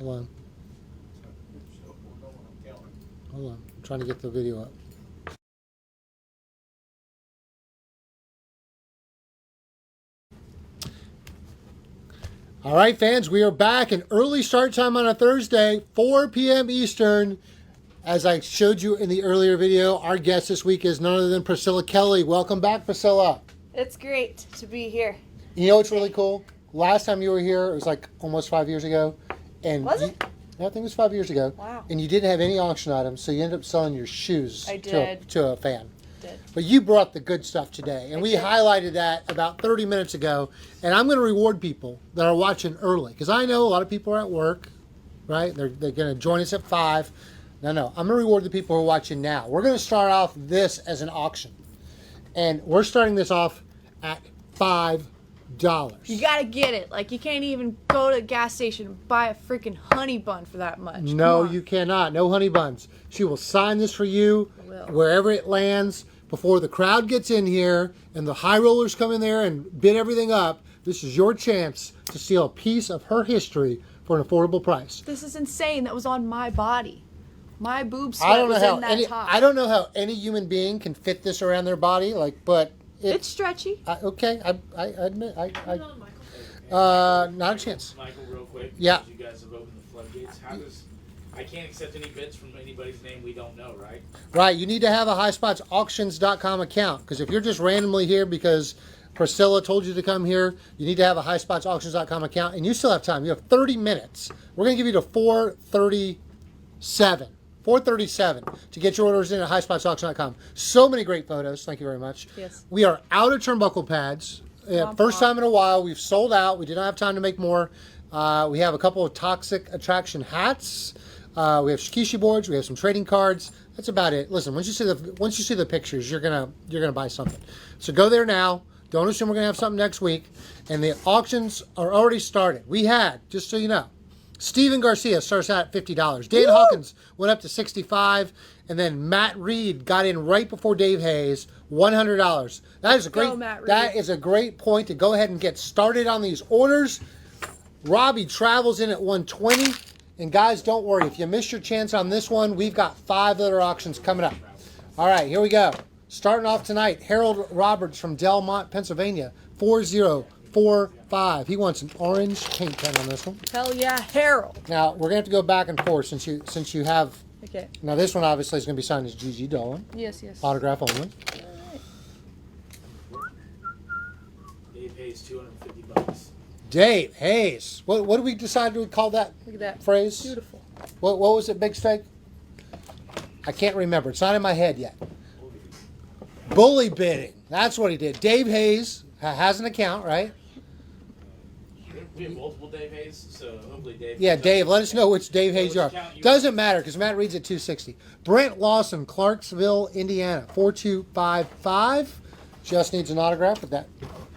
Hold on. Hold on. I'm trying to get the video up. All right, fans, we are back. An early start time on a Thursday, 4 p.m. Eastern. As I showed you in the earlier video, our guest this week is none other than Priscilla Kelly. Welcome back, Priscilla. It's great to be here. You know what's really cool? Last time you were here, it was like almost 5 years ago. And Was it? I think it was 5 years ago. Wow. And you didn't have any auction items, so you ended up selling your shoes I did. To a fan. Did. But you brought the good stuff today, and we highlighted that about 30 minutes ago. And I'm going to reward people that are watching early, because I know a lot of people are at work, right? They're going to join us at 5. No, I'm going to reward the people who are watching now. We're going to start off this as an auction, and we're starting this off at $5. You gotta get it. Like, you can't even go to a gas station and buy a freaking honey bun for that much. No, you cannot. No honey buns. She will sign this for you wherever it lands. Before the crowd gets in here and the high rollers come in there and bid everything up, this is your chance to steal a piece of her history for an affordable price. This is insane. That was on my body. My boob sweat was in that top. I don't know how any human being can fit this around their body, but it's stretchy. Okay, I admit, not a chance. Michael, real quick. Yeah. You guys have opened the floodgates. I can't accept any bids from anybody's name we don't know, right? Right. You need to have a highspotsauctions.com account, because if you're just randomly here because Priscilla told you to come here, you need to have a highspotsauctions.com account, and you still have time. You have 30 minutes. We're going to give you to 4:37 to get your orders in at highspotsauction.com. So many great photos. Thank you very much. Yes. We are out of turnbuckle pads. First time in a while. We've sold out. We did not have time to make more. We have a couple of Toxic Attraction hats. We have Shakishi boards. We have some trading cards. That's about it. Listen, once you see the pictures, you're gonna buy something. So go there now. Don't assume we're gonna have something next week. And the auctions are already started. We had, just so you know, Steven Garcia starts out at $50. Dave Hawkins went up to $65, and then Matt Reed got in right before Dave Hayes, $100. That is a great point to go ahead and get started on these orders. Robbie travels in at $120, and guys, don't worry, if you miss your chance on this one, we've got 5 other auctions coming up. All right, here we go. Starting off tonight, Harold Roberts from Delmont, Pennsylvania, 4045. He wants an orange paint pen on this one. Hell yeah, Harold. Now, we're going to have to go back and forth since you have... Okay. Now, this one obviously is going to be signed as Gigi Dolan. Yes. Autograph only. Dave Hayes, $250. Dave Hayes. What did we decide to call that, Look at that phrase? Beautiful. What was it, Big Steak? I can't remember. It's not in my head yet. Bully bidding. That's what he did. Dave Hayes has an account, right? We have multiple Dave Hayes, so hopefully Dave... Yeah, Dave, let us know which Dave Hayes you are. account you Doesn't matter, because Matt reads at 260. Brent Lawson, Clarksville, Indiana, 4255. Just needs an autograph with that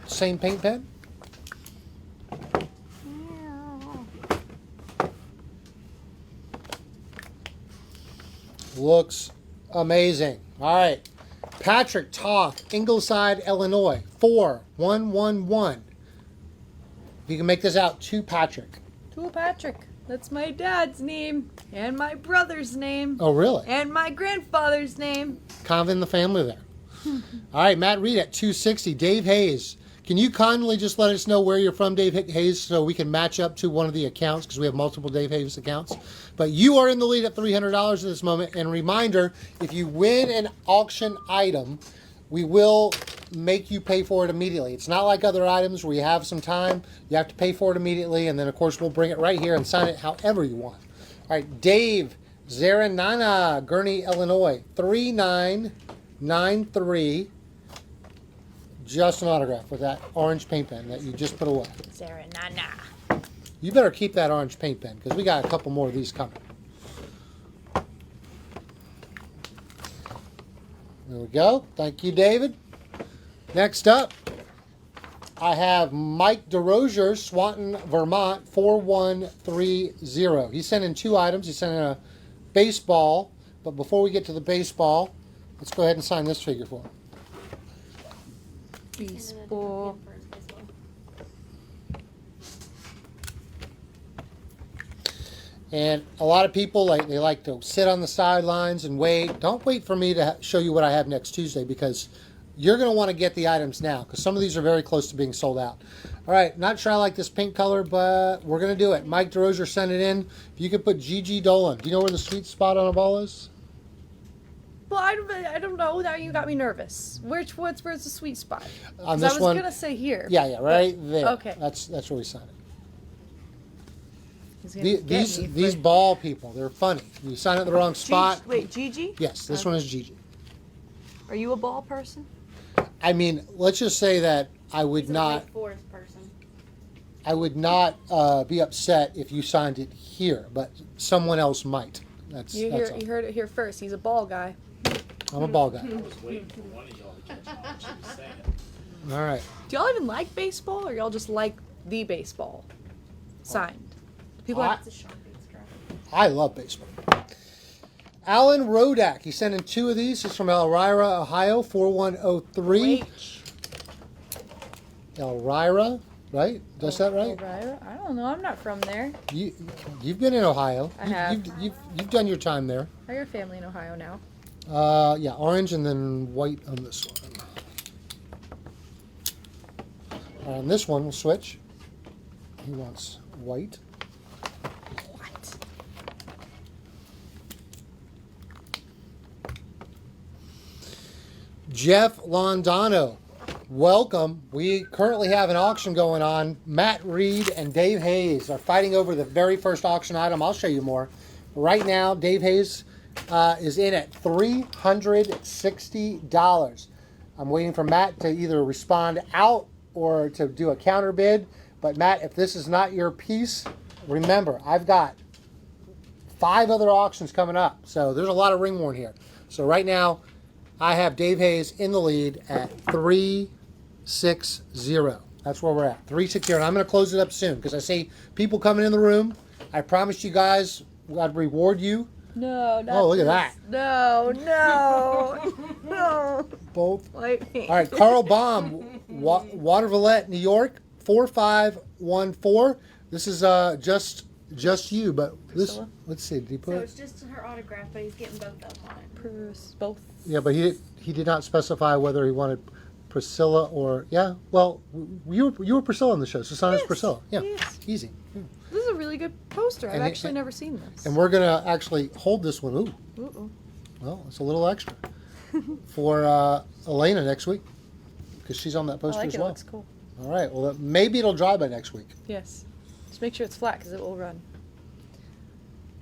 same paint pen. Looks amazing. All right. Patrick Toth, Ingleside, Illinois, 4111. If you can make this out to Patrick. To Patrick. That's my dad's name. And my brother's name. Oh, really? And my grandfather's name. Kind of in the family there. All right, Matt Reed at 260. Dave Hayes. Can you kindly just let us know where you're from, Dave Hayes, so we can match up to one of the accounts, because we have multiple Dave Hayes accounts. But you are in the lead at $300 at this moment. And reminder, if you win an auction item, we will make you pay for it immediately. It's not like other items where you have some time. You have to pay for it immediately, and then, of course, we'll bring it right here and sign it however you want. All right, Dave Zaranana, Gurney, Illinois, 3993. Just an autograph with that orange paint pen that you just put away. Zaranana. You better keep that orange paint pen, because we got a couple more of these coming. There we go. Thank you, David. Next up, I have Mike DeRozier, Swanton, Vermont, 4130. He sent in 2 items. He sent in a baseball. But before we get to the baseball, let's go ahead and sign this figure for him. Baseball. And a lot of people they like to sit on the sidelines and wait. Don't wait for me to show you what I have next Tuesday, because you're going to want to get the items now, because some of these are very close to being sold out. All right, not sure I like this pink color, but we're going to do it. Mike DeRozier sent it in. If you could put Gigi Dolan. Do you know where the sweet spot on a ball is? Well, I don't know. Now you got me nervous. Where's the sweet spot? On 'Cause this I was one. gonna say here. Yeah, right there. Okay. That's where we sign it. He's gonna get me These for- ball people, they're funny. You sign it in the wrong spot. Wait, Gigi? Yes, this one is Gigi. Are you a ball person? I mean, let's just say that I would not. Fourth person. I would not be upset if you signed it here, but someone else might. That's all. You heard it here first. He's a ball guy. I'm a ball guy. I was waiting for one of y'all to catch on what she was saying. All right. Do y'all even like baseball, or y'all just like the baseball signed? People I- have, It's a Sharpies graphic. I love baseball. Alan Rodak. He sent in 2 of these. He's from Elmira, Ohio, 4103. H. Elmira, right? Is that right? I don't know. I'm not from there. You've been in Ohio. I have. You've done your time there. I got family in Ohio now. Yeah, orange and then white on this one. On this one, we'll switch. He wants white. What? Jeff Londano, welcome. We currently have an auction going on. Matt Reed and Dave Hayes are fighting over the very first auction item. I'll show you more. Right now, Dave Hayes is in at $360. I'm waiting for Matt to either respond out or to do a counter bid. But Matt, if this is not your piece, remember, I've got 5 other auctions coming up. So there's a lot of ringworm here. So right now, I have Dave Hayes in the lead at 360. That's where we're at, 360. And I'm going to close it up soon because I see people coming in the room. I promised you guys I'd reward you. No, not Oh, look at this. that. No, no. Both. Like me. All right, Carl Baum, Watervillette, New York, 4514. This is just you, but this. Priscilla? Let's see. Did he put So it? it's just her autograph, but he's getting both of them on it. Both. Yeah, but he did not specify whether he wanted Priscilla or Well, you were Priscilla on the show, so sign as Yes, Priscilla. Yeah, yes. easy. This is a really good poster. I've And actually never seen this. And we're gonna actually hold this one. Ooh, Ooh. well, it's a little extra for Elena next week because she's on that I poster like as it. well. It looks cool. All right. Well, maybe it'll dry by next week. Yes. Just make sure it's flat because it will run.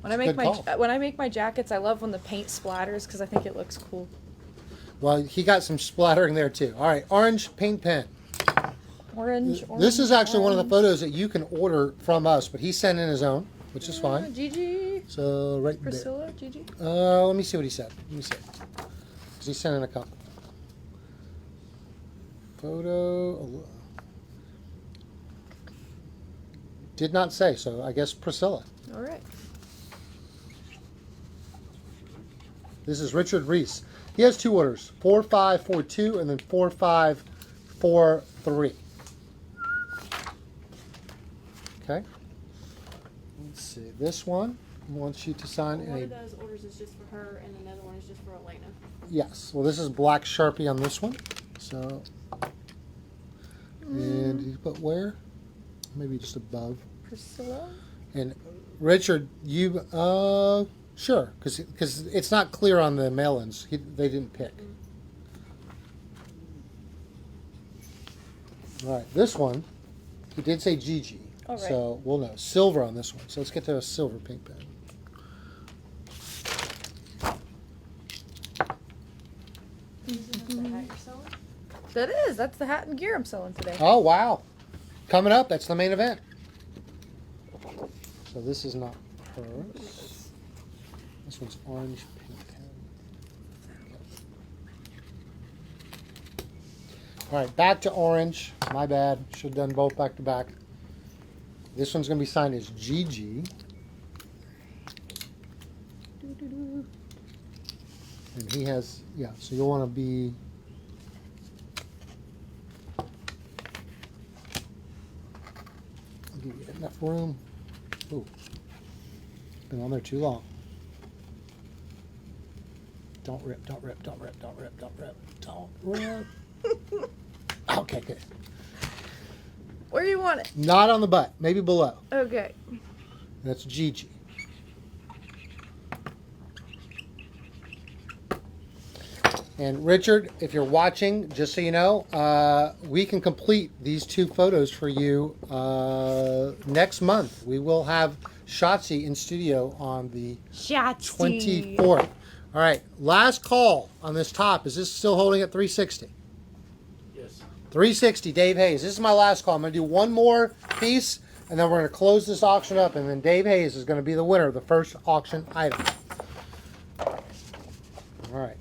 When I That's a make good call. when I make my jackets, I love when the paint splatters because I think it looks cool. Well, he got some splattering there too. All right, orange paint pen. Orange. This is actually one of the orange. photos that you can order from us, but he sent in his own, which is fine. Gigi. So right there. Priscilla. Gigi. Let me see what he said. Let me see. Because he sent in a couple. Photo. Did not say, so I guess Priscilla. All right. This is Richard Reese. He has 2 orders, 4542 and then 4543. Okay. Let's see. This one wants you to sign One in of a. those orders is just for her, and another one is just for Elena. Yes. Well, this is black Sharpie on this one. So. And you put where? Maybe just above. Priscilla. And Richard, you sure, because it's not clear on the mail-ins. They didn't pick. All right, this one, he did say Gigi, All right. so we'll know. Silver on this one. So let's get to a silver pink pen. That is. That's the hat and gear I'm selling today. Oh wow! Coming up, that's the main event. So this is not hers. This one's orange pink pen. All right, back to orange. My bad. Should have done both back to back. This one's going to be signed as Gigi. And he has, so you'll want to be. I'll give you enough room. Ooh. Been on there too long. Don't rip, don't rip, don't rip, don't rip, don't rip, don't rip. Okay, good. Where do you want it? Not on the butt, maybe below. Okay. That's Gigi. And Richard, if you're watching, just so you know, we can complete these 2 photos for you next month. We will have Shotzi in studio on the Shotzi. 24th. All right, last call on this top. Is this still holding at 360? Yes. 360, Dave Hayes. This is my last call. I'm going to do one more piece, and then we're going to close this auction up, and then Dave Hayes is going to be the winner of the first auction item. All right.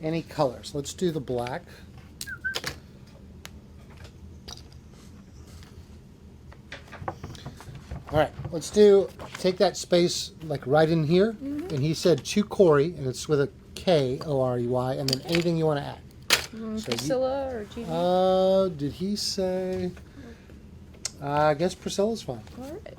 Any colors? Let's do the black. All right, let's take that space like right in here. And he said to Corey, and it's with a K, O-R-E-Y, and then anything you want to add. So Priscilla or Gigi? did he say? I guess Priscilla's fine. All right.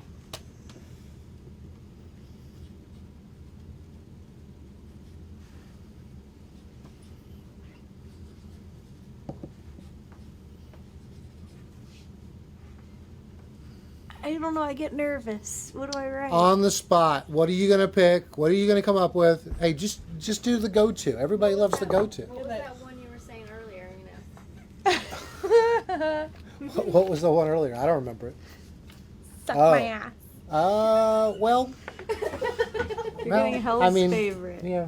I don't know. I get nervous. What do I write? On the spot. What are you gonna pick? What are you gonna come up with? Hey, just do the go-to. Everybody loves the go-to. What was that one you were saying earlier? What was the one earlier? I don't remember it. Suck Oh. my ass. Well, You're well, getting Hell's I mean, favorite. yeah.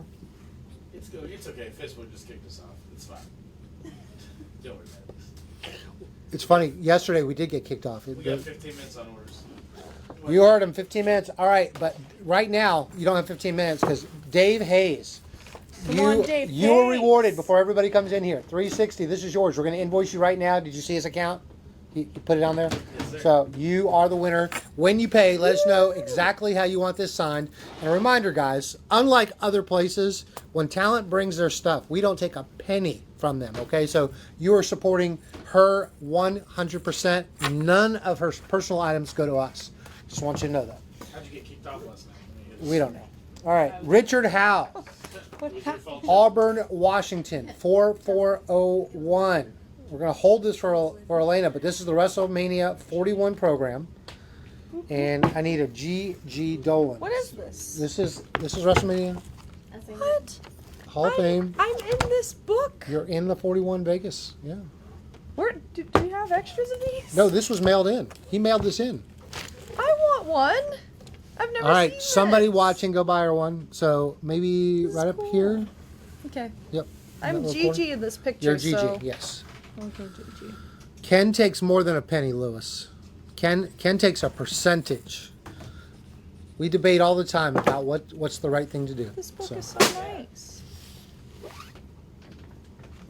It's good. It's okay. Facebook just kicked us off. It's fine. Don't worry about it. It's funny. Yesterday we did get kicked off. We got 15 minutes on orders. You heard him. 15 minutes. All right, but right now you don't have 15 minutes because Dave Hayes. Come on, Dave you were Hayes. rewarded before everybody comes in here. 360. This is yours. We're going to invoice you right now. Did you see his account? He put it on there. Yes, sir. So you are the winner. When you pay, let us know exactly how you want this signed. And a reminder, guys, unlike other places, when talent brings their stuff, we don't take a penny from them, okay? So you are supporting her 100%. None of her personal items go to us. Just want you to know that. How'd you get kicked off last night? We don't know. All right, Richard Howe, It was your fault. Auburn, Washington, 4401. We're going to hold this for Elena, but this is the WrestleMania 41 program. And I need a G.G. Dolan. What is this? This is WrestleMania What? Hall of Fame. I'm in this book. You're in the 41 Vegas. Yeah. Where do you have extras of these? No, this was mailed in. He mailed this in. I want one. I've never All right, seen somebody this. watching, go buy her one. So maybe This is right up cool. here. Okay. Yep. I'm That little corner. Gigi in this picture. You're Gigi, So. yes. Okay, Gigi. Ken takes more than a penny, Lewis. Ken takes a percentage. We debate all the time about what's the right thing to do. This book So. is so nice.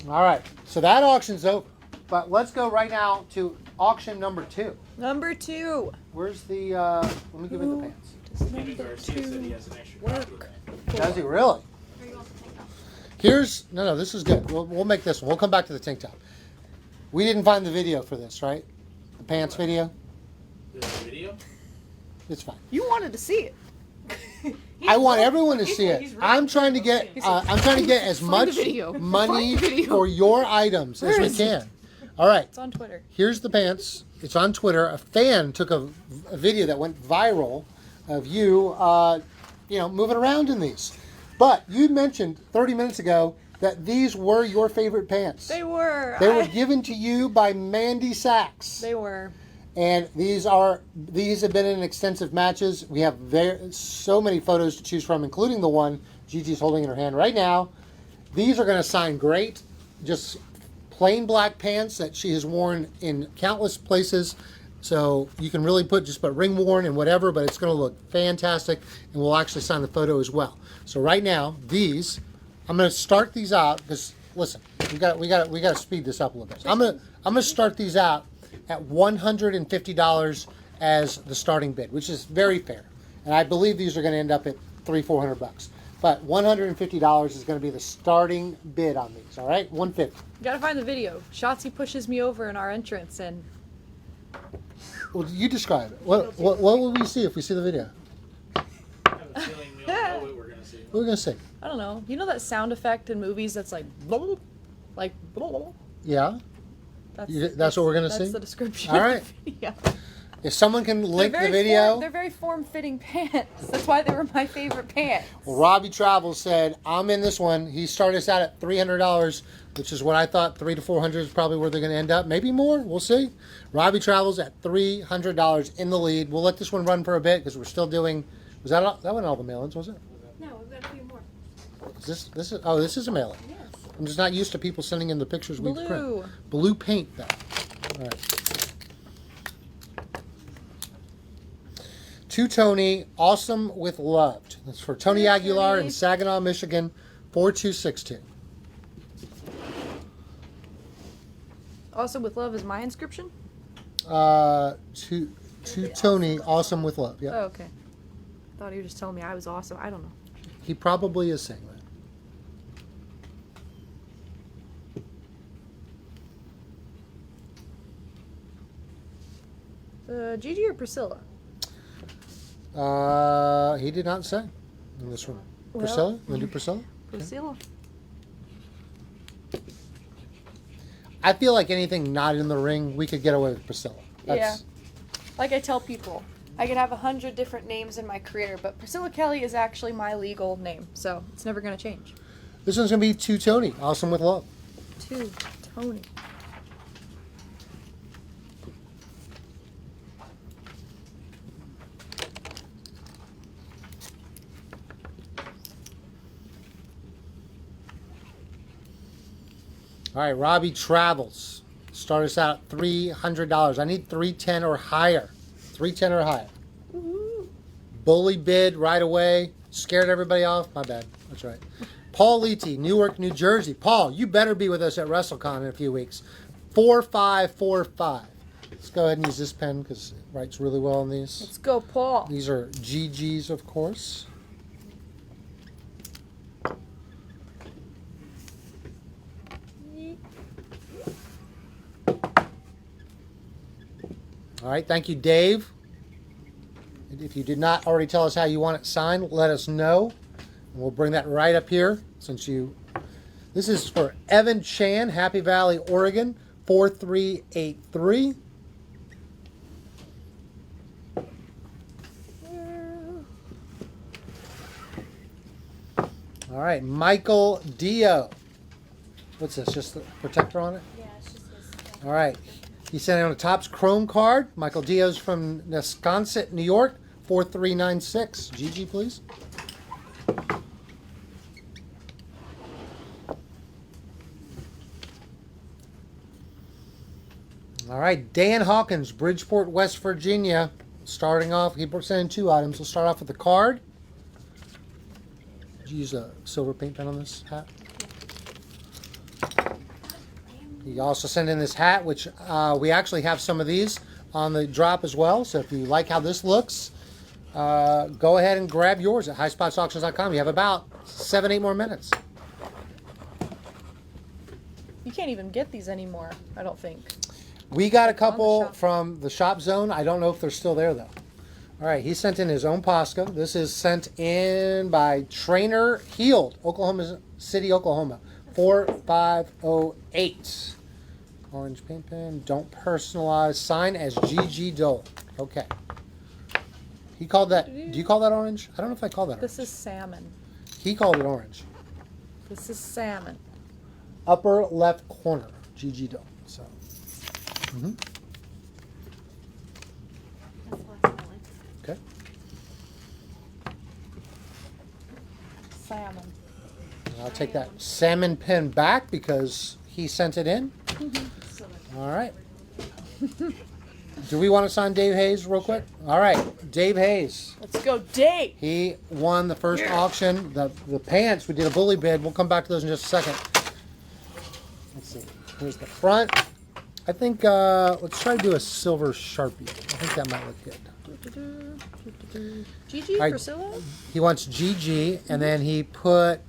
All right, so that auction's over. But let's go right now to auction number 2. Number 2. Where's the, let me give it the pants. Does David number Garcia said he 2 has an extra copy of work? that. Does he really? Or you want the tank top? Here's, no, this is good. We'll make this one. We'll come back to the tank top. We didn't find the video for this, right? The pants video? There's a video? It's fine. You wanted to see it. I want everyone to see it. I'm trying to get as Find much the video. money Find the video. for your items as Where we is it? can. All right, It's on Twitter. here's the pants. It's on Twitter. A fan took a video that went viral of you, moving around in these. But you mentioned 30 minutes ago that these were your favorite pants. They were. They were given to you by Mandy Sachs. They were. And these have been in extensive matches. We have so many photos to choose from, including the one Gigi's holding in her hand right now. These are going to sign great. Just plain black pants that she has worn in countless places. So you can really put ring worn and whatever, but it's going to look fantastic. And we'll actually sign the photo as well. So right now, I'm going to start these out because listen, we got to speed this up a little bit. I'm going to start these out at $150 as the starting bid, which is very fair. And I believe these are going to end up at $300-400. But $150 is going to be the starting bid on these. All right, $150. You gotta find the video. Shotzi pushes me over in our entrance, and Well, you describe it. What will we see if we see the video? What are we gonna say? I don't know. You know that sound effect in movies that's like, blah, like, blah. Yeah. That's what we're gonna see? That's the description. All right. Yeah. If someone can link the video. They're very form-fitting pants. That's why they were my favorite pants. Well, Robbie Travels said, I'm in this one. He started us out at $300, which is what I thought. $300 to $400 is probably where they're going to end up. Maybe more. We'll see. Robbie Travels at $300 in the lead. We'll let this one run for a bit because we're still doing. Was that all, that wasn't all the mail-ins, was it? No, we've got a few more. Is this is oh, this is a mail-in. Yes. I'm just not used to people sending in the pictures we print. Blue. Blue paint though. All right. To Tony, awesome with loved. That's for Tony Hey, Aguilar Tony. in Saginaw, Michigan, 4262. Also with love is my inscription? To Tony, awesome with love. Yeah, Oh, okay. Thought he was just telling me I was awesome. I don't know. he probably is saying that. Gigi or Priscilla? He did not say in this one. Well- Priscilla? You want to do Priscilla? Priscilla. I feel like anything not in the ring, we could get away with Priscilla. Yeah. Like I tell people, I could have 100 different names in my career, but Priscilla Kelly is actually my legal name, so it's never going to change. This one's going to be To Tony, awesome with love. To Tony. All right, Robbie Travels. Start us out at $300. I need 310 or higher. 310 or higher. Woo-hoo. Bully bid right away. Scared everybody off. My bad. That's right. Paul Leety, Newark, New Jersey. Paul, you better be with us at WrestleCon in a few weeks. 4545. Let's go ahead and use this pen because it writes really well on these. Let's go, Paul. These are GGs, of course. All right, thank you, Dave. And if you did not already tell us how you want it signed, let us know. And we'll bring that right up here since you... This is for Evan Chan, Happy Valley, Oregon, 4383. All right, Michael Dio. What's this, just the protector on it? Yeah, it's just this. All right. He sent it on a Topps Chrome card. Michael Dio's from Wisconsin, New York, 4396. GG, please. All right, Dan Hawkins, Bridgeport, West Virginia. Starting off, he sent in 2 items. We'll start off with the card. Did you use a silver paint pen on this hat? He also sent in this hat, which we actually have some of these on the drop as well. So if you like how this looks, go ahead and grab yours at highspotsauctions.com. You have about 7-8 more minutes. You can't even get these anymore, I don't think. We got a couple shop. from the Shop Zone. I don't know if they're still there, though. All right, he sent in his own Posca. This is sent in by Trainer Healed, Oklahoma City, Oklahoma. 4508. Orange paint pen. Don't personalize. Sign as GG Dole. Okay. He called that. Do you call that orange? I don't know if I call that orange. This is salmon. He called it orange. This is salmon. Upper left corner. GG Dole. So. That's the last one. Okay. Salmon. And I'll take that salmon pen back because he sent it in. All right. Do we want to sign Dave Hayes real quick? All right, Dave Hayes. Let's go, Dave. He won the first auction. The pants, we did a bully bid. We'll come back to those in just a second. Let's see. Here's the front. I think, let's try to do a silver Sharpie. I think that might look good. Gigi, All right. Priscilla? He wants GG, and then he put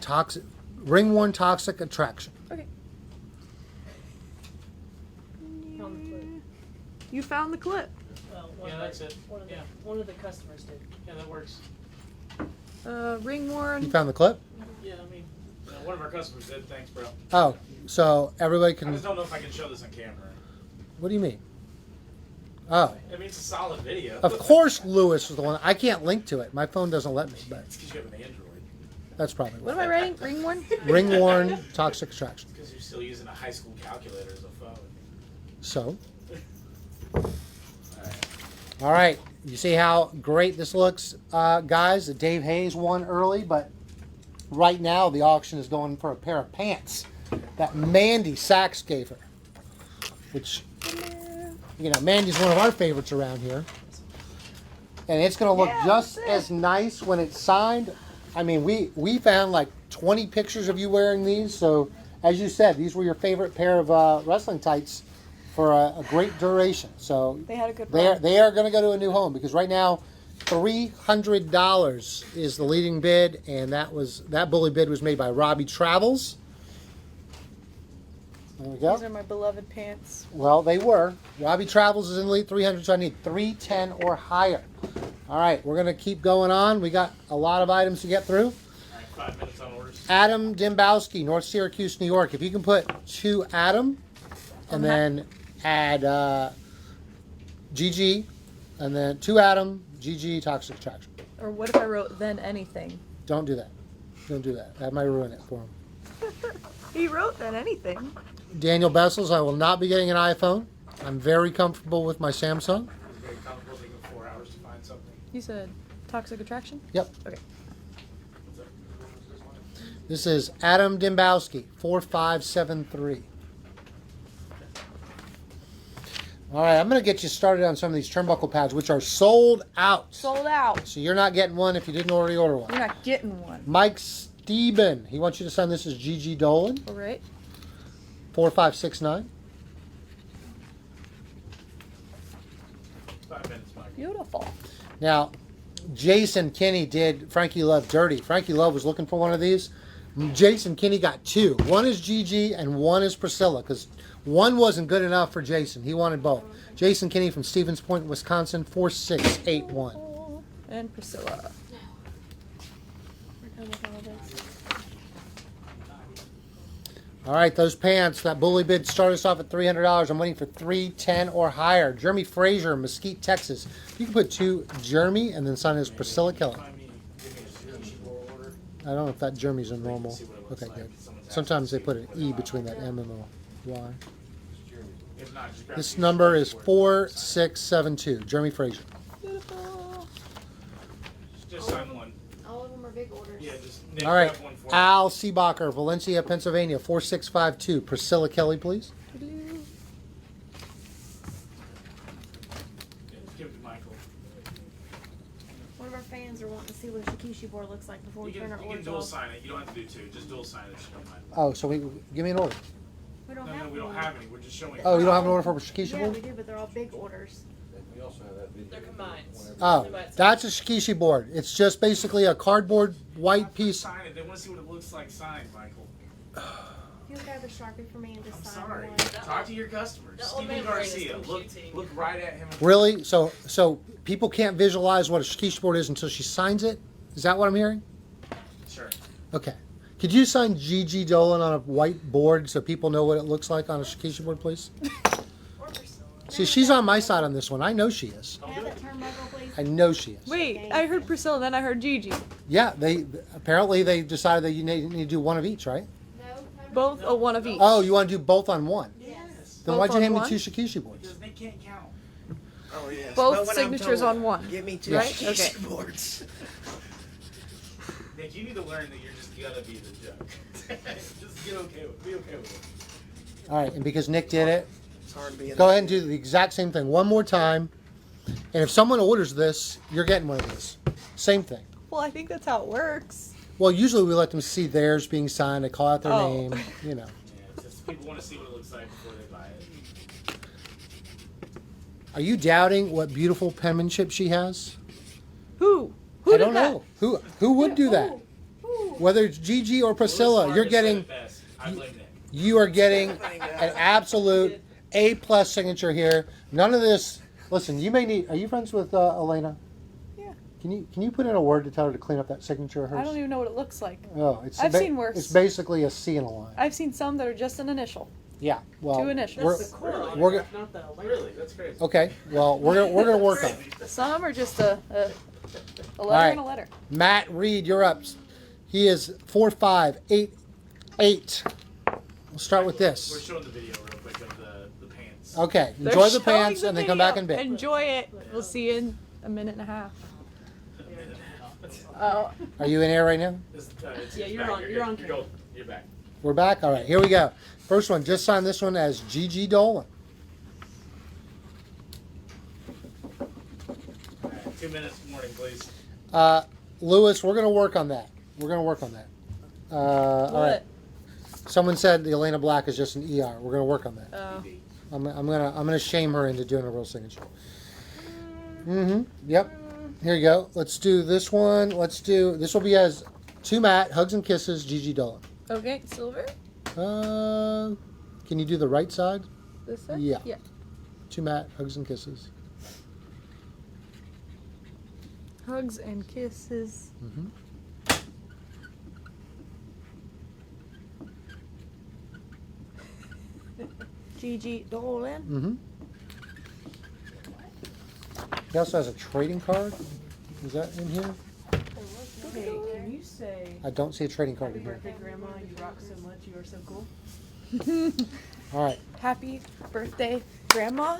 toxic, ring-worn toxic attraction. Okay. Found the clip. You found the clip. Well, Yeah, that's it. One of the, Yeah. one of the customers did. Yeah, that works. Ring You worn. found the clip? Yeah, I mean, one of our customers did. Thanks, bro. Oh, so everybody I can. just don't know if I can show this on camera. What do you mean? Oh, I mean, it's a solid video. of course, Lewis was the one. I can't link to it. My phone doesn't let me, but It's because you have an Android. that's probably What why. am I writing? Ring worn. Ring worn toxic attraction. It's because you're still using a high school calculator as a phone. So, Alright. all right. You see how great this looks, guys? Dave Hayes won early, but right now the auction is going for a pair of pants that Mandy Sachs gave her, which, you know, Mandy's one of our favorites around here. And it's going to look Yeah, just that's it. as nice when it's signed. I mean, we found like 20 pictures of you wearing these. So, as you said, these were your favorite pair of wrestling tights for a great duration. So They had a good run. they are going to go to a new home because right now $300 is the leading bid, and that bully bid was made by Robbie Travels. There we go. These are my beloved pants. Well, they were. Robbie Travels is in the lead 300, so I need 310 or higher. All right, we're going to keep going on. We got a lot of items to get through. Alright, 5 minutes on orders. Adam Dimbowski, North Syracuse, New York. If you can put 2 Adam and then add GG and then 2 Adam, GG, Toxic Attraction. Or what if I wrote then anything? Don't do that. Don't do that. That might ruin it for him. He wrote then anything. Daniel Bessels, I will not be getting an iPhone. I'm very comfortable with my Samsung. It's very comfortable taking 4 hours to find something. You said toxic attraction? Yep. Okay. What's up? This one? This is Adam Dimbowski, 4573. All right, I'm going to get you started on some of these turnbuckle pads, which are sold out. Sold out. So you're not getting one if you didn't already order one. You're not getting one. Mike Steben, he wants you to sign this as GG Dolan, All right. 4569. 5 minutes, Mike. Beautiful. Now, Jason Kinney did Frankie Love dirty. Frankie Love was looking for one of these. Jason Kinney got 2. One is GG and one is Priscilla because one wasn't good enough for Jason. He wanted both. Jason Kinney from Stevens Point, Wisconsin, 4681. And Priscilla. We're done with all this. All right, those pants, that bully bid started us off at $300. I'm waiting for 310 or higher. Jeremy Frazier, Mesquite, Texas. You can put 2 Jeremy and then sign as Priscilla Kelly. Find me, give me a Shakishi order. I don't know if that Jeremy's in We can normal. see what it looks Okay, like. good. Someone's Sometimes they asking put to an see E if between that it's M and the Y. If not, just grab This the number is Shakishi order. 4672. Jeremy Frazier. Beautiful. Just sign one. All of them are big orders. Yeah, just Nick, All right, grab one for me. Al Seebacher, Valencia, Pennsylvania, 4652. Priscilla Kelly, please. Yeah, just give it to Michael. One of our fans are wanting to see what a Shakishi board looks like before we You turn our can orders dual off. sign it. You don't have to do 2. Just dual sign it. If you don't mind. Oh, so give me an order. We don't No, have we don't one. have any. We're just showing. Oh, you don't have an order for a Shakishi Yeah, board? we do, but they're all big orders. We also have that video. They're combined. Oh, that's a Shakishi board. It's just basically a cardboard white piece. Sign it. They want to see what it looks like signed, Michael. If you grab a Sharpie for me and just I'm sign sorry. one. Talk to your customers. The old Stephen man brain is Garcia. computing. Look right at him. Really? So people can't visualize what a Shakishi board is until she signs it? Is that what I'm hearing? Sure. Okay. Could you sign GG Dolan on a white board so people know what it looks like on a Shakishi board, please? Or Priscilla. See, she's on my side on this one. I know she is. Can I have that turnbuckle, please? I know she is. Wait, I heard Priscilla, then I heard Gigi. Yeah, they decided that you need to do one of each, right? No. Both a one of each. Oh, you want to do both on one? Yes. Then Both why'd you on hand me one? 2 Shakishi boards? Because they can't count. Oh, yes. Both But when I'm signatures told, on one. Give me 2 Yeah. Shakishi Okay. boards. Nick, you need to learn that you're just gonna be the joke. Just be okay with it. All right, and because Nick did it, It's hard being. go ahead and do the exact same thing one more time. And if someone orders this, you're getting one of these. Same thing. Well, I think that's how it works. Well, usually we let them see theirs being signed. They call out their Oh. name, you know. Yeah, it's just people want to see what it looks like before they buy it. Are you doubting what beautiful penmanship she has? Who? I Who don't did that? know. Who would do that? Whether it's Gigi or Priscilla, Louis you're Marcus said getting it best. I blame Nick. you are getting an absolute A+ signature here. None of this. Listen, you may need. Are you friends with Elena? Yeah. Can you put in a word to tell her to clean up that signature of hers? I don't even know what it looks like. Oh, it's I've seen worse. It's basically a C in a line. I've seen some that are just an initial. Yeah. Well, 2 initials. we're- That's the core we're autograph, not the length. Really? That's crazy. Okay. Well, we're gonna work on it. Some are just a letter right. and a letter. Matt Reed, you're up. He is 4588. We'll start with We're this. showing the video real quick of the pants. Okay. They're Enjoy the showing pants the and then come back video. and bid. Enjoy it. We'll see you in a minute and a half. Oh, Are you in air right now? Yeah, you're on- you're good. on You're, camera. good. You're back. We're back. All right. Here we go. First one. Just sign this one as Gigi Dolan. All right, 2 minutes warning, please. Lewis, we're gonna work on that. We're gonna work on that. All right. what? Someone said the Elena Black is just an ER. We're gonna work on that. Oh. I'm gonna shame her into doing a real signature. Yep. Here you go. Let's do this one. This will be as to Matt, hugs and kisses, Gigi Dolan. Okay, silver. Can you do the right side? This side? Yeah. Yeah. To Matt, hugs and kisses. Hugs and kisses. Mm-hmm. Gigi Dolan. Mm-hmm. He also has a trading card. Is that in here? Hey, can you say, I don't see a trading card happy in here. birthday, Grandma, you rock so much, you are so cool? All right. Happy birthday, Grandma.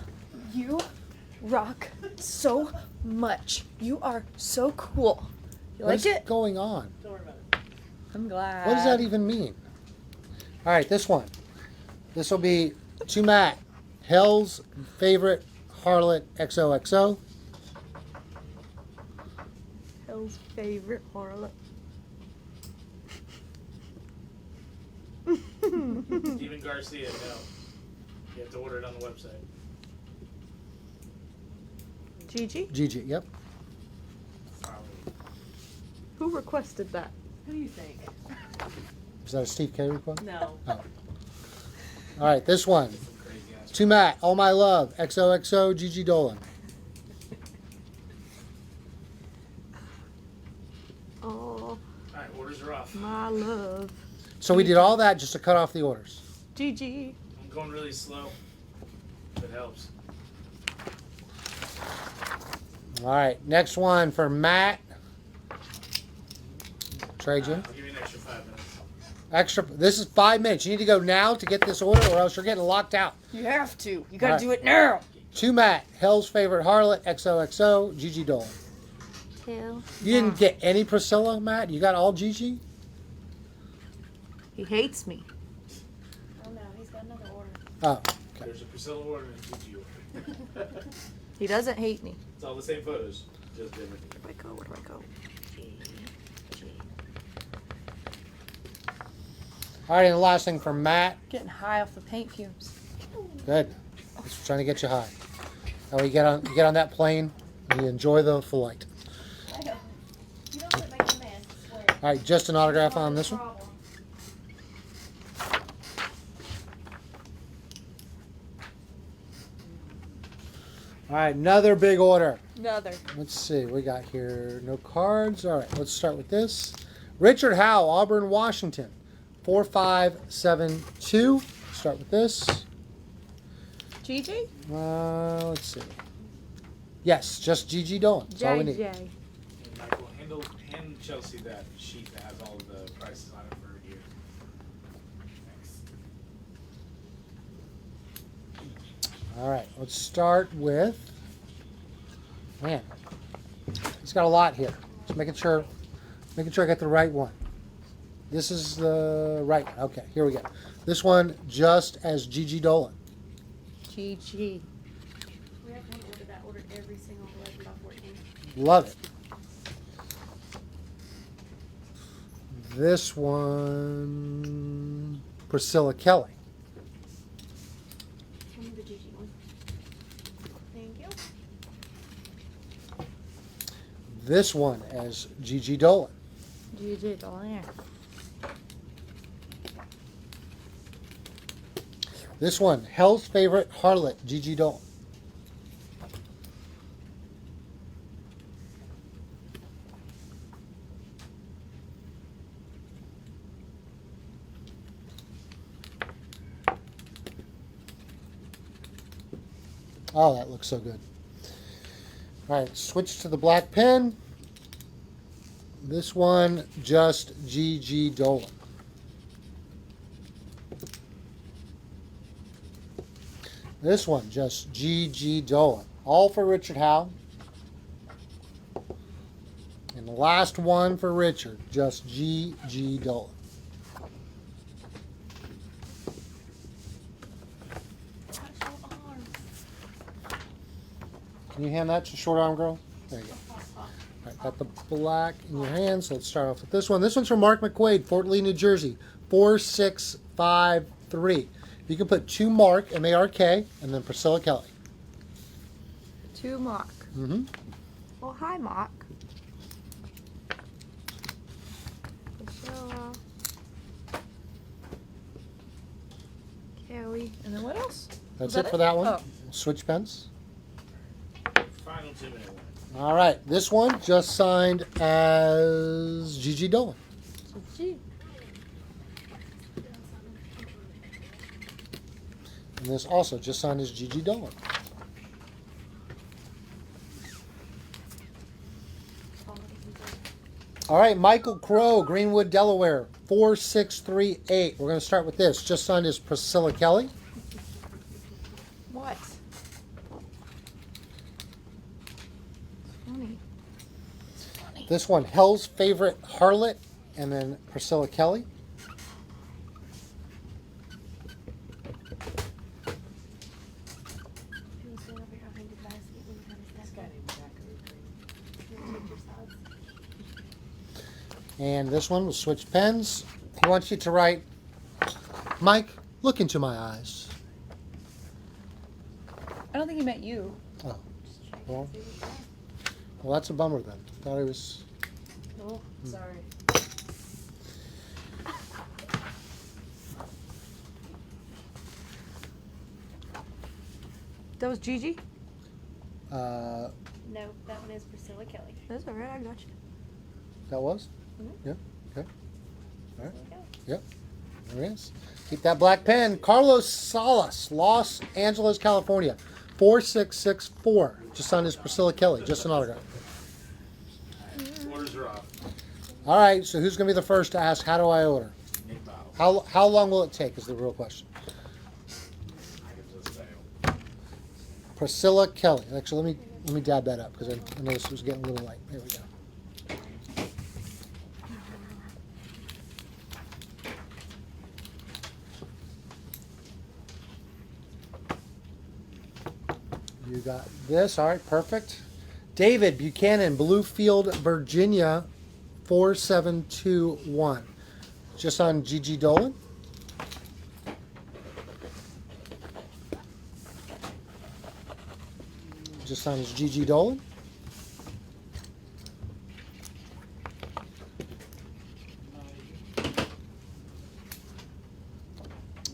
You rock so much. You are so cool. You What like is it? going on? Don't worry about it. I'm glad. What does that even mean? All right, this one. This will be to Matt. Hell's favorite harlot XOXO. Hell's favorite harlot. Steven Garcia, no. You have to order it on the website. Gigi? Gigi, yep. Who requested that? Who do you think? Is that a Steve K request? No. All right, this one. Some crazy ass. To Matt, all my love, XOXO, Gigi Dolan. Oh, All right, orders are off. my love. So we did all that just to cut off the orders. Gigi. I'm going really slow. If it helps. All right, next one for Matt. Trade you. I'll give you an extra 5 minutes. Extra. This is 5 minutes. You need to go now to get this order, or else you're getting locked out. You have to. You gotta All right. do it now. To Matt, Hell's favorite harlot, XOXO, Gigi Dolan. Hell. You didn't get any Priscilla, Matt? You got all Gigi? He hates me. Oh no, he's got another order. Oh, There's a Priscilla order and a Gigi order. He doesn't hate me. It's all the same photos, just different. Where do I go? Where do I go? all right. And the last thing for Matt. Getting high off the paint fumes. Good. Just trying to get you high. That way you get on that plane and you enjoy the flight. I know. You don't let me come in, I swear. All right, just an autograph on this one. Problem. All right, another big order. Another. Let's see, we got here no cards. All right, let's start with this. Richard Howe, Auburn, Washington, 4572. Start with this. Gigi? Let's see. Yes, just Gigi Dolan. That's all we need. JJ. And Michael, hand Chelsea that sheet that has all of the prices on it for a year. Thanks. All right, let's start with. Man, he's got a lot here. Just making sure I get the right one. This is the right one. Okay, here we go. This one just as Gigi Dolan. Gigi. We have one order that ordered every single 11 by 14. Love it. This one, Priscilla Kelly. Give me the Gigi one. Thank you. This one as Gigi Dolan. Gigi Dolan. This one, Hell's favorite harlot, Gigi Dolan. Oh, that looks so good. All right, switch to the black pen. This one, just G.G. Dolan. This one, just G.G. Dolan. All for Richard Howe. And the last one for Richard, just G.G. Dolan. Can you hand that to Short Arm Girl? There you go. All right, got the black in your hand, so let's start off with this one. This one's from Mark McQuaid, Fort Lee, New Jersey, 4653. You can put 2 Mark, M-A-R-K, and then Priscilla Kelly. 2 Mark. Mm-hmm. Well, hi, Mark. Priscilla. Kelly. And then what else? That's Was it for that one. Oh. Switch pens. Final 2-minute one. All right, this one just signed as G.G. Dolan. So G. And this also just signed as G.G. Dolan. All right, Michael Crow, Greenwood, Delaware, 4638. We're going to start with this. Just signed as Priscilla Kelly. What? Funny. This one, Hell's Favorite Harlot, and then Priscilla Kelly. This guy named Zachary Green. And this one was switched pens. He wants you to write, Mike, look into my eyes. I don't think he meant you. Well, that's a bummer then. Thought he was. Oh, sorry. That was Gigi? Uh, No, that one is Priscilla Kelly. That's alright, I got you. that was? Mhm. Yeah. Okay. All right. Priscilla Kelly. Yep. There it is. Keep that black pen. Carlos Salas, Los Angeles, California, 4664. Just signed as Priscilla Kelly. Just an autograph. Orders are off. All right. So who's going to be the first to ask? How do I order? Nick Bow. How long will it take? Is the real question. I can just say. Priscilla Kelly. Actually, let me dab that up because I know this was getting a little light. There we go. You got this. All right, perfect. David Buchanan, Bluefield, Virginia, 4721. Just on G.G. Dolan. Just on his G.G. Dolan.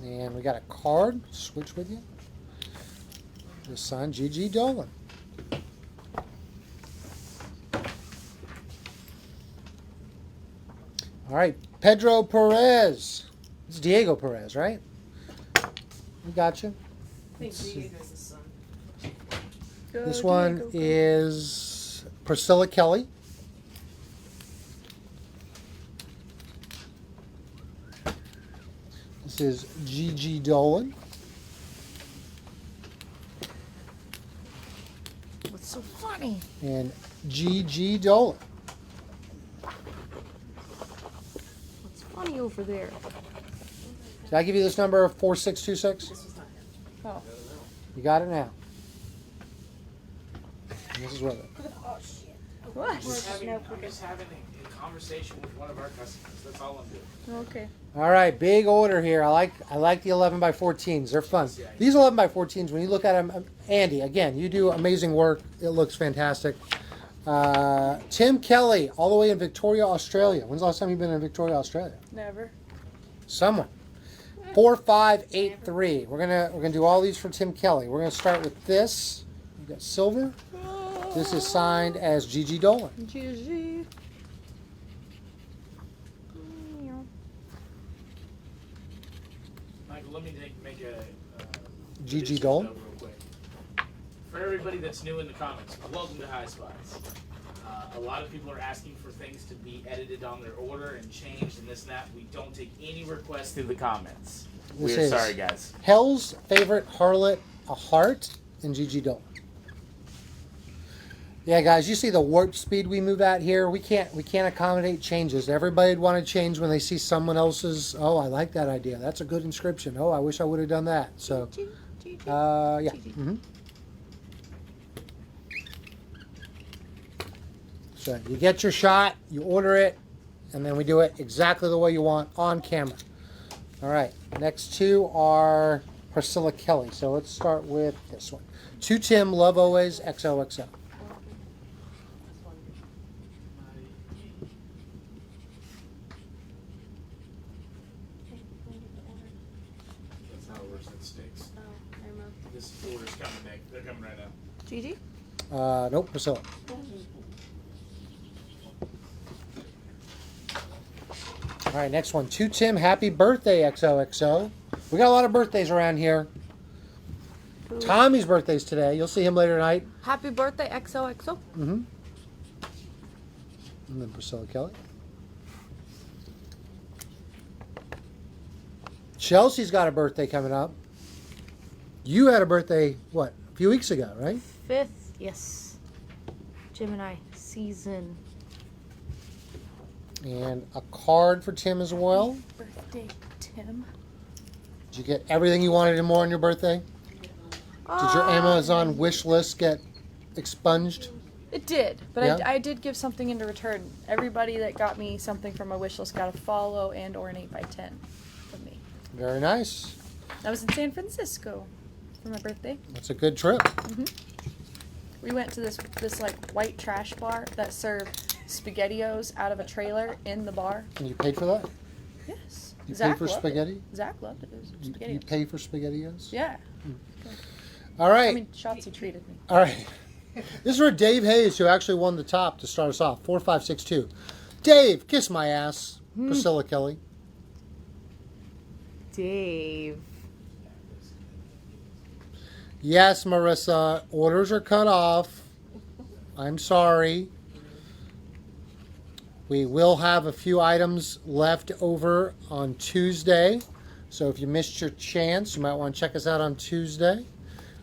And we got a card. Switch with you. Just signed G.G. Dolan. All right, Pedro Perez. It's Diego Perez, right? We got you. I think Diego's his son. This one is Priscilla Kelly. This is G.G. Dolan. What's so funny? And G.G. Dolan. What's funny over there? Did I give you this number, 4626? This was not him. Oh. You got it now. And this is with it. Oh shit. What? I'm just having a conversation with one of our customers. That's all I'm doing. Okay. All right, big order here. I like the 11 by 14s. They're fun. These 11 by 14s, when you look at them, Andy, again, you do amazing work. It looks fantastic. Tim Kelly, all the way in Victoria, Australia. When's the last time you've been in Victoria, Australia? Never. Someone. 4583. We're gonna do all these for Tim Kelly. We're gonna start with this. We got silver. This is signed as G.G. Dolan. Gigi. Michael, let me make a G.G. addition Dolan? note real quick. for everybody that's new in the comments, welcome to High Spots. A lot of people are asking for things to be edited on their order and changed and this and that. We don't take any requests through the comments. This We're is sorry, guys. Hell's favorite harlot, a heart, and Gigi Dolan. Yeah, guys, you see the warp speed we move at here. We can't accommodate changes. Everybody'd want to change when they see someone else's. Oh, I like that idea. That's a good inscription. Oh, I wish I would have done that. So, yeah. Mm-hmm. So you get your shot, you order it, and then we do it exactly the way you want on camera. All right, next two are Priscilla Kelly. So let's start with this one. To Tim, love always, XOXO. That's how it works. That stinks. Oh, never mind. This order's coming, Nick. They're coming right now. Gigi? Nope, Priscilla. All right, next one. To Tim, happy birthday, XOXO. We got a lot of birthdays around here. Tommy's birthday's today. You'll see him later tonight. Happy birthday, XOXO. Mm-hmm. And then Priscilla Kelly. Chelsea's got a birthday coming up. You had a birthday, what, a few weeks ago, right? 5th, yes. Gemini season. And a card for Tim as well. Birthday, Tim. Did you get everything you wanted and more on your birthday? Did your Amazon wish list get expunged? It did, but Yeah? I did give something into return. Everybody that got me something from my wish list got a follow and or an 8x10 from me. Very nice. I was in San Francisco for my birthday. That's a good trip. We went to this like white trash bar that served SpaghettiOs out of a trailer in the bar. And you paid for that? Yes. You Zach paid for loved spaghetti? It. Zach loved it. It was You SpaghettiOs. pay for SpaghettiOs? Yeah. All right. I mean, Shotzi treated me. All right. This is for Dave Hayes, who actually won the top to start us off. 4562. Dave, kiss my ass. Priscilla Kelly. Dave. Yes, Marissa. Orders are cut off. I'm sorry. We will have a few items left over on Tuesday. So if you missed your chance, you might want to check us out on Tuesday.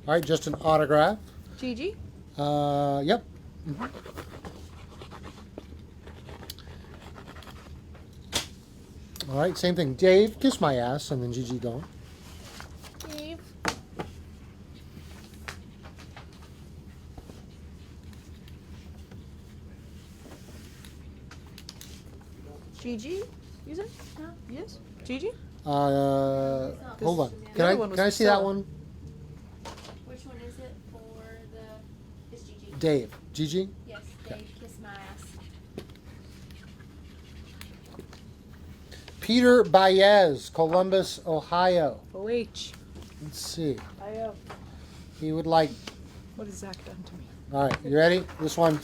All right, just an autograph. Gigi? Yep. All right, same thing. Dave, kiss my ass, and then Gigi don't. Dave. Gigi? Use it? No. Yes. Gigi? Hold on. The other one was Can I see that Priscilla. one? Which one is it for the? It's Gigi. Dave. Gigi? Yes, Dave, kiss my ass. Peter Baez, Columbus, Ohio. OH. Let's see. I He would like. What has Zach done to me? All right, you ready? This one.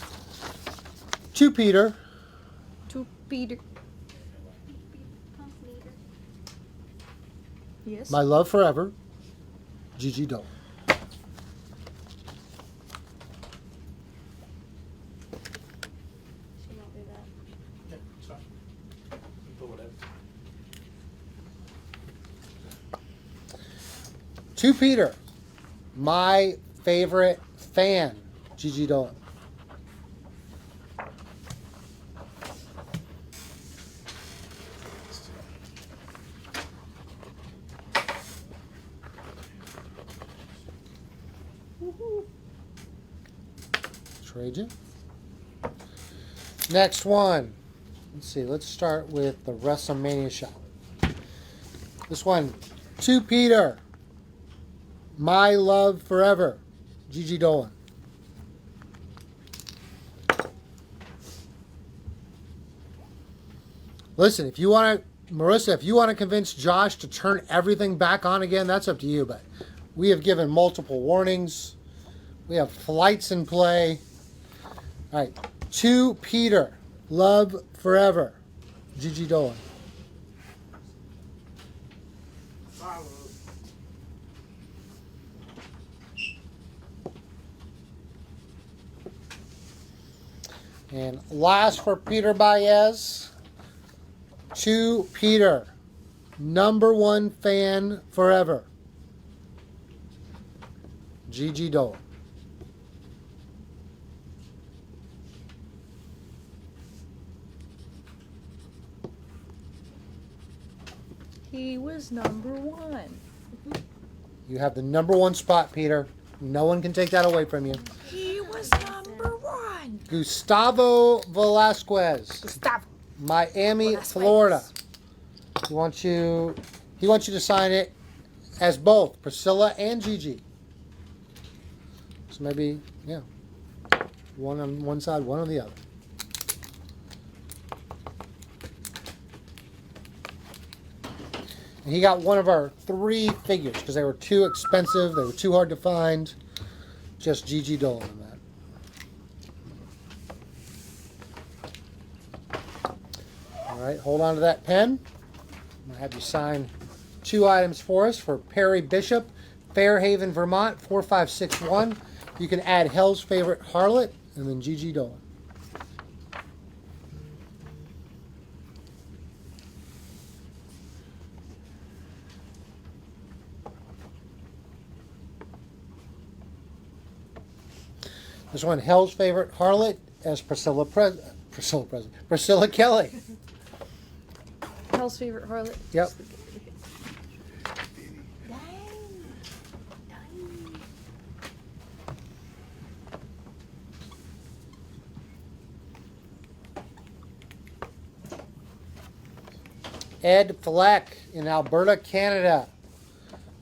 To Peter. To Peter. Pump meter. Yes. My love forever. Gigi Dolan. She won't do that. Yeah, it's fine. You can put whatever. To Peter. My favorite fan. Gigi Dolan. Trade you. Next one. Let's see. Let's start with the WrestleMania shot. This one. To Peter. My love forever. Gigi Dolan. Listen, if you want to, Marissa, if you want to convince Josh to turn everything back on again, that's up to you. But we have given multiple warnings. We have flights in play. All right. To Peter. Love forever. Gigi Dolan. Follow. And last for Peter Baez, to Peter, #1 fan forever, Gigi Dolan. He was #1. You have the #1 spot, Peter. No one can take that away from you. He was #1. Gustavo Velasquez, Gustavo. Miami, Velasquez. Florida. He wants you to sign it as both Priscilla and Gigi. So maybe, yeah, one on one side, one on the other. And he got one of our 3 figures because they were too expensive. They were too hard to find. Just Gigi Dolan on that. All right, hold on to that pen. I'm going to have you sign 2 items for us for Perry Bishop, Fairhaven, Vermont, 4561. You can add Hell's Favorite Harlot and then Gigi Dolan. This one, Hell's Favorite Harlot as Priscilla Kelly. Hell's Favorite Harlot. Yep. Ed Fleck in Alberta, Canada.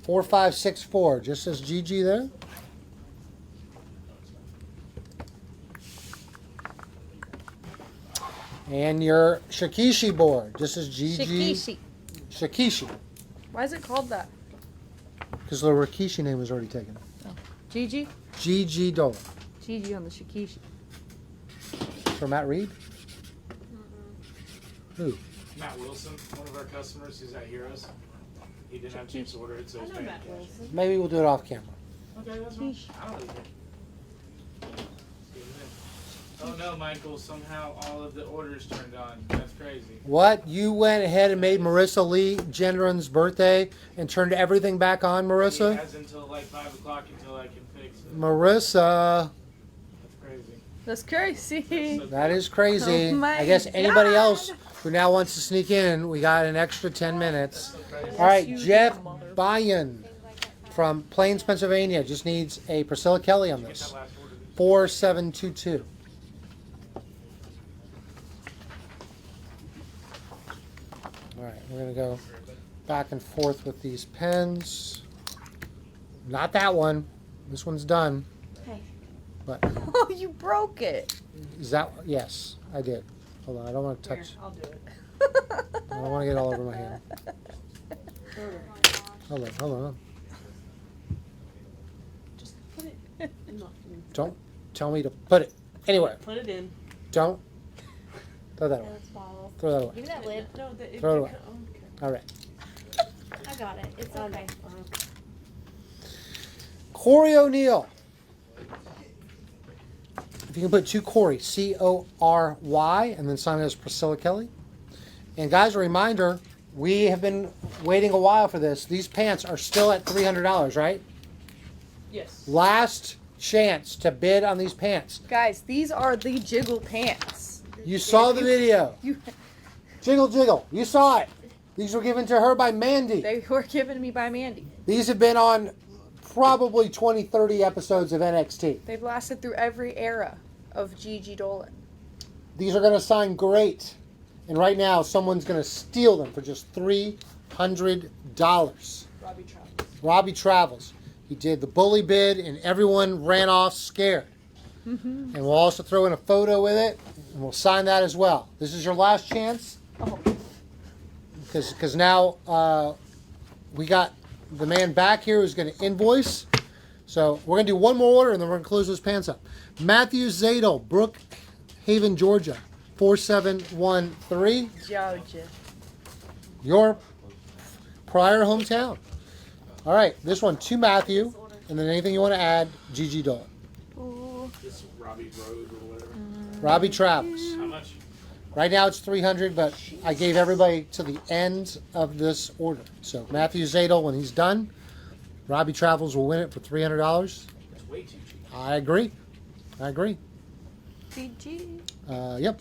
4564. Just says GG there. And your Shakishi board. Just says GG. Shakishi. Shakishi. Why is it called that? Because the Rikishi name was already taken. Gigi? GG Dolan. Gigi on the Shakishi. For Matt Reed? Who? Matt Wilson, one of our customers who's at Heroes. He didn't have a chance to order it, so I he's know paying Matt cash. Wilson. Maybe we'll do it off camera. Okay, that's fine. I don't either. Oh no, Michael, somehow all of the orders turned on. That's crazy. What? You went ahead and made Marissa Lee Gendron's birthday and turned everything back on, He Marissa? has until like 5 o'clock until I can fix it. Marissa. That's crazy. That's crazy. That is crazy. Oh my I guess anybody God. else who now wants to sneak in, we got an extra 10 minutes. So crazy. All right, you Jeff do, mother. Byon from Plains, Pennsylvania. Just needs a Priscilla Kelly on Get this. that last order. 4722. All right, we're going to go back and forth with these pens. Not that one. This one's done. Hey. But Oh, you broke it. is that, yes, I did. Hold on, I don't want to Here, touch, I'll do it. I don't want to get all over my hand. Hold on. Just put it. No, Don't tell me to put it anywhere. put it in. Don't. Throw that away. Those balls. Throw that away. Give me that lid. No, Throw it away. Okay. All right. I got it. It's okay. Corey O'Neill. If you can put 2 Corey, Cory, and then sign it as Priscilla Kelly. And guys, a reminder, we have been waiting a while for this. These pants are still at $300, right? Yes. Last chance to bid on these pants. Guys, these are the jiggle pants. You saw the video. You, Jiggle, jiggle. You saw it. These were given to her by Mandy. they were given to me by Mandy. These have been on probably 20, 30 episodes of NXT. They've lasted through every era of Gigi Dolan. These are going to sign great. And right now, someone's going to steal them for just $300. Robbie Travels. Robbie Travels. He did the bully bid, and everyone ran off scared. And we'll also throw in a photo with it, and we'll sign that as well. This is your last chance. Oh. Because now we got the man back here who's going to invoice. So we're going to do one more order, and then we're going to close those pants up. Matthew Zadel, Brookhaven, Georgia, 4713. Georgia. Your prior hometown. All right, this one to Matthew, and then anything you want to add, Gigi Dolan. Ooh. This Robbie Road or whatever. Robbie Travels. How much? Right now it's 300, but I gave everybody to the end of this order. So Matthew Zadel, when he's done, Robbie Travels will win it for $300. That's way too cheap. I agree. PG. Yep.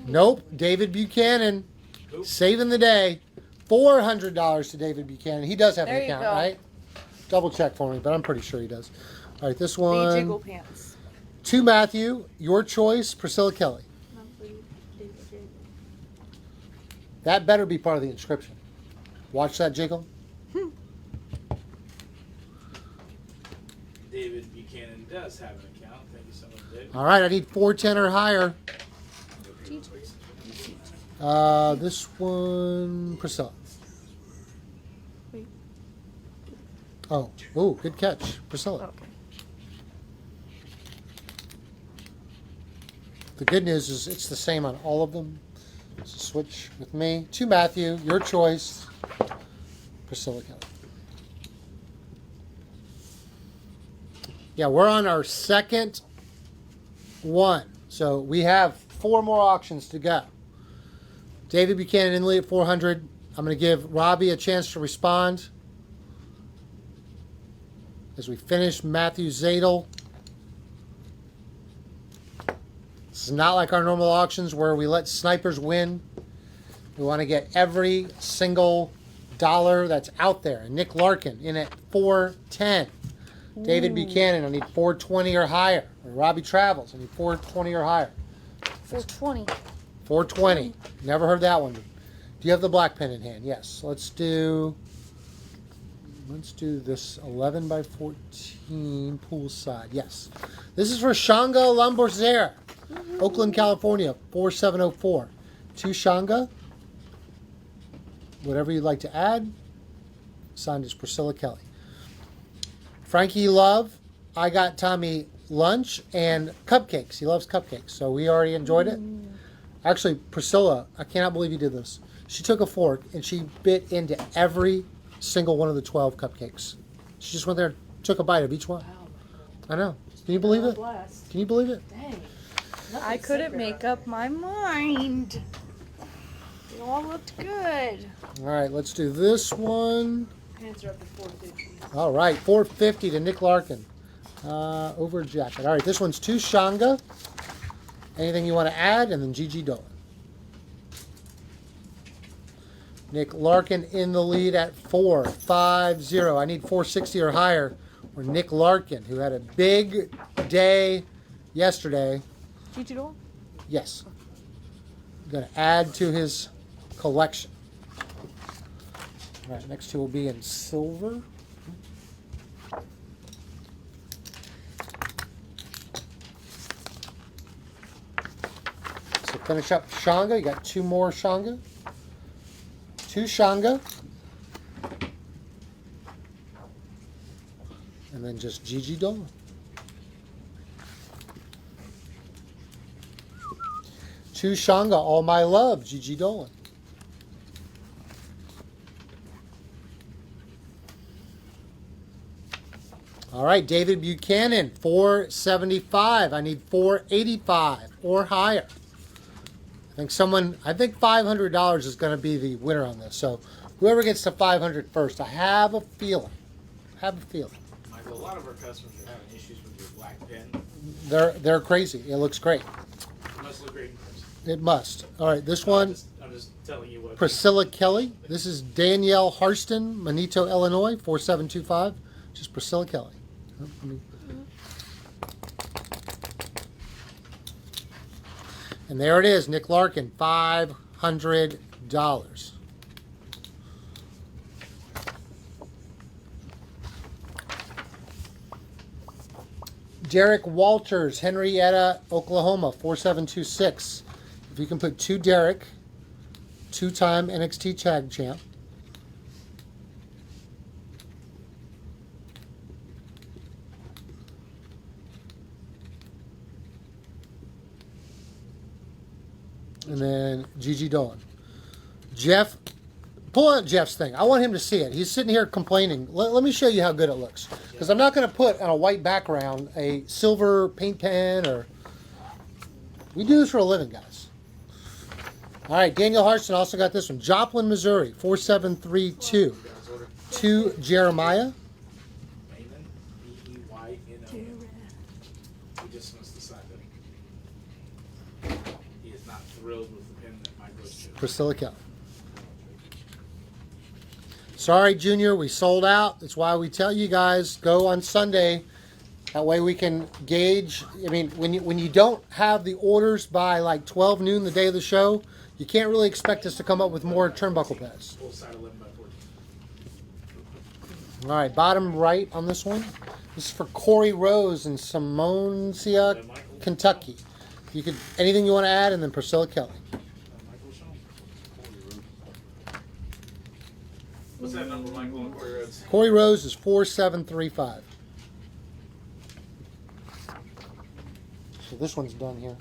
Nope. David Buchanan Who? saving the day. $400 to David Buchanan. He does have There an you account, go. right? Double check for me, but I'm pretty sure he does. All right, this The one. jiggle pants. To Matthew, your choice, Priscilla Kelly. That better be part of the inscription. Watch that jiggle. David Buchanan does have an account. Thank you so much, David. All right, I need 410 or higher. This one, Priscilla. Wait. Oh, ooh, good catch, Priscilla. Okay. The good news is it's the same on all of them. So switch with me. To Matthew, your choice, Priscilla Kelly. Yeah, we're on our second one. So we have 4 more auctions to go. David Buchanan in the lead at 400. I'm going to give Robbie a chance to respond as we finish Matthew Zadel. This is not like our normal auctions where we let snipers win. We want to get every single dollar that's out there. And Nick Larkin in at 410. David Buchanan, I need 420 or higher. Or Robbie Travels, I need 420 or higher. 420. 420. Never heard that one. Do you have the black pen in hand? Yes. Let's do this 11 by 14 poolside. Yes. This is for Shanga Lamborghese, Oakland, California, 4704. To Shanga. Whatever you'd like to add. Signed as Priscilla Kelly. Frankie Love, I got Tommy lunch and cupcakes. He loves cupcakes, so we already enjoyed it. Actually, Priscilla, I cannot believe you did this. She took a fork and she bit into every single one of the 12 cupcakes. She just went there and took a bite of each one. I know. Can you believe it? Blast. Can you believe it? Dang. I couldn't make up my mind. It all looked good. All right, let's do this one. Pants are up to 450. All right, 450 to Nick Larkin. Over a jacket. All right, this one's to Shanga. Anything you want to add? And then Gigi Dolan. Nick Larkin in the lead at 450. I need 460 or higher. Or Nick Larkin, who had a big day yesterday. Gigi Dolan? Yes. Going to add to his collection. All right, next two will be in silver. So finish up Shanga. You got 2 more Shanga. 2 Shanga. And then just Gigi Dolan. To Shanga, all my love, Gigi Dolan. All right, David Buchanan, 475. I need 485 or higher. I think $500 is going to be the winner on this. So whoever gets to 500 first, I have a feeling. Michael, a lot of our customers are having issues with your black pen. They're crazy. It looks great. It must look great in person. It must. All right, this one, I'm just telling you what. Priscilla Kelly. This is Danielle Harston, Manito, Illinois, 4725. Just Priscilla Kelly. And there it is, Nick Larkin, $500. Derek Walters, Henrietta, Oklahoma, 4726. If you can put 2 Derek, 2-time NXT Tag Champ. And then Gigi Dolan. Jeff pull out Jeff's thing. I want him to see it. He's sitting here complaining. Let me show you how good it looks. Because I'm not going to put on a white background a silver paint pen or... We do this for a living, guys. All right, Daniel Harston also got this one. Joplin, Missouri, 4732. To Jeremiah. Mayman, B-E-Y-N-O-N. He just must decide that he is not thrilled with the pen that Michael has chosen. Priscilla Kelly. Sorry, Junior, we sold out. That's why we tell you guys, go on Sunday. That way we can gauge. I mean, when you don't have the orders by like 12 noon the day of the show, you can't really expect us to come up with more turnbuckle pads. Full side 11 by 14. All right, bottom right on this one. This is for Corey Rose in Simonsia, Kentucky. You could anything you want to add, and then Priscilla Kelly. What's that number, Michael, on Corey Roads? Corey Rose is 4735. So this one's done here.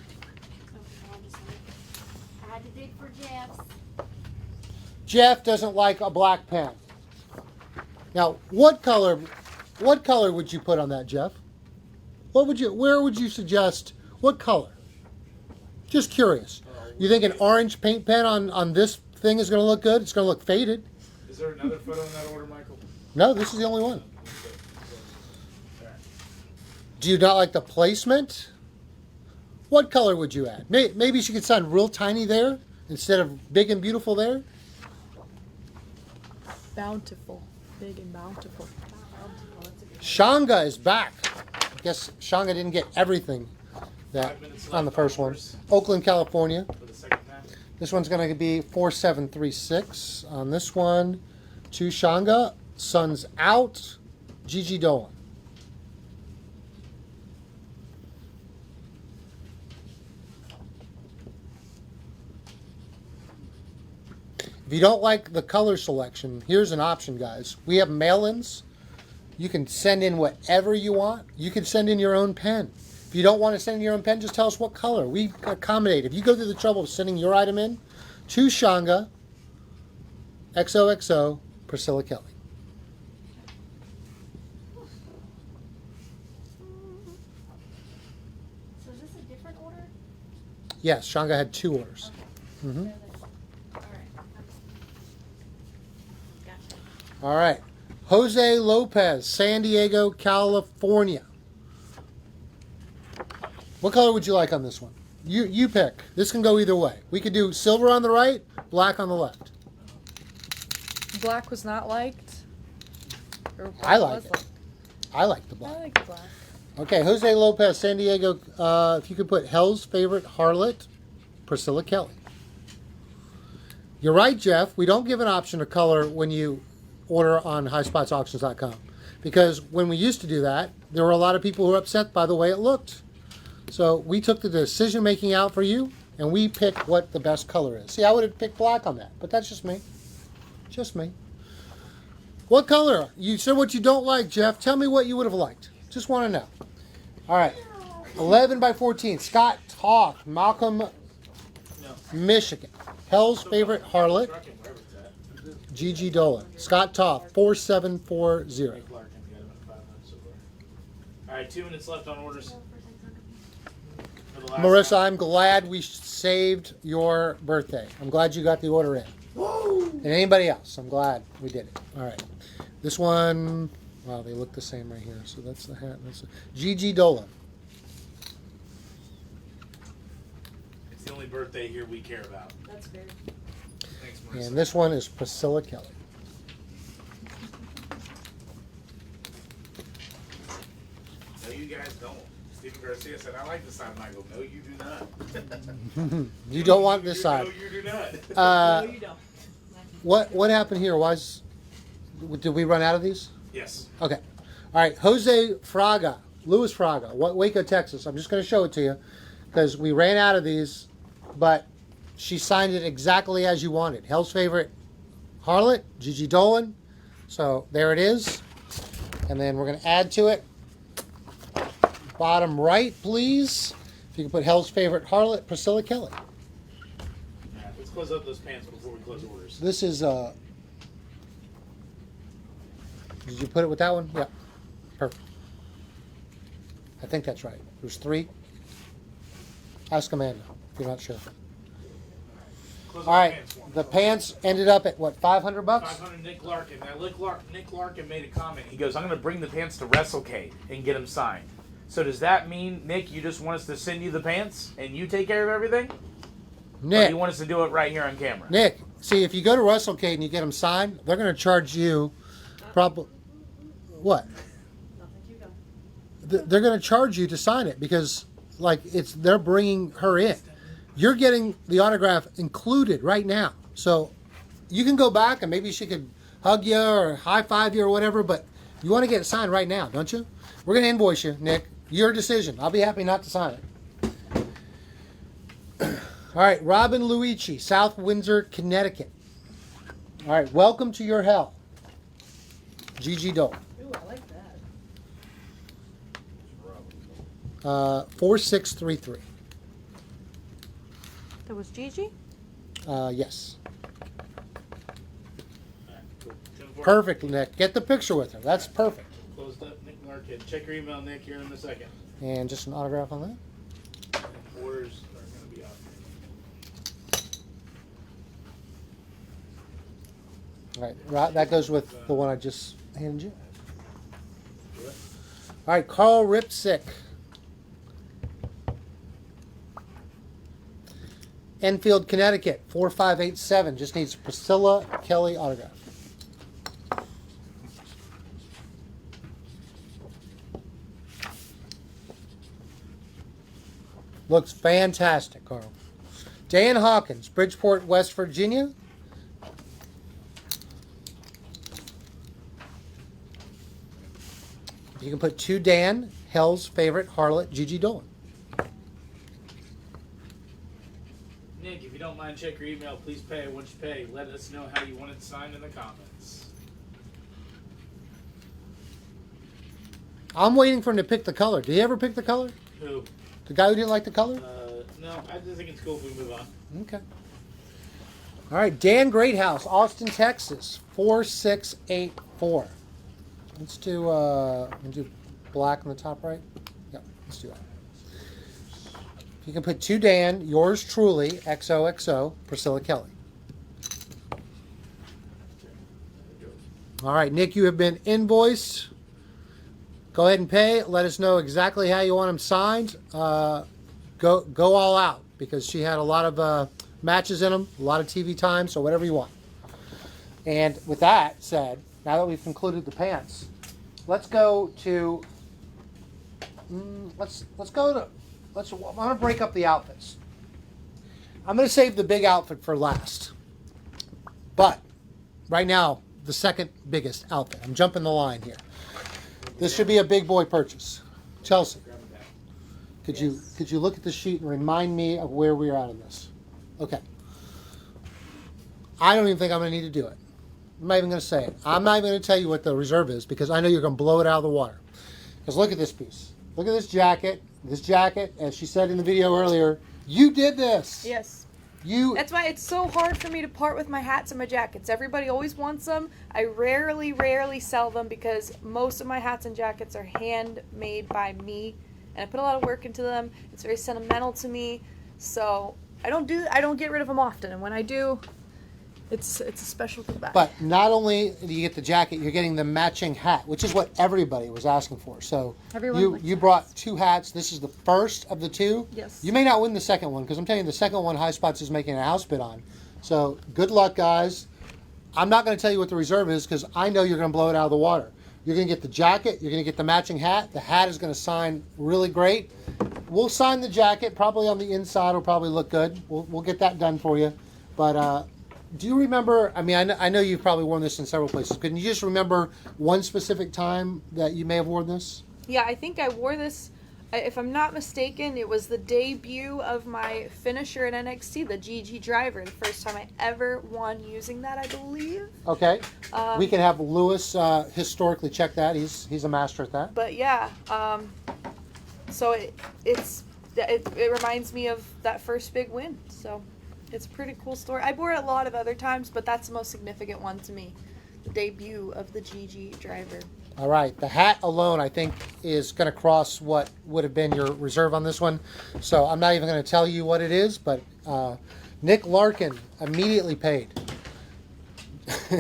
I had to dig for Jeff's. Jeff doesn't like a black pen. Now, what color would you put on that, Jeff? Where would you suggest, what color? Just curious. You think an orange paint pen on this thing is going to look good? It's going to look faded. Is there another photo in that order, Michael? No, this is the only one. Do you not like the placement? What color would you add? Maybe she could sign real tiny there instead of big and beautiful there. Bountiful. Big and bountiful. Shanga is back. I guess Shanga didn't get everything that 5 minutes on the left first one. orders Oakland, California. For the second match. This one's going to be 4736 on this one. To Shanga. Sun's out. Gigi Dolan. If you don't like the color selection, here's an option, guys. We have mail-ins. You can send in whatever you want. You can send in your own pen. If you don't want to send in your own pen, just tell us what color. We accommodate. If you go through the trouble of sending your item in, to Shanga, XOXO, Priscilla Kelly. So is this a different order? Yes, Shanga had 2 orders. Mm-hmm. All right. Jose Lopez, San Diego, California. What color would you like on this one? You pick. This can go either way. We could do silver on the right, black on the left. Black was not liked. Or black I like was it. liked? I like the I black. like the black. Okay, Jose Lopez, San Diego. If you could put Hell's favorite harlot, Priscilla Kelly. You're right, Jeff. We don't give an option of color when you order on highspotsauctions.com, because when we used to do that, there were a lot of people who were upset by the way it looked. So we took the decision making out for you, and we picked what the best color is. See, I would have picked black on that, but that's just me. Just me. What color? You said what you don't like, Jeff. Tell me what you would have liked. Just want to know. All right. 11 by 14. Scott Talk, Malcolm, Michigan. Hell's favorite harlot, Gigi Dolan. Scott Toff, 4740. All right, 2 minutes left on orders. For the last Marissa, time. I'm glad we saved your birthday. I'm glad you got the order in. And anybody else, I'm glad we did it. All right. This one, wow, they look the same right here. So that's the hat. That's Gigi Dolan. It's the only birthday here we care about. That's fair. Thanks, Marissa. And this one is Priscilla Kelly. No, you guys don't. Stephen Garcia said, I like this side, Michael. No, you do not. You don't want this side. No, you do not. No, you don't. What happened here? Did we run out of these? Yes. Okay. All right. Jose Fraga, Luis Fraga, Waco, Texas. I'm just going to show it to you because we ran out of these, but she signed it exactly as you wanted. Hell's favorite harlot, Gigi Dolan. So there it is. And then we're going to add to it. Bottom right, please. If you can put Hell's favorite harlot, Priscilla Kelly. All right, let's close up those pants before we close orders. This is Did you put it with that one? Yeah. Perfect. I think that's right. There's 3. Ask Amanda if you're not sure. Close All our right. pants for him. The pants ended up at what, $500? 500 Nick Larkin. Now, Nick Larkin made a comment. He goes, I'm going to bring the pants to WrestleCade and get them signed. So does that mean, Nick, you just want us to send you the pants and you take care of everything? Or Nick. you want us to do it right here on camera? Nick, see, if you go to WrestleCade and you get them signed, they're going to charge you probably what? Nothing you go. They're going to charge you to sign it because, like, they're bringing her in. You're getting the autograph included right now, so you can go back and maybe she could hug you or high five you or whatever. But you want to get it signed right now, don't you? We're going to invoice you, Nick. Your decision. I'll be happy not to sign it. All right, Robin Luigi, South Windsor, Connecticut. All right, welcome to your hell. Gigi Dole. Ooh, I like that. 4633. That was Gigi? Yes. All right, cool. 10-4. Perfect, Nick. Get the picture with her. That's perfect. Closed up, Nick Larkin. Check your email, Nick, here in a second. And just an autograph on that. And orders are going to be out. All right, right, that goes with the one I just handed you. All right, Carl Ripsick. Enfield, Connecticut, 4587. Just needs Priscilla Kelly autograph. Looks fantastic, Carl. Dan Hawkins, Bridgeport, West Virginia. You can put to Dan, Hell's favorite harlot, Gigi Dolan. Nick, if you don't mind, check your email. Please pay what you pay. Let us know how you want it signed in the comments. I'm waiting for him to pick the color. Did he ever pick the color? Who? The guy who didn't like the color? No, I just think it's cool if we move on. Okay. All right, Dan Greathouse, Austin, Texas, 4684. Let's do black on the top right. Yeah, let's do that. You can put to Dan, yours truly, XOXO, Priscilla Kelly. All right, Nick, you have been invoiced. Go ahead and pay. Let us know exactly how you want them signed. Go all out because she had a lot of matches in them, a lot of TV time, so whatever you want. And with that said, now that we've concluded the pants, let's go to. I'm gonna break up the outfits. I'm gonna save the big outfit for last. But right now, the second biggest outfit. I'm jumping the line here. This should be a big boy purchase. Chelsea, could you look at the sheet and remind me of where we are at in this? Okay. I don't even think I'm going to need to do it. I'm not even going to say it. I'm not even going to tell you what the reserve is because I know you're going to blow it out of the water. Because look at this piece. Look at this jacket. This jacket, as she said in the video earlier, you did this. Yes. You. That's why it's so hard for me to part with my hats and my jackets. Everybody always wants them. I rarely sell them because most of my hats and jackets are handmade by me, and I put a lot of work into them. It's very sentimental to me, so I don't get rid of them often. And when I do, it's a special goodbye. But not only do you get the jacket, you're getting the matching hat, which is what everybody was asking for. So Everyone likes you hats. brought 2 hats. This is the first of the 2. Yes. You may not win the second one because I'm telling you the second one High Spots is making a house bid on. So good luck, guys. I'm not going to tell you what the reserve is because I know you're going to blow it out of the water. You're going to get the jacket. You're going to get the matching hat. The hat is going to sign really great. We'll sign the jacket. Probably on the inside will probably look good. We'll get that done for you. But do you remember, I mean, I know you've probably worn this in several places. Can you just remember one specific time that you may have worn this? Yeah, I think I wore this, if I'm not mistaken, it was the debut of my finisher in NXT, the GG Driver. The first time I ever won using that, I believe. Okay. We can have Lewis historically check that. He's a master at that. But yeah, so it reminds me of that first big win. So it's a pretty cool story. I wore it a lot of other times, but that's the most significant one to me. the debut of the GG driver. All right, the hat alone, I think, is going to cross what would have been your reserve on this one. So I'm not even going to tell you what it is, but Nick Larkin immediately paid.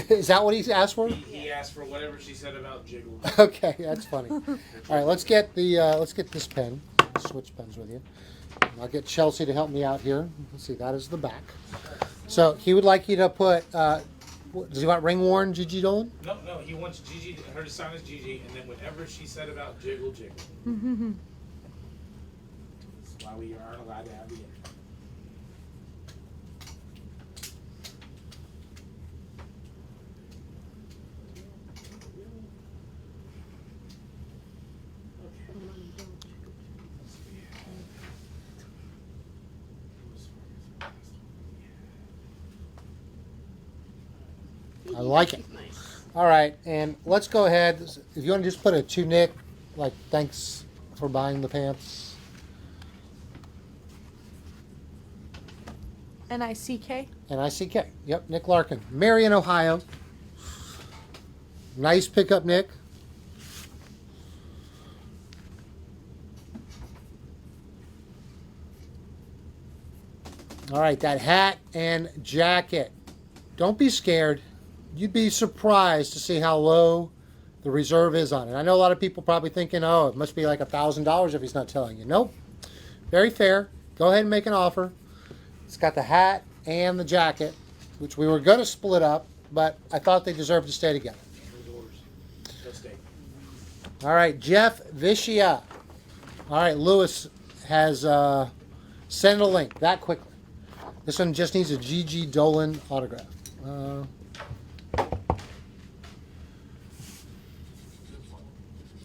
Is that what he's asked for? He asked for whatever she said about Jiggle. Okay, that's funny. All right, let's get this pen. Switch pens with you. I'll get Chelsea to help me out here. Let's see, that is the back. So he would like you to put. Does he want ring worn Gigi Dolan? No, he wants Gigi, her to sign as Gigi, and then whatever she said about Jiggle. That's why we aren't allowed to have the internet. I like it. All right, and let's go ahead. If you want to just put a to Nick, like thanks for buying the pants. Nick. N-I-C-K. Yep, Nick Larkin. Marion, Ohio. Nice pickup, Nick. All right, that hat and jacket. Don't be scared. You'd be surprised to see how low the reserve is on it. I know a lot of people probably thinking, oh, it must be like $1,000 if he's not telling you. Nope. Very fair. Go ahead and make an offer. It's got the hat and the jacket, which we were going to split up, but I thought they deserved to stay together. All right, Jeff Vishia. All right, Lewis has sent a link that quickly. This one just needs a Gigi Dolan autograph.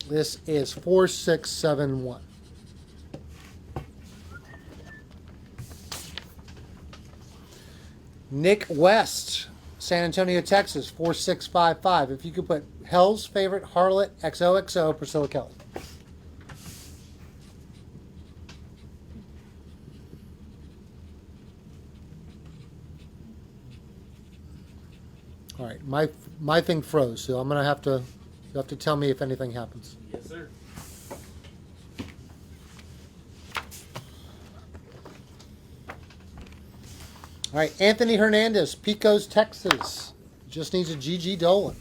This is 4671. Nick West, San Antonio, Texas, 4655. If you could put Hell's Favorite Harlot XOXO Priscilla Kelly. All right, my thing froze, so I'm gonna have to. You have to tell me if anything happens. Yes, sir. All right, Anthony Hernandez, Pecos, Texas. Just needs a Gigi Dolan.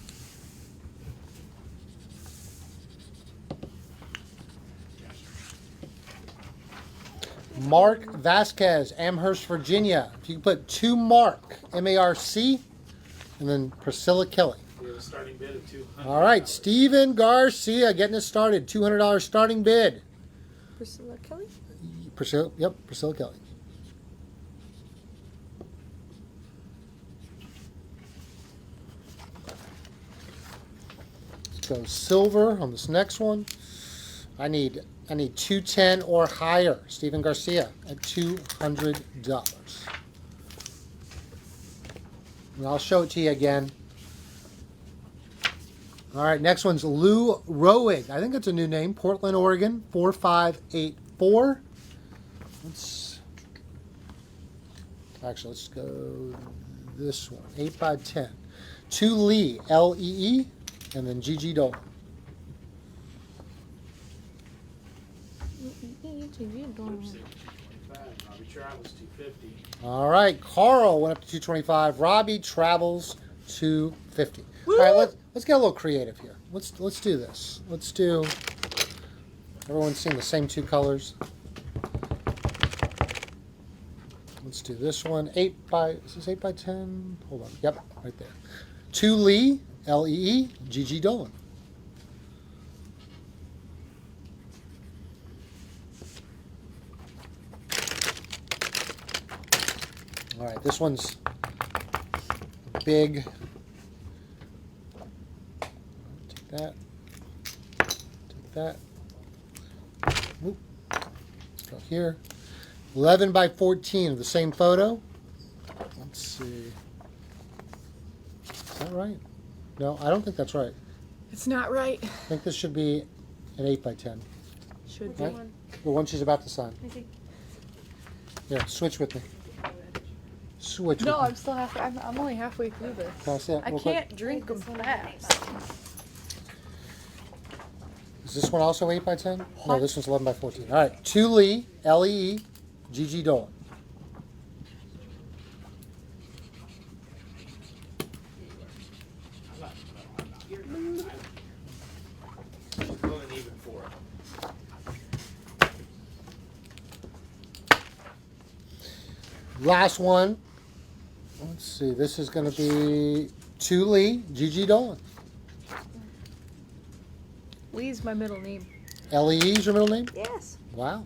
Mark Vasquez, Amherst, Virginia. If you can put to Mark, M-A-R-C, and then Priscilla Kelly. We have a starting bid of $200. All right, Steven Garcia getting us started. $200 starting bid. Priscilla Kelly? Priscilla Kelly. Let's go silver on this next one. I need 210 or higher. Steven Garcia at $200. And I'll show it to you again. All right, next one's Lou Roig. I think it's a new name. Portland, Oregon, 4584. Let's go this one, 8x10. To Lee, L-E-E, and then Gigi Dolan. Robbie Travels 250. All right, Carl went up to 225. Robbie Travels 250. All right, let's get a little creative here. Let's do this. Let's do. Everyone's seeing the same two colors. Let's do this one. Is this 8x10? Hold on. Yep, right there. To Lee, L-E-E, Gigi Dolan. All right, this one's big. Take that. Take that. Whoop. Let's go here. 11 by 14 of the same photo. Let's see. Is that right? No, I don't think that's right. It's not right. I think this should be an 8 by 10. Should Right? The one she's about to sign. I think Here, switch with me. Switch. No, with I'm still halfway. I'm only halfway through this. Can I see it I real quick? can't drink them fast. Is this one also 8 by 10? No, this one's 11 by 14. All right. 2 Lee, Lee, Gigi Dolan. I'm going even for it. Last one. Let's see. This is going to be 2 Lee, Gigi Dolan. Lee's my middle name. Lee is your middle name? Yes. Wow.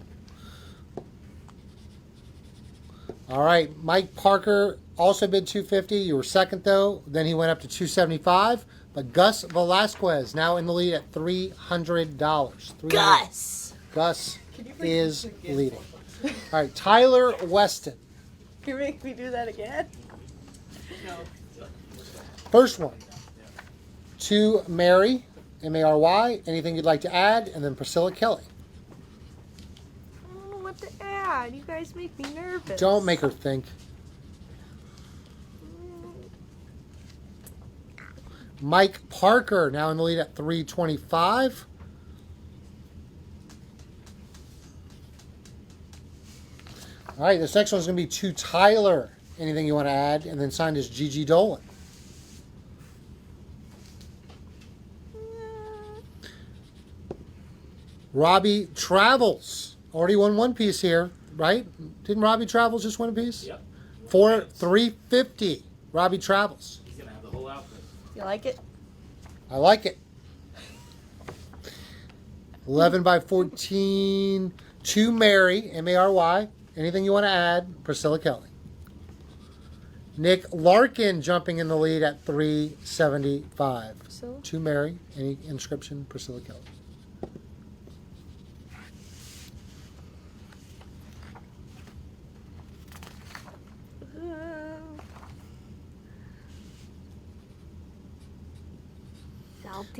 All right. Mike Parker also bid $250. You were second, though. Then he went up to $275. But Gus Velasquez now in the lead at $300. Gus. Gus is leading. All right. Tyler Weston. You make me do that again? First one. To Mary, Mary. Anything you'd like to add? And then Priscilla Kelly. I don't know what to add. You guys make me nervous. Don't make her think. Mike Parker now in the lead at $325. All right, this next one's going to be to Tyler. Anything you want to add? And then signed as Gigi Dolan. Robbie Travels. Already won one piece here, right? Didn't Robbie Travels just win a piece? Yep. For $350. Robbie Travels. He's going to have the whole outfit. You like it? I like it. 11 by 14 to Mary, Mary. Anything you want to add? Priscilla Kelly. Nick Larkin jumping in the lead at $375. Priscilla? To Mary, any inscription? Priscilla Kelly.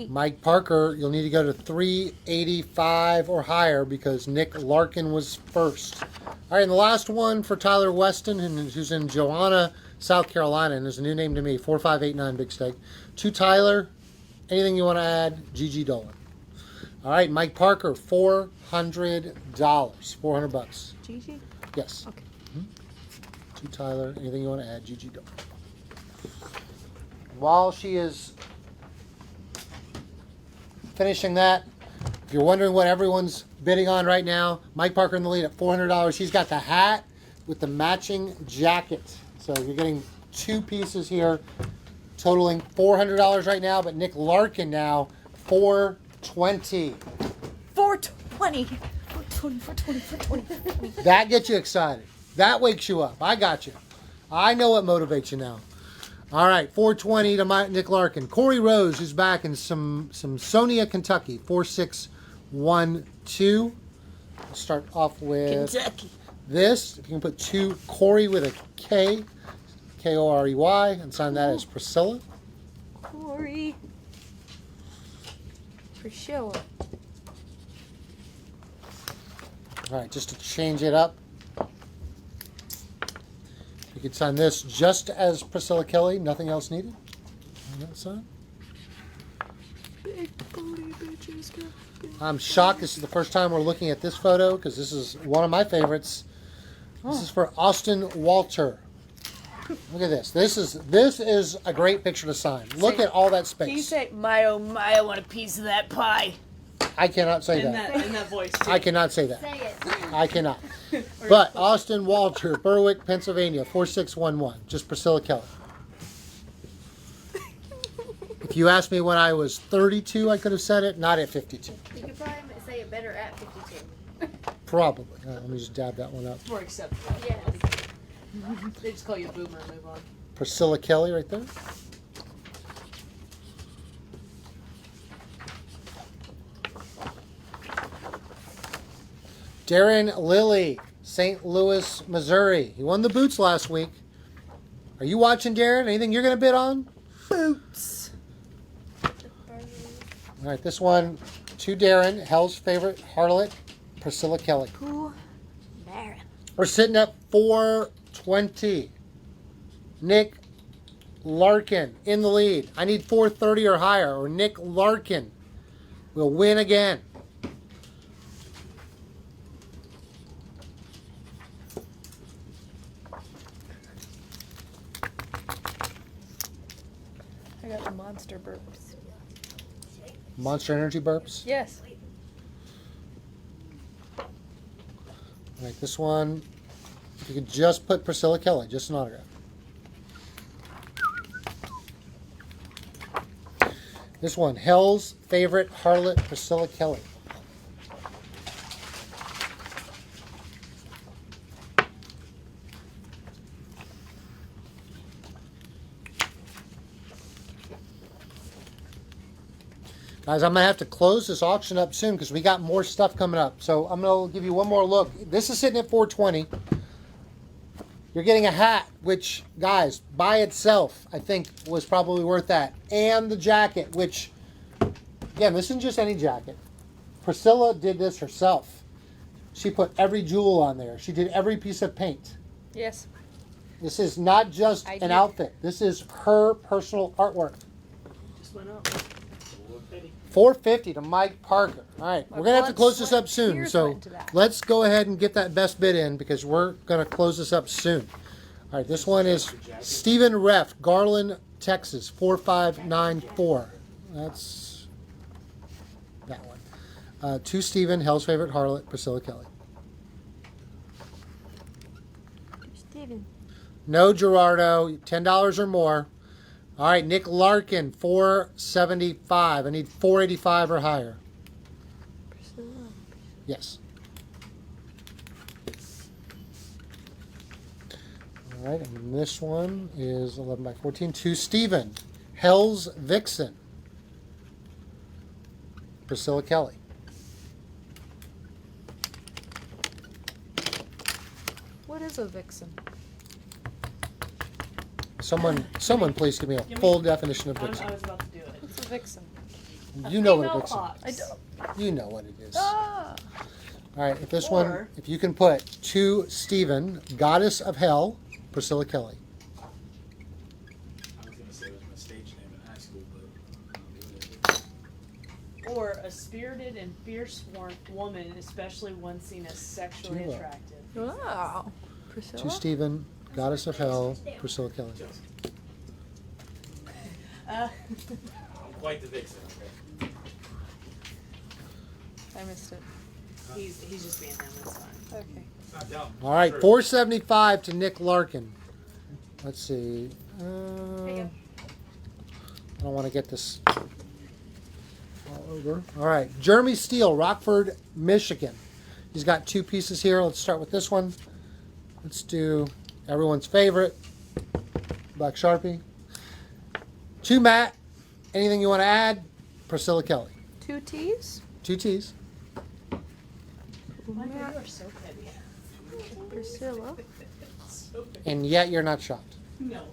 Mike Parker, you'll need to go to $385 or higher because Nick Larkin was first. All right, and the last one for Tyler Weston, who's in Joanna, South Carolina, and there's a new name to me, 4589 Big Steak. To Tyler, anything you want to add? Gigi Dolan. All right, Mike Parker, $400. $400. Gigi? Yes. Okay. To Tyler, anything you want to add? Gigi Dolan. While she is finishing that, if you're wondering what everyone's bidding on right now, Mike Parker in the lead at $400. He's got the hat with the matching jacket. So you're getting two pieces here, totaling $400 right now, but Nick Larkin now, $420. 420. 420. That gets you excited. That wakes you up. I got you. I know what motivates you now. All right, $420 to Nick Larkin. Corey Rose, who's back in some Sonia, Kentucky, 4612. We'll start off with Kentucky. this. If you can put to Corey with a K, Korey, and sign that as Priscilla. Corey. Priscilla. All right, just to change it up. You could sign this just as Priscilla Kelly, nothing else needed. On that side. Big booty bitches got big. I'm shocked this is the first time we're looking at this photo because this is one of my favorites. This is for Austin Walter. Look at this. This is a great picture to sign. Look at all that Can you space. say, my oh my, I want a piece of that pie? I cannot say In that. that voice too. I cannot say that. Say it. I cannot. But Austin Walter, Berwick, Pennsylvania, 4611. Just Priscilla Kelly. If you asked me when I was 32, I could have said it. Not at 52. You could probably say it better at 52. Probably. Let me just dab that one up. More acceptable. Yes. They just call you a boomer and move on. Priscilla Kelly right there. Darren Lilly, St. Louis, Missouri. He won the boots last week. Are you watching, Darren? Anything you're going to bid on? Boots. All right, this one to Darren, Hell's favorite harlot, Priscilla Kelly. Who? Baron. We're sitting at $420. Nick Larkin in the lead. I need 430 or higher, or Nick Larkin will win again. I got the monster burps. Monster Energy burps. Yes. All right, this one, if you could just put Priscilla Kelly, just an autograph. This one, Hell's Favorite Harlot, Priscilla Kelly. Guys, I'm going to have to close this auction up soon because we got more stuff coming up. So I'm going to give you one more look. This is sitting at $420. You're getting a hat, which, guys, by itself, I think was probably worth that. And the jacket, which, again, this isn't just any jacket. Priscilla did this herself. She put every jewel on there. She did every piece of paint. Yes. This is not just I an did. outfit. This is her personal artwork. Just went up. $450 to Mike Parker. All right, My we're going to have to blood, close this sweat, up soon. tears So went into that. let's go ahead and get that best bid in because we're going to close this up soon. All right, this one is Stephen Reff, Garland, Texas, 4594. That's that one. To Stephen, Hell's Favorite Harlot, Priscilla Kelly. Steven. No Gerardo, $10 or more. All right, Nick Larkin, $475. I need $485 or higher. Priscilla. Yes. All right, and this one is 11 by 14. To Stephen, Hell's Vixen, Priscilla Kelly. What is a vixen? Someone please give me a full definition of I vixen. was about to do it. What's a vixen? You know what a Female vixen fox. I don't. is. You know what it is. Ah. All right, if this one, Or- if you can put to Stephen, Goddess of Hell, Priscilla Kelly. I was gonna say it was my stage name in high school, but Or a spirited and fierce woman, especially one seen as sexually Sheila. attractive. Wow. Priscilla? To Stephen, Goddess of Hell, Priscilla Kelly. Uh, I'm quite the vixen. Okay? I missed it. he's just being him. It's fine. Okay. It's not dumb. All right, True. $475 to Nick Larkin. Let's see. I don't want to get this all over. All right, Jeremy Steele, Rockford, Michigan. He's got two pieces here. Let's start with this one. Let's do everyone's favorite, Black Sharpie. To Matt, anything you want to add? Priscilla Kelly. 2 T's? 2 T's. Michael, you are so petty. Priscilla. So petty. And yet you're not shocked. No.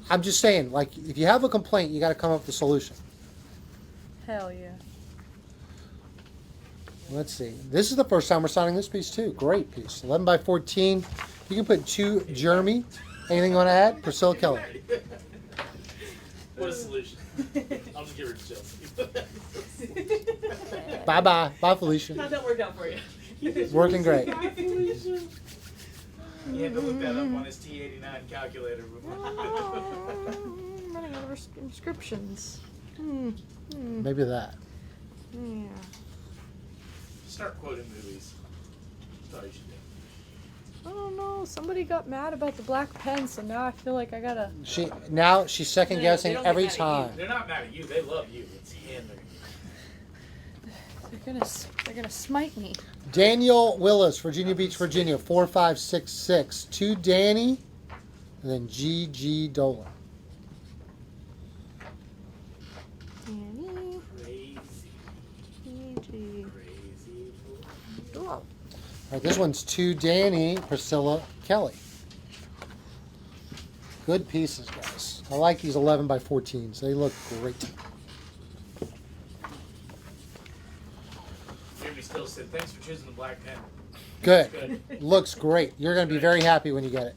I'm just saying, like, if you have a complaint, you got to come up with a solution. Hell yeah. Let's see. This is the first time we're signing this piece too. Great piece. 11 by 14. You can put to Jeremy. Anything you want to add? Priscilla Kelly. What a solution. I'll just give her to Chelsea. Bye bye. Bye, Felicia. How'd that work out for you? Working great. He had to look that up on his T89 calculator. I'm running out of inscriptions. Maybe that. Yeah. Start quoting movies. That's all you should do. I don't know. Somebody got mad about the black pen, so now I feel like I gotta. She's second No, guessing they don't get every mad at you. time. They're not mad at you. They love you. It's him. They're gonna smite me. Daniel Willis, Virginia Beach, Virginia, 4566. To Danny, and then G.G. Dolan. Danny. Crazy, PG. crazy. Oh. All right, this one's to Danny, Priscilla Kelly. Good pieces, guys. I like these 11 by 14s. They look great. Jeremy still said, thanks for choosing the black pen. Good. Good. Looks great. You're going to be very happy when you get it.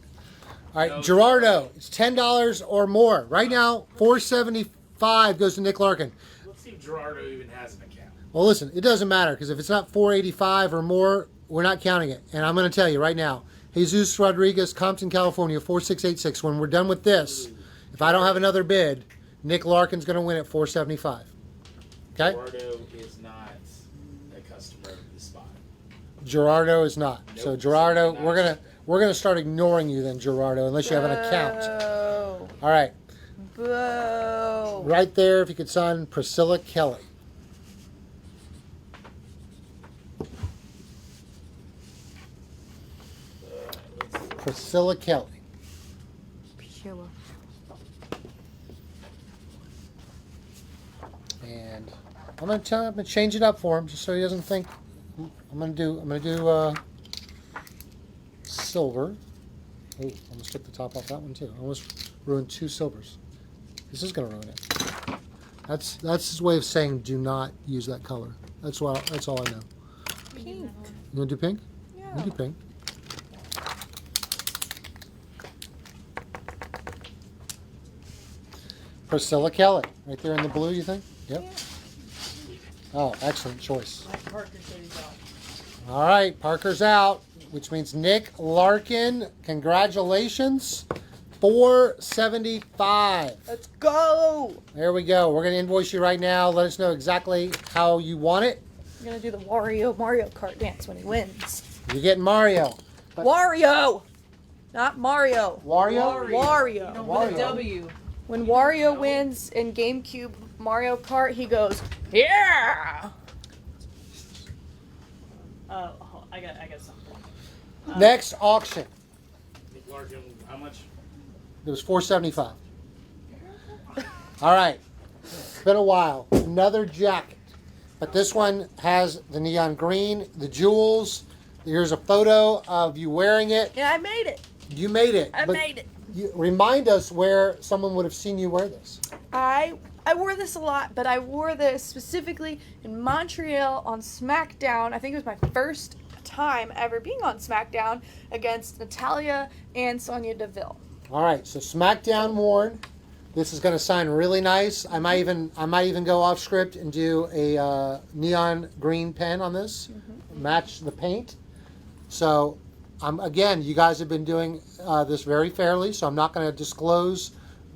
All right, No. Gerardo, it's $10 or more. Right now, $4.75 goes to Nick Larkin. Let's see if Gerardo even has an account. Well, listen, it doesn't matter because if it's not $4.85 or more, we're not counting it. And I'm going to tell you right now, Jesus Rodriguez, Compton, California, 4686. When we're done with this, if I don't have another bid, Nick Larkin's going to win at $4.75. Okay? Gerardo is not a customer of the spot. Gerardo is not. So Nope. Gerardo, Not. we're gonna start ignoring you then, Gerardo, unless you have an account. Boo. All right, Boo. right there. If you could sign Priscilla Kelly. Priscilla Kelly. Priscilla. And I'm gonna change it up for him just so he doesn't think. I'm gonna do silver. Oh, almost took the top off that one too. I almost ruined 2 silvers. This is gonna ruin it. That's his way of saying do not use that color. That's all I know. Pink. You wanna do pink? Yeah. You do pink. Priscilla Kelly, right there in the blue. You think? Yep. Oh, excellent choice. Mike Parker said he's out. All right, Parker's out, which means Nick Larkin. Congratulations, $4.75. Let's go. There we go. We're gonna invoice you right now. Let us know exactly how you want it. I'm gonna do the Wario Mario Kart dance when he wins. You're getting Mario. But- Wario, not Mario. Wario. Wario. No, Wario. with a W. When Wario wins in GameCube Mario Kart, he goes, yeah. I got something. Next auction. Nick Larkin, how much? It was $4.75. All right. It's been a while. Another jacket. But this one has the neon green, the jewels. Here's a photo of you wearing it. Yeah, I made it. You made it. I but made it. remind us where someone would have seen you wear this. I wore this a lot, but I wore this specifically in Montreal on Smackdown. I think it was my first time ever being on Smackdown against Natalia and Sonya Deville. All right. So Smackdown worn. This is going to sign really nice. I might even go off script and do a neon green pen on this, match the paint. So, again, you guys have been doing this very fairly, so I'm not going to disclose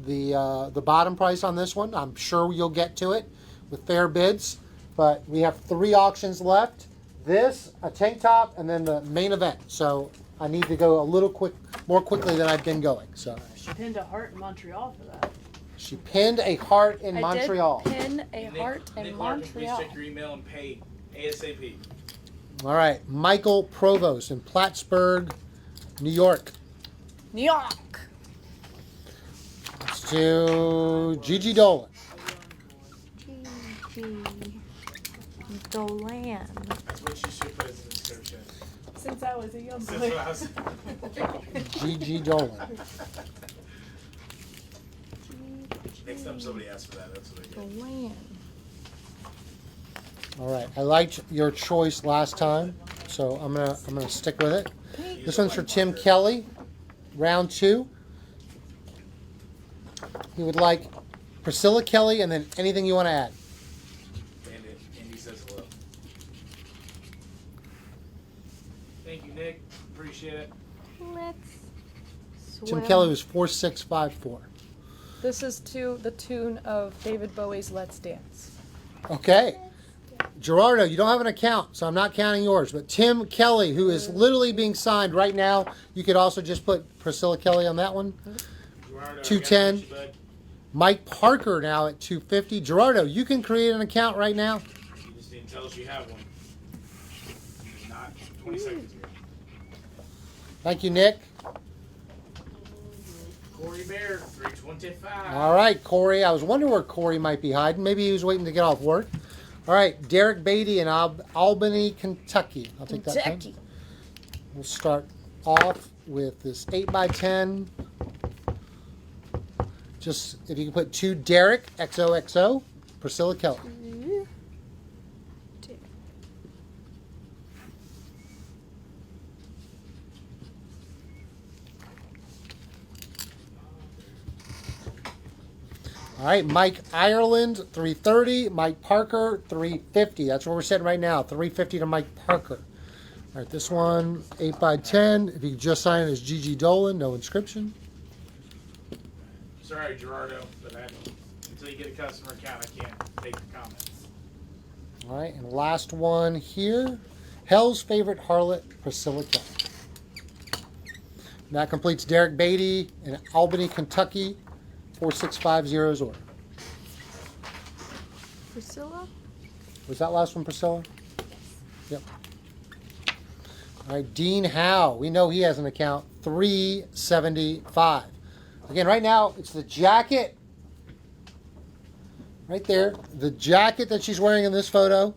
the bottom price on this one. I'm sure you'll get to it with fair bids, but we have 3 auctions left. This, a tank top, and then the main event. So I need to go a little more quickly than I've been going. So She pinned a heart in Montreal for that. she pinned a heart in I Montreal. did pin a heart in Nick Larkin, please Montreal. check your email and pay ASAP. All right, Michael Provost in Plattsburgh, New York. New York. Let's do Gigi Dolan. Gigi Dolan. That's what you should put as an inscription. Since I was a young That's boy. what I was. Gigi Dolan. Next time somebody asks for that, that's what I get. Dolan. All right, I liked your choice last time, so I'm gonna stick with it. This one's for Tim Kelly, round 2. He would like Priscilla Kelly, and then anything you want to add. Andy says hello. Thank you, Nick. Appreciate it. Let's Tim swim. Kelly was 4654. This is to the tune of David Bowie's Let's Dance. Okay. Gerardo, you don't have an account, so I'm not counting yours. But Tim Kelly, who is literally being signed right now, you could also just put Priscilla Kelly on that one. Gerardo, 210. I got you, bud. Mike Parker now at 250. Gerardo, you can create an account right now. You just need to tell us you have one. Not 20 seconds here. Thank you, Nick. Corey Bear, 325. All right, Corey. I was wondering where Corey might be hiding. Maybe he was waiting to get off work. All right, Derek Beatty in Albany, Kentucky. I'll take that pen. Kentucky. We'll start off with this 8x10. Just, if you can put 2 Derek, XOXO, Priscilla Kelly. All right, Mike Ireland, 330. Mike Parker, 350. That's where we're sitting right now, 350 to Mike Parker. All right, this one, 8x10. If you could just sign it as Gigi Dolan, no inscription. Sorry, Gerardo, but until you get a customer account, I can't take the comments. All right, and last one here, Hell's Favorite Harlot, Priscilla Kelly. That completes Derek Beatty in Albany, Kentucky, 4650's order. Priscilla? Was that last one Priscilla? Yep. All right, Dean Howe. We know he has an account, 375. Again, right now, it's the jacket. Right there. The jacket that she's wearing in this photo.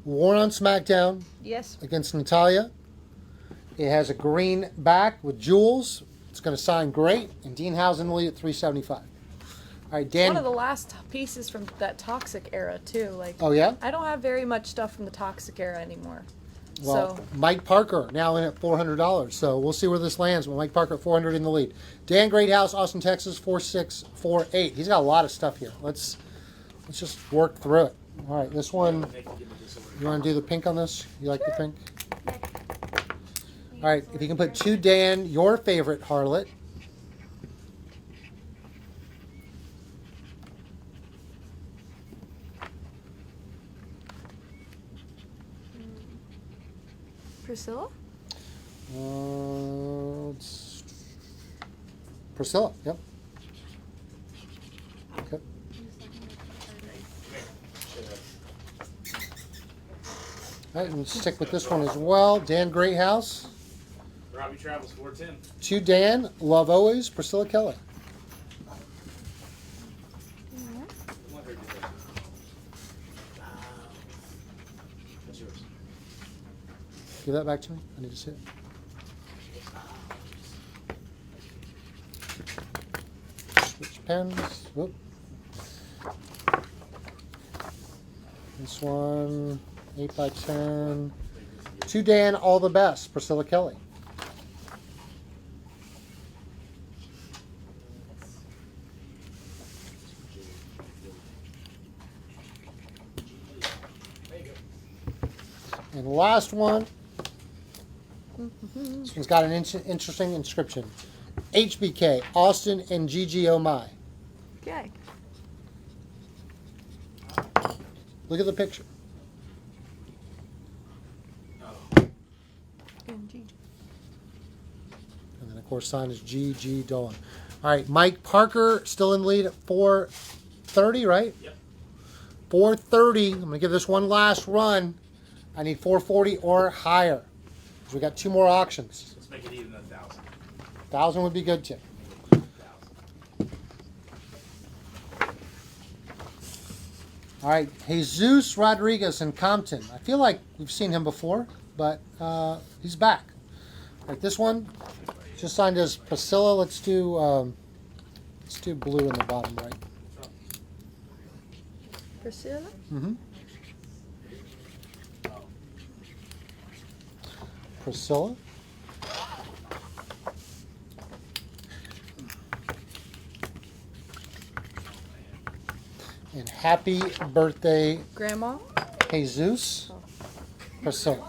Worn on Smackdown Yes. against Natalia. It has a green back with jewels. It's going to sign great. And Dean Howe's in the lead at 375. All right, Dan. One of the last pieces from that Toxic era, too. Like, Oh, yeah? I don't have very much stuff from the Toxic era anymore. Well, So, Mike Parker now in at $400. So we'll see where this lands. But Mike Parker at 400 in the lead. Dan Greathouse, Austin, Texas, 4648. He's got a lot of stuff here. Let's just work through it. All right, this one. You want to do the pink on this? You like the pink? All right, if you can put to Dan, your favorite harlot. Priscilla? It's Priscilla, yep. Okay. All right, and stick with this one as well. Dan Greathouse. Robbie Travels 410. To Dan, love always, Priscilla Kelly. Let her do that. What's yours? Give that back to me. I need to see it. Switch pens. Whoop. This one, 8x10. To Dan, all the best, Priscilla Kelly. There you go. And the last one. This one's got an interesting inscription. HBK, Austin and Gigi Oh My. Okay. Look at the picture. And Gigi. And then, of course, signed is G.G. Dolan. All right, Mike Parker still in the lead at 430, right? Yep. 430. I'm going to give this one last run. I need 440 or higher. Because we got two more auctions. Let's make it even 1,000. 1,000 would be good, too. 1,000. All right, Jesus Rodriguez in Compton. I feel like we've seen him before, but he's back. All right, this one just signed as Priscilla. Let's do blue in the bottom right. Priscilla? Mm-hmm. Priscilla. And happy birthday, Grandma? Jesus. Priscilla.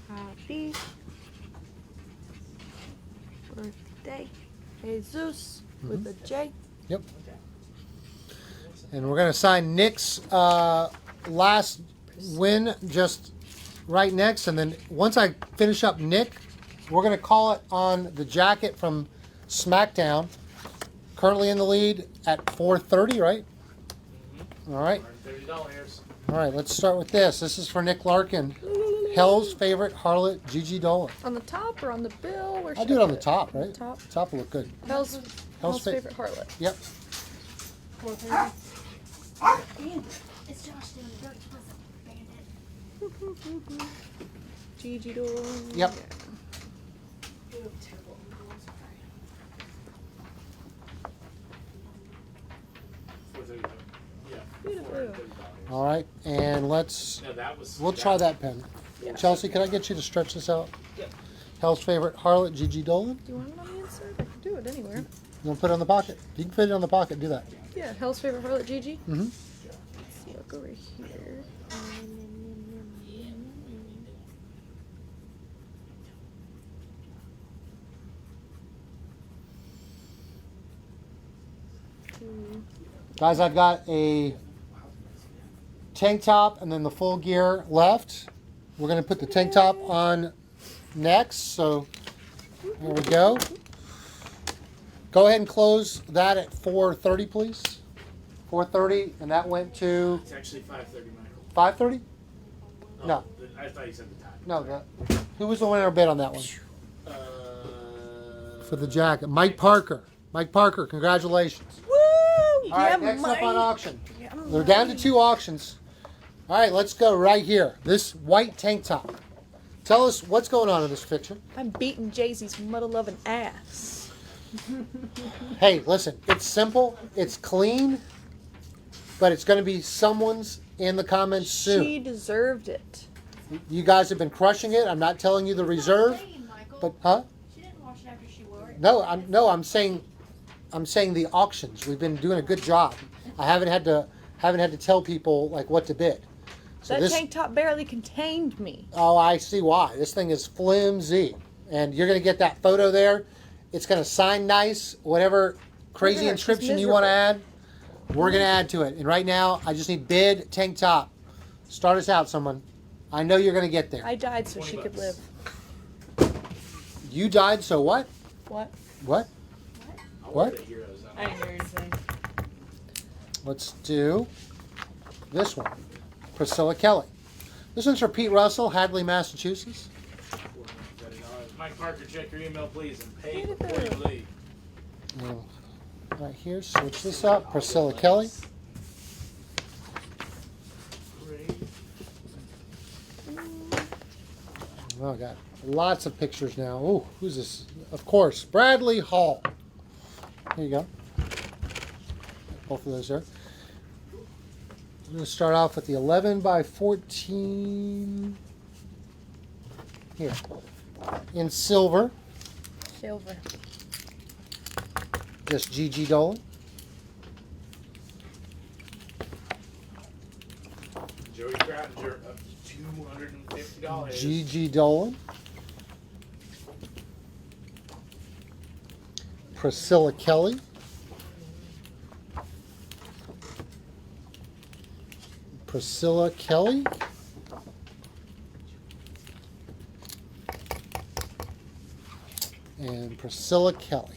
Happy birthday, Jesus, with a J. Yep. And we're going to sign Nick's last win just right next. And then once I finish up Nick, we're going to call it on the jacket from Smackdown. Currently in the lead at 430, right? Mm-hmm. All right. $130. All right, let's start with this. This is for Nick Larkin. Hell's favorite harlot, Gigi Dolan. On the top or on the bill? Where I'll should do it I on the put it? top, right? Top. Top will look good. Hell's fa- favorite harlot. Yep. 430. And it's Josh doing the dirt puzzle. Bandit. Gigi Dolan. Yep. Terrible. Yeah. Beautiful. $430. All right, and No, that was. we'll try that pen. Yeah. Chelsea, can I get you to stretch this out? Yep. Hell's favorite harlot, Gigi Dolan. Do you want it on the inside? I can do it anywhere. You want to put it on the pocket? You can fit it on the pocket. Do that. Yeah, Hell's favorite harlot, Gigi. Mm-hmm. Let's see, look over here. Guys, I've got a tank top and then the full gear left. We're going to put the tank top on next. So there we go. Go ahead and close that at 4:30, please. 4:30, and that went to It's actually 5:30, Michael. 5:30? No. I thought you said the time. No, who was the winner bid on that one? Uh, For the jacket. Mike Parker. Mike Parker, congratulations. Woo! All right, next up on auction. They're down to 2 auctions. All right, let's go right here. This white tank top. Tell us what's going on in this picture. I'm beating Jay-Z's mother-loving ass. Hey, listen, it's simple, it's clean, but it's going to be someone's in the comments soon. She deserved it. You guys have been crushing it. I'm not telling you the reserve, but huh? She didn't wash it after she wore it. No, I'm saying the auctions. We've been doing a good job. I haven't had to tell people like what to bid. So That tank top barely contained me. Oh, I see why. This thing is flimsy, and you're going to get that photo there. It's going to sign nice. Whatever crazy Look at her, she's inscription you want to miserable. add, we're going to add to it. And right now, I just need bid tank top. Start us out, someone. I know you're going to get there. I died so she could live. You died, so what? What? What? What? I didn't hear anything. Let's do this one. Priscilla Kelly. This one's for Pete Russell, Hadley, Massachusetts. Mike Parker, check your email, please, and pay before you leave. Right here, switch this up. Priscilla Kelly. Oh, I got lots of pictures now. Oh, who's this? Of course, Bradley Hall. Here you go. Both of those there. I'm going to start off with the 11 by 14. Here. In silver. Silver. Just Gigi Dolan. Joey Crowder, up to $250. Gigi Dolan. Priscilla Kelly. Priscilla Kelly. And Priscilla Kelly.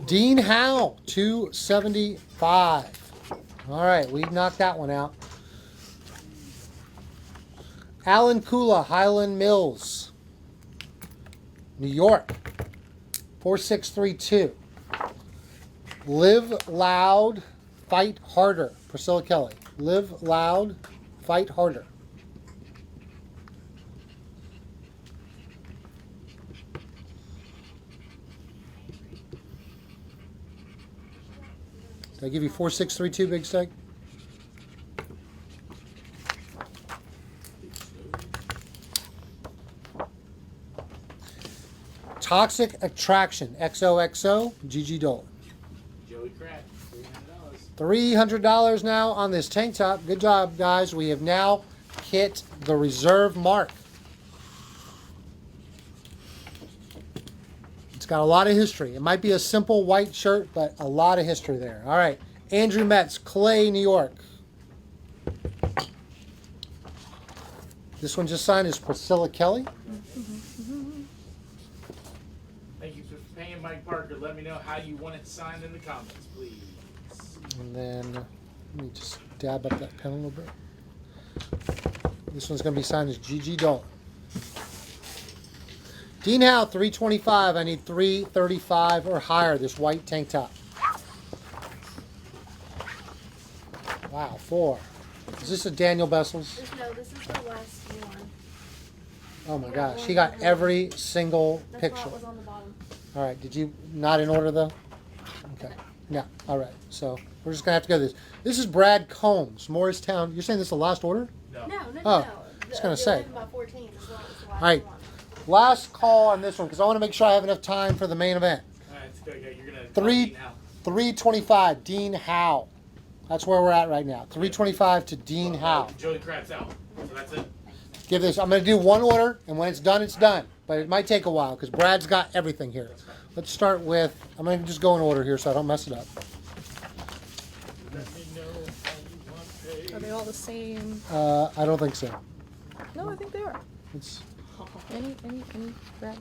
Dean Howe, 275. All right, we knocked that one out. Alan Kula, Highland Mills, New York, 4632. Live loud, fight harder. Priscilla Kelly. Live loud, fight harder. Did I give you 4632, Big Steak? Toxic Attraction, XOXO, Gigi Dolan. Joey Crack, $300. $300 now on this tank top. Good job, guys. We have now hit the reserve mark. It's got a lot of history. It might be a simple white shirt, but a lot of history there. All right. Andrew Metz, Clay, New York. This one just signed is Priscilla Kelly. Thank you for paying Mike Parker. Let me know how you want it signed in the comments, please. And then let me just dab up that pen a little bit. This one's going to be signed as Gigi Dolan. Dean Howe, 325. I need 335 or higher, this white tank top. Wow, 4. Is this a Daniel Bessels? No, this is the last one. Oh my gosh, he got every single That's picture. why it was on the bottom. All right, did you, not in order though? Okay, yeah, all right. So we're just going to have to go to this. This is Brad Combs, Morristown. You're saying this is the last order? No. No. Oh, I was gonna say. About 14 is the last All right. one. Last call on this one because I want to make sure I have enough time for the main event. All right, so you're gonna Three- now. 325, Dean Howe. That's where we're at right now. 325 to Dean Howe. Joey Kratz out. So that's it. Give this. I'm going to do one order, and when it's done, it's done. But it might take a while because Brad's got everything here. Let's start with. I'm going to just go in order here so I don't mess it up. Let me know how you want paid. Are they all the same? I don't think so. No, I think they are. It's Any, Brad.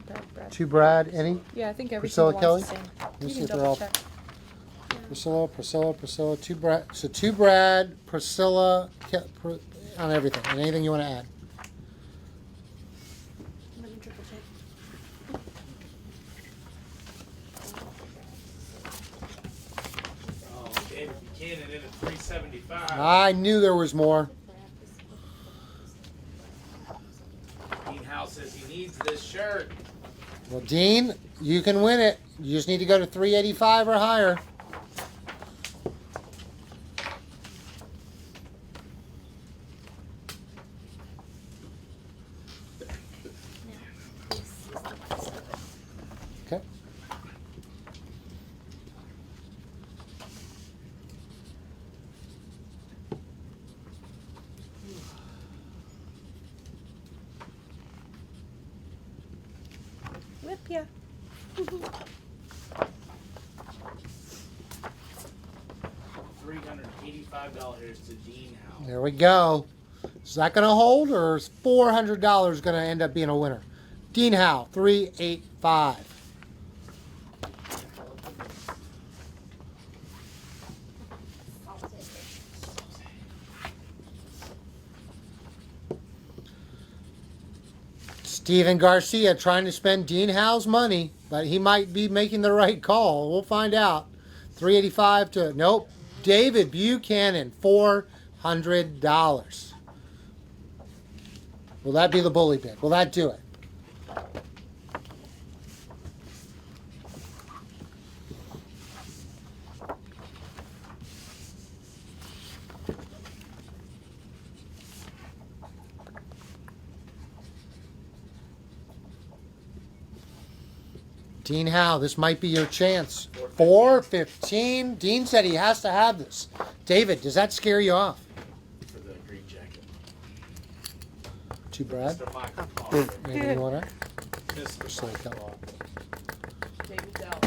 two Brad, any? Yeah, I think every Priscilla single one's the Kelly? same. Let me You see can if they're double all. check. Priscilla, two Brad. So two Priscilla, on everything. And anything you want to add. Let me triple check. Oh, David Buchanan in at 375. I knew there was more. Dean Howe says he needs this shirt. Well, Dean, you can win it. You just need to go to 385 or higher. Okay. Whip ya. $385 to Dean Howe. There we go. Is that going to hold, or is $400 going to end up being a winner? Dean Howe, 385. Steven Garcia trying to spend Dean Howe's money, but he might be making the right call. We'll find out. 385 to, nope. David Buchanan, $400. Will that be the bully bid? Will that do it? Dean Howe, this might be your chance. 415. Dean said he has to have this. David, does that scare you off? For the green jacket. Too Brad? Mr. Michael Palmer. Anything you want to? Mr. So Michael come on. David's out.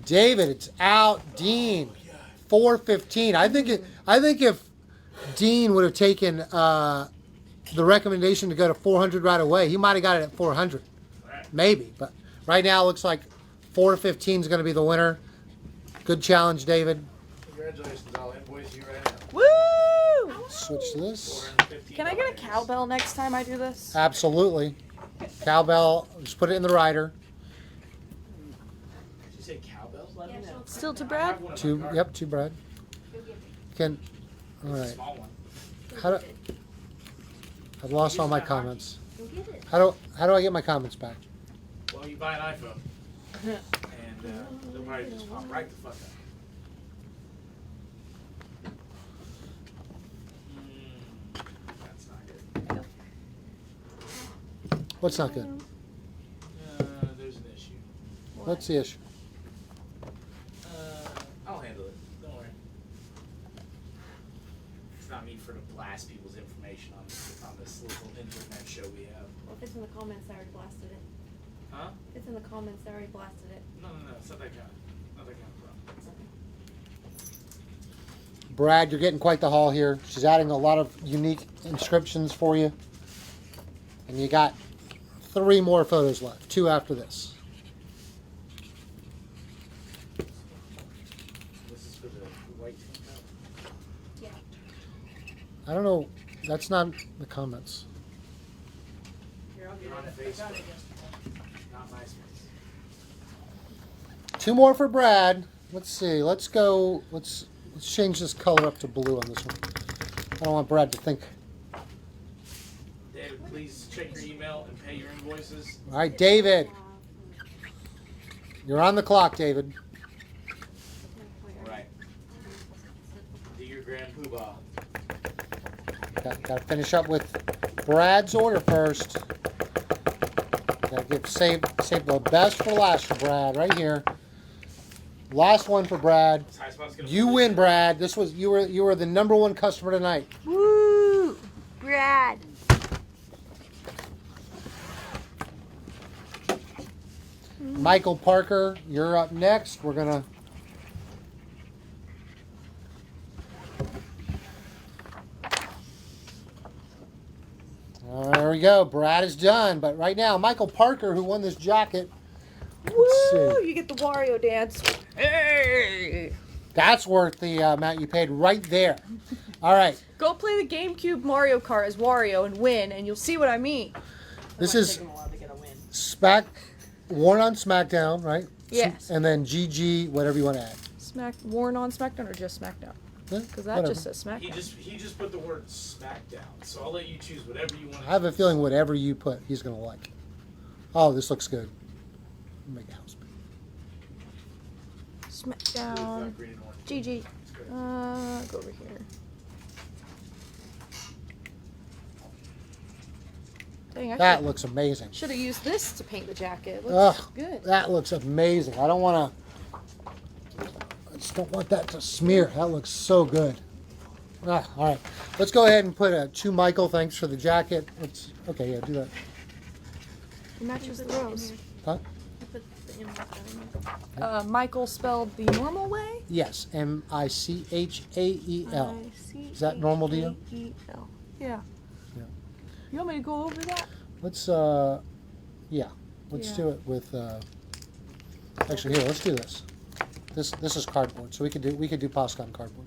David, it's out. Dean, 415. I think if Dean would have taken the recommendation to go to 400 right away, he might have got it at 400. Right. Maybe, but right now it looks like 415 is going to be the winner. Good challenge, David. Congratulations, I'll invoice you right now. Woo! Switch to this. $415. Can I get a cowbell next time I do this? Absolutely. Cowbell, just put it in the rider. Did you say cowbell? Let me know. Still to I Brad? have one in my Two, car. yep, two Brad. Can, all It's a right. small one. How do, I've lost all my comments. Go get it. How do I get my comments back? Well, you buy an iPhone. And they'll probably just pop right the fuck up. That's not good. What's not good? There's an issue. What's the issue? I'll handle it. Don't worry. It's not me for to blast people's information on this little internet show we have. Well, if it's in the comments, I already blasted it. Huh? If it's in the comments, I already blasted it. No, it's not that kind of problem. Brad, you're getting quite the haul here. She's adding a lot of unique inscriptions for you. And you got 3 more photos left, 2 after this. This is for the white tank top. Yeah. I don't know. That's not the comments. Here, I'll get You're on it. I got Facebook. it yesterday. Not MySpace. 2 more for Brad. Let's see. Let's go. Let's change this color up to blue on this one. I don't want Brad to think. David, please check your email and pay your invoices. All right, David. You're on the clock, David. All right. Do your grand poobah. Got to finish up with Brad's order first. Save the best for last for Brad, right here. Last one for Brad. This high spot's gonna You win, Brad. You were the number one customer tonight. Woo! Brad. Michael Parker, you're up next. We're gonna. There we go. Brad is done. But right now, Michael Parker, who won this jacket. Let's Woo! see. You get the Wario dance. Hey! That's worth the amount you paid right there. All right. Go play the GameCube Mario Kart as Wario and win, and you'll see what I mean. This Might is take 'em a while to get a win. worn on Smackdown, right? Yes. And then GG, whatever you want to add. Worn on Smackdown or just Smackdown? Because that just says Smackdown. He just put the word Smackdown. So I'll let you choose whatever you want. I have a feeling whatever you put, he's going to like. Oh, this looks good. Make a house. Smackdown. Green and orange. GG. It's good. Go over here. Dang, I That looks amazing. should have used this to paint the jacket. It looks Ugh, good. that looks amazing. I don't want to. I just don't want that to smear. That looks so good. All right. Let's go ahead and put a to Michael. Thanks for the jacket. Okay, yeah, do that. It matches the rose. Huh? I put the invoice down in there. Michael spelled the normal way. Yes, Michael. Is that normal to you? I-C-H-A-E-L. Yeah. Yeah. You want me to go over that? Let's yeah. Let's Yeah. do it with. Actually, here. Let's do this. This is cardboard, so we could do pasta on cardboard.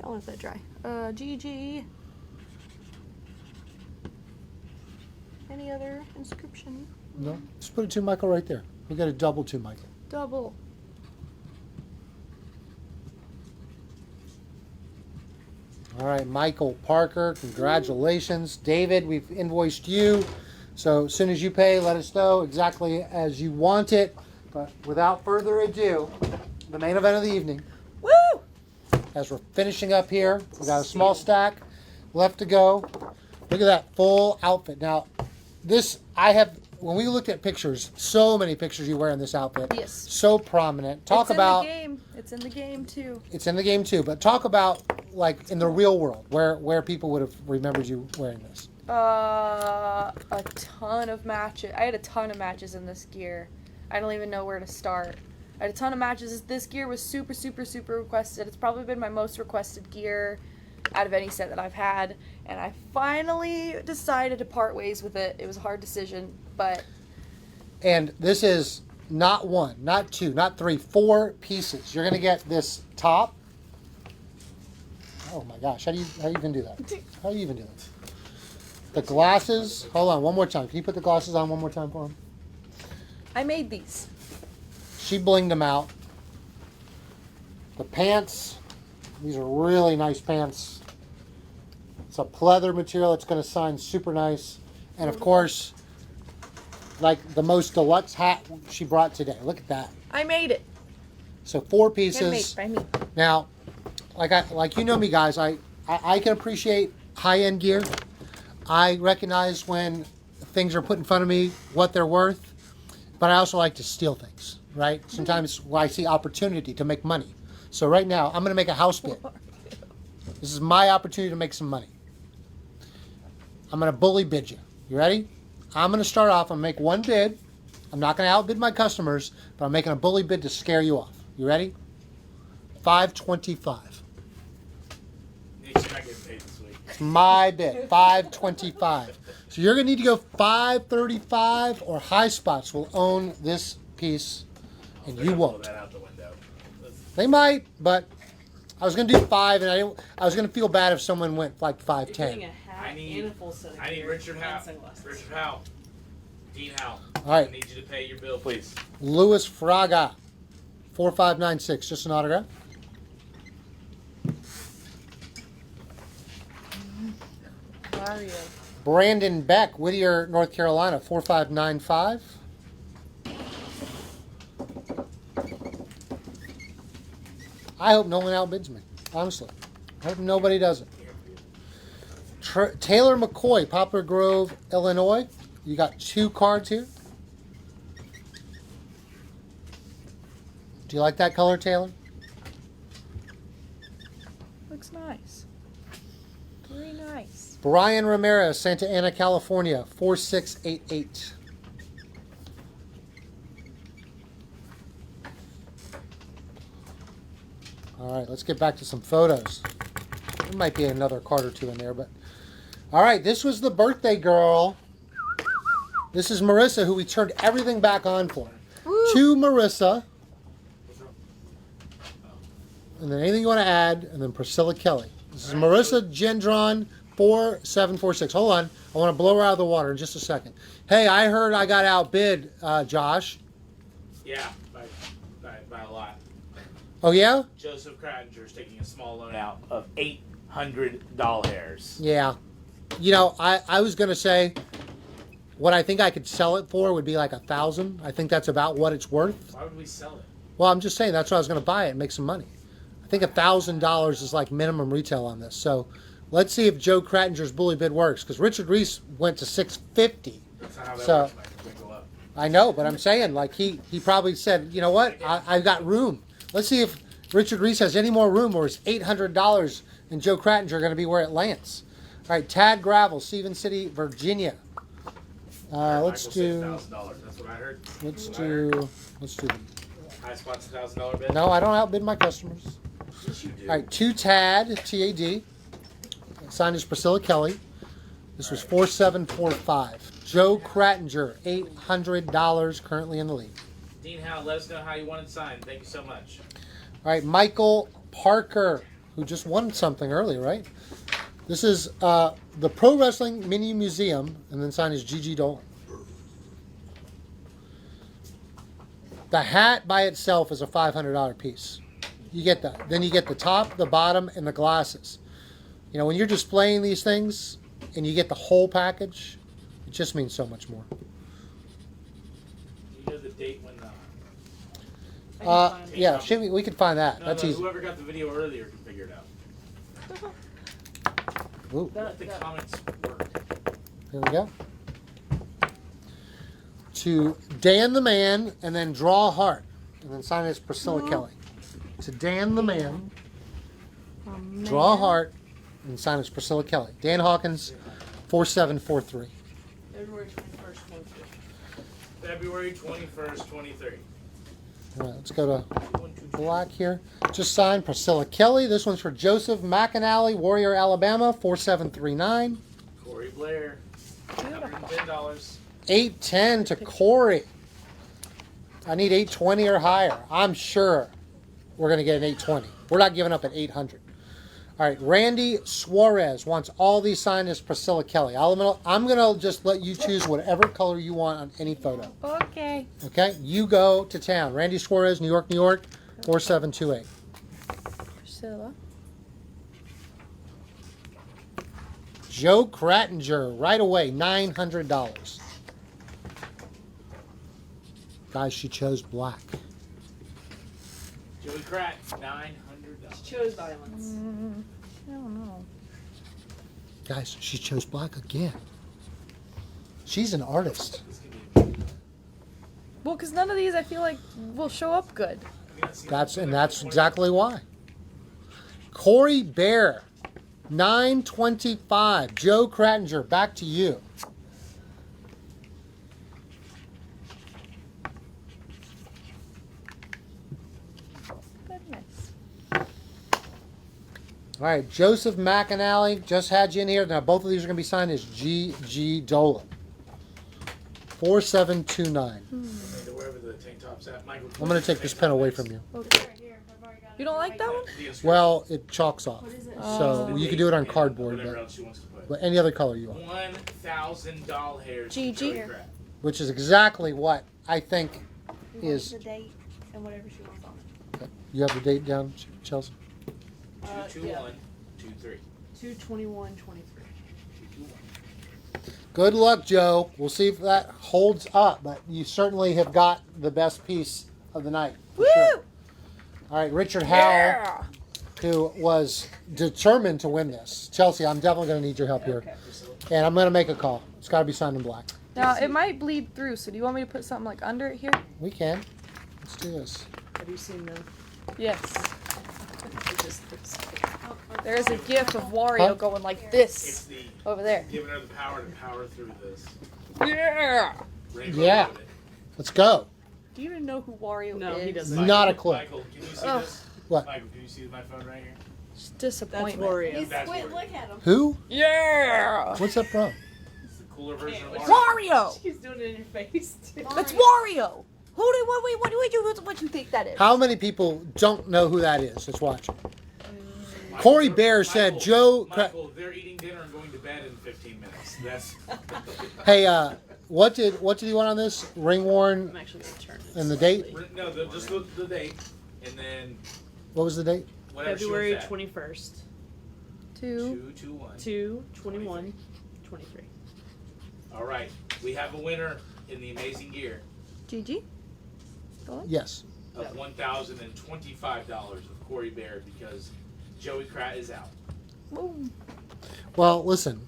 I'll let that dry. GG. Any other inscription? No, just put a to Michael right there. We got a double to Michael. Double. All right, Michael Parker, congratulations. David, we've invoiced you. So as soon as you pay, let us know exactly as you want it. But without further ado, the main event of the evening. Woo! As we're finishing up here, we got a small stack left to go. Look at that full outfit. Now, when we looked at pictures, so many pictures you wear in this outfit. Yes. So prominent. Talk about. It's in the game. It's in the game too. It's in the game too, but talk about like in the real world where people would have remembered you wearing this. A ton of matches. I had a ton of matches in this gear. I don't even know where to start. I had a ton of matches. This gear was super, super, super requested. It's probably been my most requested gear out of any set that I've had, and I finally decided to part ways with it. It was a hard decision, but. And this is not one, not two, not three, 4 pieces. You're gonna get this top. Oh my gosh, how do you even do that? How do you even do that? The glasses. Hold on, one more time. Can you put the glasses on one more time for him? I made these. She blinged them out. The pants. These are really nice pants. It's a pleather material. It's going to shine super nice. And of course, like the most deluxe hat she brought today. Look at that. I made it. So 4 pieces. Handmade by me. Now, like you know me, guys. I can appreciate high-end gear. I recognize when things are put in front of me what they're worth, but I also like to steal things. Right? Sometimes I see opportunity to make money. So right now, I'm going to make a house bid. This is my opportunity to make some money. I'm going to bully bid you. You ready? I'm going to start off and make one bid. I'm not going to outbid my customers, but I'm making a bully bid to scare you off. You ready? $525. Nick, you're not getting paid this week. It's my bid. $525. So you're going to need to go $535 or High Spots will own this piece and They're you gonna blow won't. that out the window. They might, but I was going to do 5 and I was going to feel bad if someone went like You're getting 510. a hat I need- and a full set of I need gear Richard and Howe. sunglasses. Richard Howe. Dean Howe. All right. I need you to pay your bill, please. Louis Fraga, 4596, just an autograph. Mario. Brandon Beck, Whittier, North Carolina, 4595. I hope no one outbids me, honestly. I hope nobody does it. Taylor McCoy, Poplar Grove, Illinois, You got 2 cards here. Do you like that color, Taylor? Looks nice. Very nice. Brian Ramirez, Santa Ana, California, 4688. All right, let's get back to some photos. There might be another card or 2 in there, but all right, this was the birthday girl. This is Marissa, who we turned everything back on for. Woo. To Marissa. And then anything you want to add, and then Priscilla Kelly. This is Marissa Gendron 4746. Hold on. I want to blow her out of the water in just a second. Hey, I heard I got outbid, Josh. Yeah, by a lot. Oh, yeah? Joseph Krattinger's taking a small loan out of $800. Yeah. You know, I was going to say what I think I could sell it for would be like $1,000. I think that's about what it's worth. Why would we sell it? Well, I'm just saying that's why I was going to buy it and make some money. I think $1,000 is like minimum retail on this. So let's see if Joe Krattinger's bully bid works, because Richard Reese went to $650. That's not how that So- works, Mike. It's gonna go up. I know, but I'm saying like he probably said, you know what, I've got room. Let's see if Richard Reese has any more room, or is $800 and Joe Krattinger going to be where it lands. All right, Tad Gravel, Stephen City, Virginia. Let's do. $6,000. That's what I heard. Let's What I heard. do. Let's do. High spot's $1,000 bid. No, I don't outbid my customers. Yes, you do. All right, to Tad, TAD. Signed is Priscilla Kelly. This was 4745. Joe Krattinger, $800 currently in the lead. Dean Howe, let us know how you want it signed. Thank you so much. All right, Michael Parker, who just won something earlier, right? This is the Pro Wrestling Mini Museum, and then signed is Gigi Dolan. The hat by itself is a $500 piece. You get that. Then you get the top, the bottom, and the glasses. You know, when you're displaying these things and you get the whole package, it just means so much more. You know the date when Yeah, we can find that. no, That's no, easy. whoever got the video earlier can figure it out. Ooh, Let the comments work. here we go. To Dan the Man, and then Draw a Heart. And then sign as Priscilla Kelly. To Dan the Man, Draw a Heart, and sign as Priscilla Kelly. Dan Hawkins, 4743. February 21st, 23rd. February 21st, 23. All right, let's go to black here. Just signed Priscilla Kelly. This one's for Joseph McAnally, Warrior, Alabama, 4739. Corey Blair, $110. 810 to Corey. I need 820 or higher. I'm sure we're going to get an 820. We're not giving up at 800. All right, Randy Suarez wants all these signed as Priscilla Kelly. I'm going to just let you choose whatever color you want on any photo. Okay. Okay, you go to town. Randy Suarez, New York, New York, 4728. Priscilla. Joe Krattinger, right away, $900. Guys, she chose black. Joey Krat, $900. Chose violence. I don't know. Guys, she chose black again. She's an artist. This could be Well, because none of these I feel like will show up good. That's exactly why. Corey Bear, $925. Joe Krattinger, back to you. Goodness. All right, Joseph McAnally, just had you in here. Now both of these are going to be signed as G.G. Dolan. 4729. Wherever the tank top's at. Michael, I'm going to take this pen away from you. Okay. Right here. I've already got it. You don't like that one? The inscription. Well, it chalks off. What is it? So you can do it on cardboard, Whatever but, else she wants to put. but any other color you want. 1,000 doll hairs. GG. Joey Krat. Which is exactly what I think We is. want the date and whatever she wants on it. You have the date down, Chelsea? 221, 23. 2/21/23. 221. Good luck, Joe. We'll see if that holds up, but you certainly have got the best piece of the night. For Woo! sure. All right, Richard Howell, Yeah. who was determined to win this. Chelsea, I'm definitely going to need your help here. Okay. And I'm going to make a call. It's got to be signed in black. Now it might bleed through. So do you want me to put something like under it here? We can. Let's do this. Have you seen the? Yes. Just this. There's a gif of Wario Huh? going like It's this the over there. giving her the power to power through this. Yeah. Rainbow Yeah. with it. Let's go. Do you even know who Wario No, is? he doesn't. Not a clue. Michael, can you see Oh. this? What? Michael, can you see my phone right here? It's That's disappointment. Wario. He's That's wait, weird. look at him. Who? Yeah. What's that from? It's the cooler version of Mario. Wario. She's doing it in your face. Too. That's Wario. Who do what you think that is? How many people don't know who that is that's watching? Corey Bear said Michael, Joe. Michael, they're eating dinner and going to bed in 15 minutes. That's. Hey, what did he want on this? Ring worn I'm actually gonna turn it. and the date? slightly. No, just the date, and then What was the date? whatever February she wants 21st, 2. 2/21. 2/21, 23. All right, we have a winner in the amazing gear Gigi. Yes. of $1,025 of Corey Bear because Joey Pratt is out. Boom. Well, listen.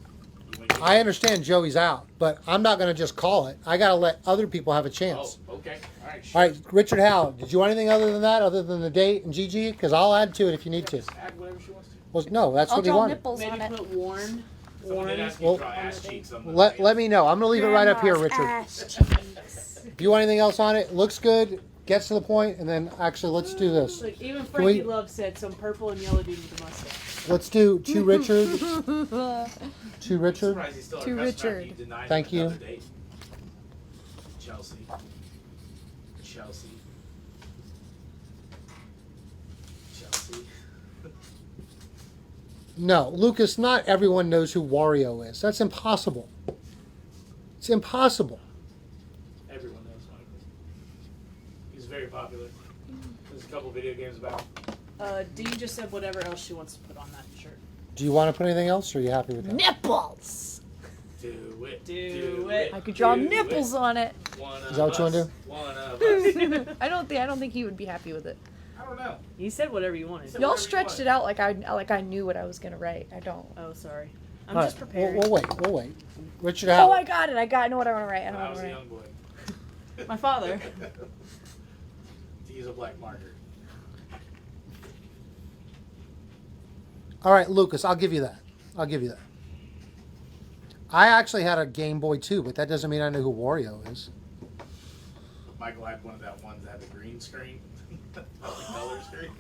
You wanna get- I understand Joey's out, but I'm not going to just call it. I got to let other people have a chance. Oh, okay. All right. Sure. All right, Richard Howe, did you want anything other than that, other than the date and Gigi? Because I'll add to it if you need to. Just add whatever she wants to. Well, no, that's I'll what he draw wanted. nipples on Maybe it. put worn. Someone did ask me Well, to draw ass cheeks on the Let me know. I'm going to leave it right up here, Richard. Ass If you want anything else on it, looks good, gets to the point, and then actually let's do this. Like even we- Frankie Love said some purple and yellow dude with a mustache. Let's do two Richard. Two I'm Richard. surprised he's still our To customer after Richard. you denied Thank him you. another date. Chelsea. Chelsea. Chelsea. No, Lucas, not everyone knows who Wario is. That's impossible. It's impossible. Everyone knows Michael. He's very popular. There's a couple video games about him. Dean just said whatever else she wants to put on that shirt. Do you want to put anything else, or are you happy with that? Nipples. Do it. Do it. I could draw do nipples on it. One Is that what you wanna us, One of us. I don't think he would be happy with it. I don't know. He said whatever you wanted. Said Y'all whatever you stretched want. it out like I knew what I was gonna write. I don't. Oh, sorry. I'm All just right, preparing. We'll wait. We'll wait. Richard Oh, Howe. I got it. I know what I want to write. I know When I what was I a want young boy. My father. To use a black marker. All right, Lucas, I'll give you that. I'll give you that. I actually had a Game Boy too, but that doesn't mean I know who Wario is. Michael had one of that ones that had the green screen. The color screen.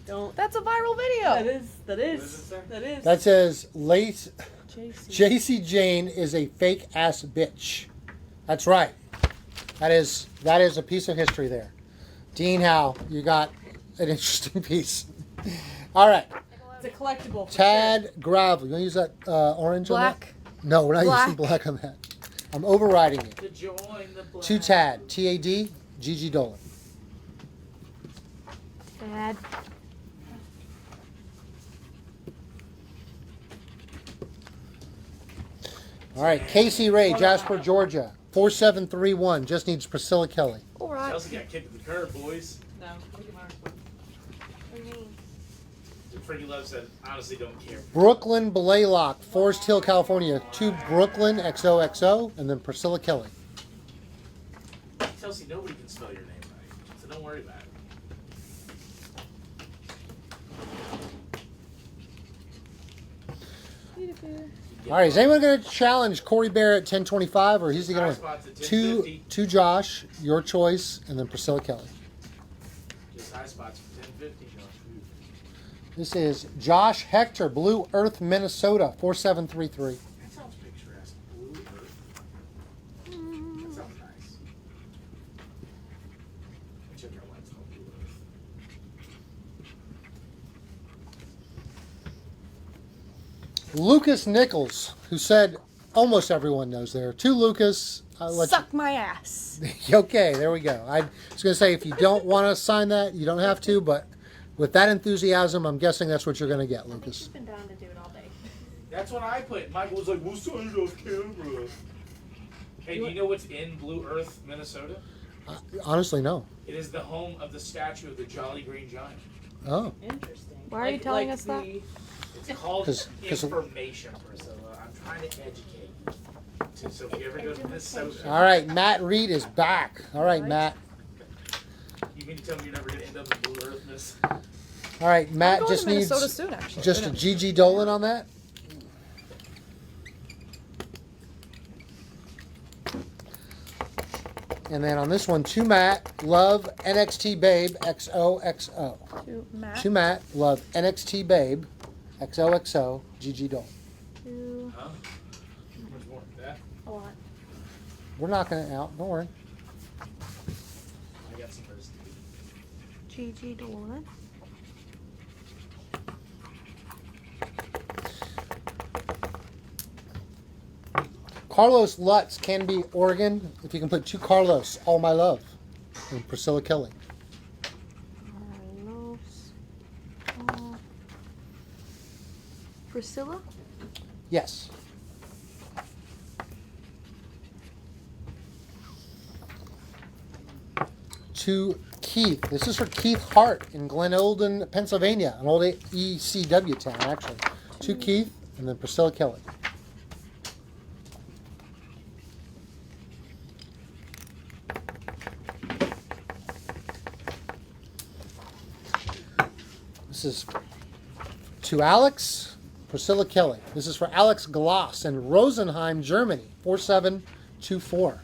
Don't. to. That's a viral video. That is. What does it say? That is. That says late JC. JC Jane is a fake ass bitch. That's right. That is a piece of history there. Dean Howe, you got an interesting piece. All right. It's a collectible. For Tad Gravel. You want to use that orange on Black. that? No, we're not Black. using black on that. I'm overriding it. To join the black. To Tad. T-A-D. Gigi Dolan. Dad. All right. Casey Ray, Jasper, Georgia. 4731. Just needs Priscilla Kelly. All right. Chelsea got kicked to the curb, boys. No. Look at mine. Freaky Love said, honestly, don't care. Brooklyn Blaylock, Forest Hill, California. To Brooklyn, XOXO, and then Priscilla Kelly. Chelsea, nobody can spell your name right, so don't worry about it. All right, is anyone going to challenge Corey Bear at 1025, or is he going High to spots at two 1050. to Josh, your choice, and then Priscilla Kelly? Just high spots for 1050, Josh. This is Josh Hector, Blue Earth, Minnesota, 4733. That sounds picturesque. Blue Earth. That sounds nice. Check our lights on Blue Earth. Lucas Nichols, who said almost everyone knows there. To Lucas. Suck my ass. Okay, there we go. I was going to say, if you don't want to sign that, you don't have to, but with that enthusiasm, I'm guessing that's what you're going to get, I think she's Lucas. been down to do it all day. That's what I put. Michael was like, we'll sign it off camera. Hey, do you know what's in Blue Earth, Minnesota? Honestly, no. It is the home of the statue of the Jolly Green Giant. Oh. Interesting. Why are you telling us that? It's called 'Cause- information, Priscilla. I'm trying to educate you. to. So if you ever go to Minnesota, All right, Matt Reed is back. All right, Matt. you mean to tell me you're never going to end up in Blue Earth, Miss? All right, I'm Matt going just to Minnesota needs soon, actually. just a GG Dolan on that. And then on this one, to Matt, love NXT Babe XOXO. To Matt. To Matt, love NXT Babe XOXO GG Dolan. To Huh? How much more? That? A lot. We're knocking it out. Don't worry. I got some first. GG Dolan. Carlos Lutz can be Oregon. If you can put two Carlos, all my love. And Priscilla Kelly. Carlos. Priscilla. Yes. To Keith. This is for Keith Hart in Glen Olden, Pennsylvania, an old ECW town, actually. To Keith, and then Priscilla Kelly. This is to Alex, Priscilla Kelly. This is for Alex Gloss in Rosenheim, Germany, 4724.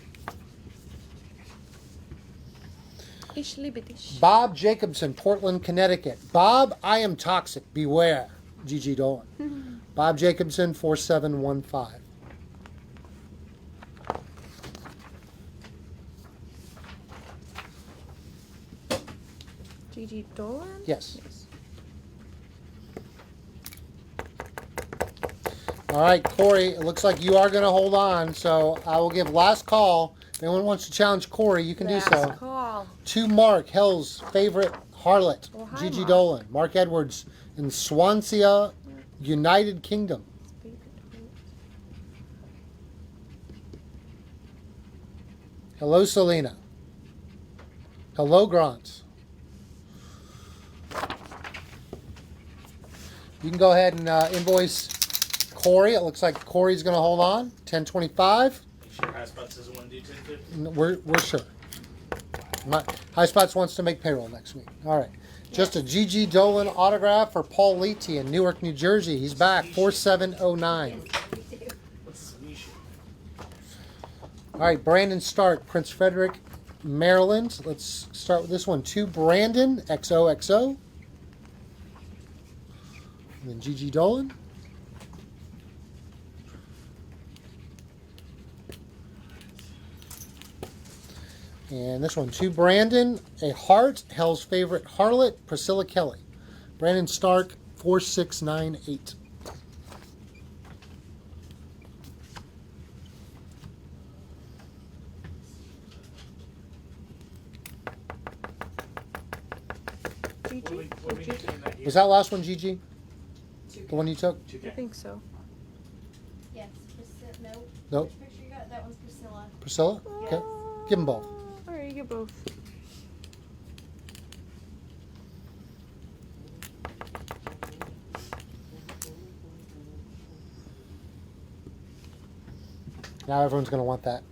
Ich liebe dich. Bob Jacobson, Portland, Connecticut. Bob, I am toxic. Beware. GG Dolan. Bob Jacobson, 4715. GG Dolan. Yes. All right, Corey, it looks like you are going to hold on, so I will give last call. If anyone wants to challenge Corey, you can do so. Last call. To Mark, Hell's favorite harlot, Oh, hi, Gigi Mark. Dolan. Mark Edwards in Swansea, United Kingdom. Hello, Selena. Hello, Grant. You can go ahead and invoice Corey. It looks like Corey's going to hold on. 1025. Make sure High Spots doesn't want to do 1050. We're sure. High Spots wants to make payroll next week. All right. Just a GG Dolan autograph for Paul Leety in Newark, New Jersey. He's back. 4709. What's this niche? All right. Brandon Stark, Prince Frederick, Maryland. Let's start with this one. To Brandon, XOXO. And then GG Dolan. And this one, to Brandon, a heart, Hell's favorite harlot, Priscilla Kelly. Brandon Stark, 4698. What do we need to name that here? Was that last one GG? The one you took? I 2K. think so. Yes, Priscilla. Nope. Nope. Which picture you got? That one's Priscilla. Priscilla? Okay. Give them both. All right, you get both. Now everyone's going to want that.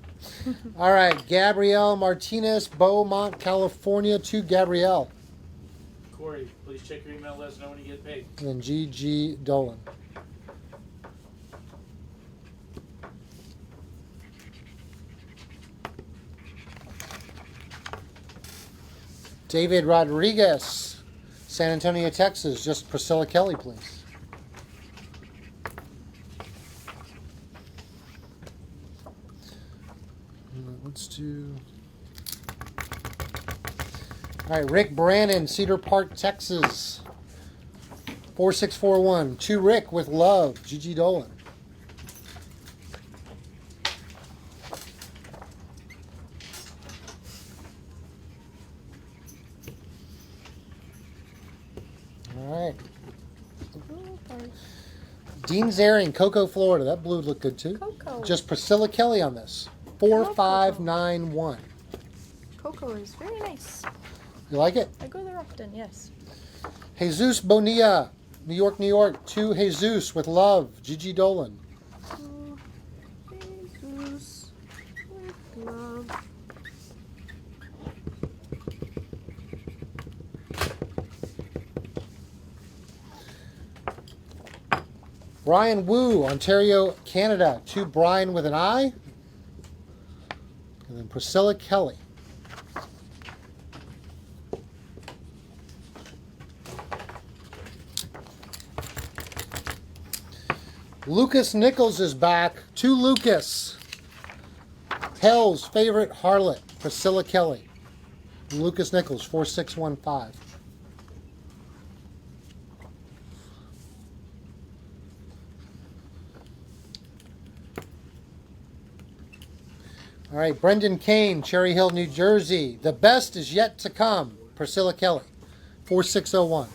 All right. Gabrielle Martinez, Beaumont, California. To Gabrielle. Corey, please check your email. Let us know when you get paid. And then GG Dolan. David Rodriguez, San Antonio, Texas. Just Priscilla Kelly, please. Let's do. All right, Rick Brannon, Cedar Park, Texas. 4641. To Rick with love, GG Dolan. All right. Dean Zaring, Cocoa, Florida. That blue would look good too. Coco. Just Priscilla Kelly on this. 4591. Coco is very nice. You like it? I go there often, yes. Jesus Bonilla, New York, New York. To Jesus with love, Gigi Dolan. To Jesus. Brian Wu, Ontario, Canada, to Brian with an I. And then Priscilla Kelly. Lucas Nichols is back. To Lucas. Hell's favorite harlot, Priscilla Kelly. Lucas Nichols, 4615. All right, Brendan Kane, Cherry Hill, New Jersey. The best is yet to come, Priscilla Kelly, 4601.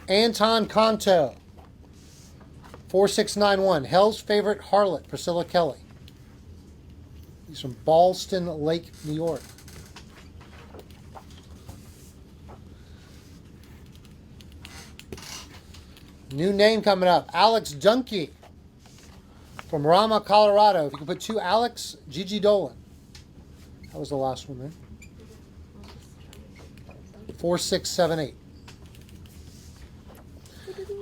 Anton Conto, 4691. Hell's favorite harlot, Priscilla Kelly. He's from Ballston Lake, New York. New name coming up, Alex Dunkey from Rama, Colorado. If you can put two Alex, Gigi Dolan. That was the last one there. 4678.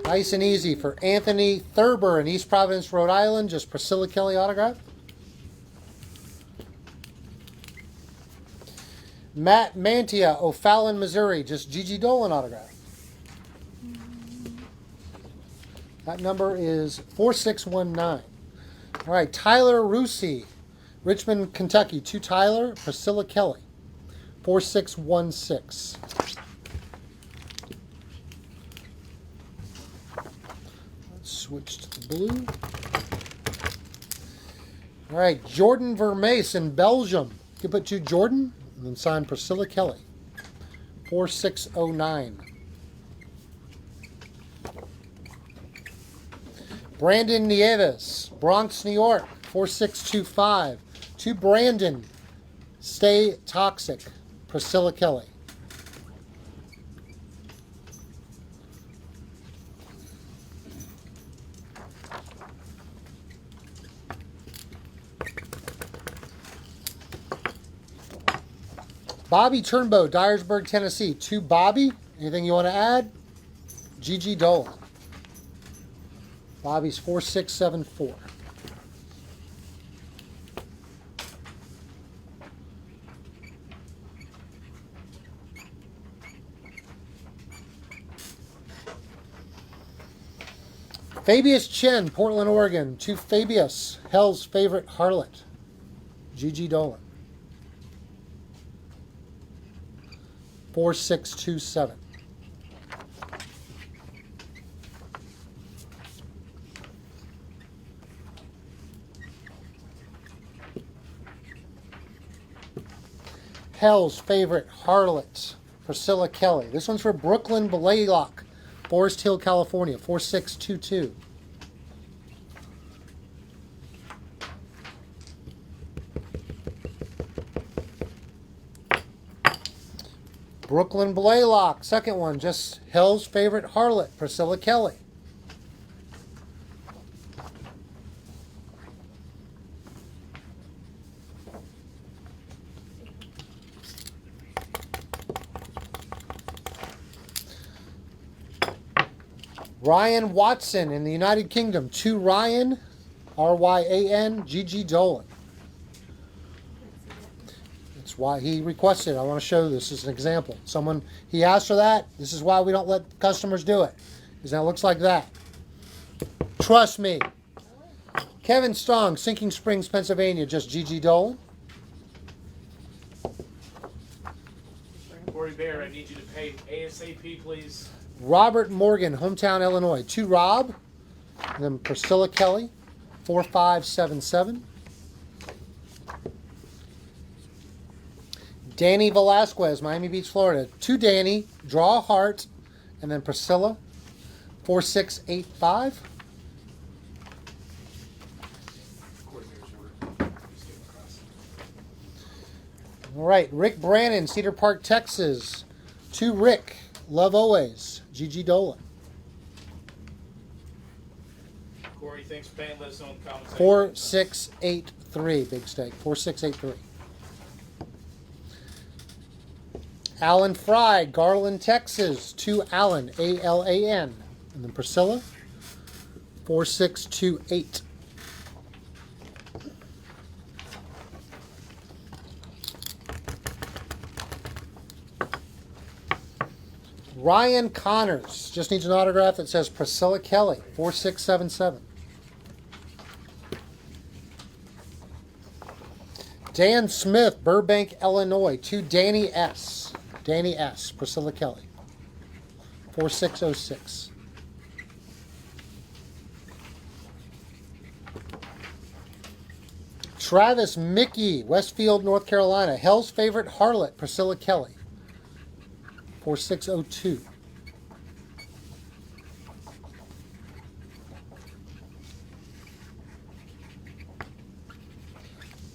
Nice and easy for Anthony Thurber in East Providence, Rhode Island. Just Priscilla Kelly autograph. Matt Mantia, O'Fallon, Missouri. Just Gigi Dolan autograph. That number is 4619. All right, Tyler Rusi, Richmond, Kentucky. To Tyler, Priscilla Kelly. 4616. Switch to the blue. All right, Jordan Vermees in Belgium. You can put to Jordan and then sign Priscilla Kelly. 4609. Brandon Nieves, Bronx, New York. 4625. To Brandon, Stay Toxic, Priscilla Kelly. Bobby Turnbow, Dyersburg, Tennessee. To Bobby, anything you want to add? Gigi Dolan. Bobby's 4674. Fabius Chen, Portland, Oregon. To Fabius, Hell's favorite harlot, Gigi Dolan. 4627. Hell's favorite harlot, Priscilla Kelly. This one's for Brooklyn Blaylock, Forest Hill, California, 4622. Brooklyn Blaylock, second one, just Hell's favorite harlot, Priscilla Kelly. Ryan Watson in the United Kingdom. To Ryan, R-Y-A-N, Gigi Dolan. That's why he requested. I want to show this as an example. He asked for that. This is why we don't let customers do it. Because now it looks like that. Trust me. Kevin Strong, Sinking Springs, Pennsylvania. Just Gigi Dolan. Corey Bear, I need you to pay ASAP, please. Robert Morgan, hometown Illinois. To Rob, and then Priscilla Kelly, 4577. Danny Velasquez, Miami Beach, Florida. To Danny, draw a heart, and then Priscilla, 4685. All right, Rick Brannon, Cedar Park, Texas. To Rick, love always, Gigi Dolan. Corey, thanks for paying. Let us know in the comments. 4683, big stake. 4683. Alan Fry, Garland, Texas. To Alan, A-L-A-N. And then Priscilla, 4628. Ryan Connors just needs an autograph that says Priscilla Kelly, 4677. Dan Smith, Burbank, Illinois. To Danny S. Danny S. Priscilla Kelly, 4606. Travis Mickey, Westfield, North Carolina. Hell's Favorite Harlot, Priscilla Kelly, 4602.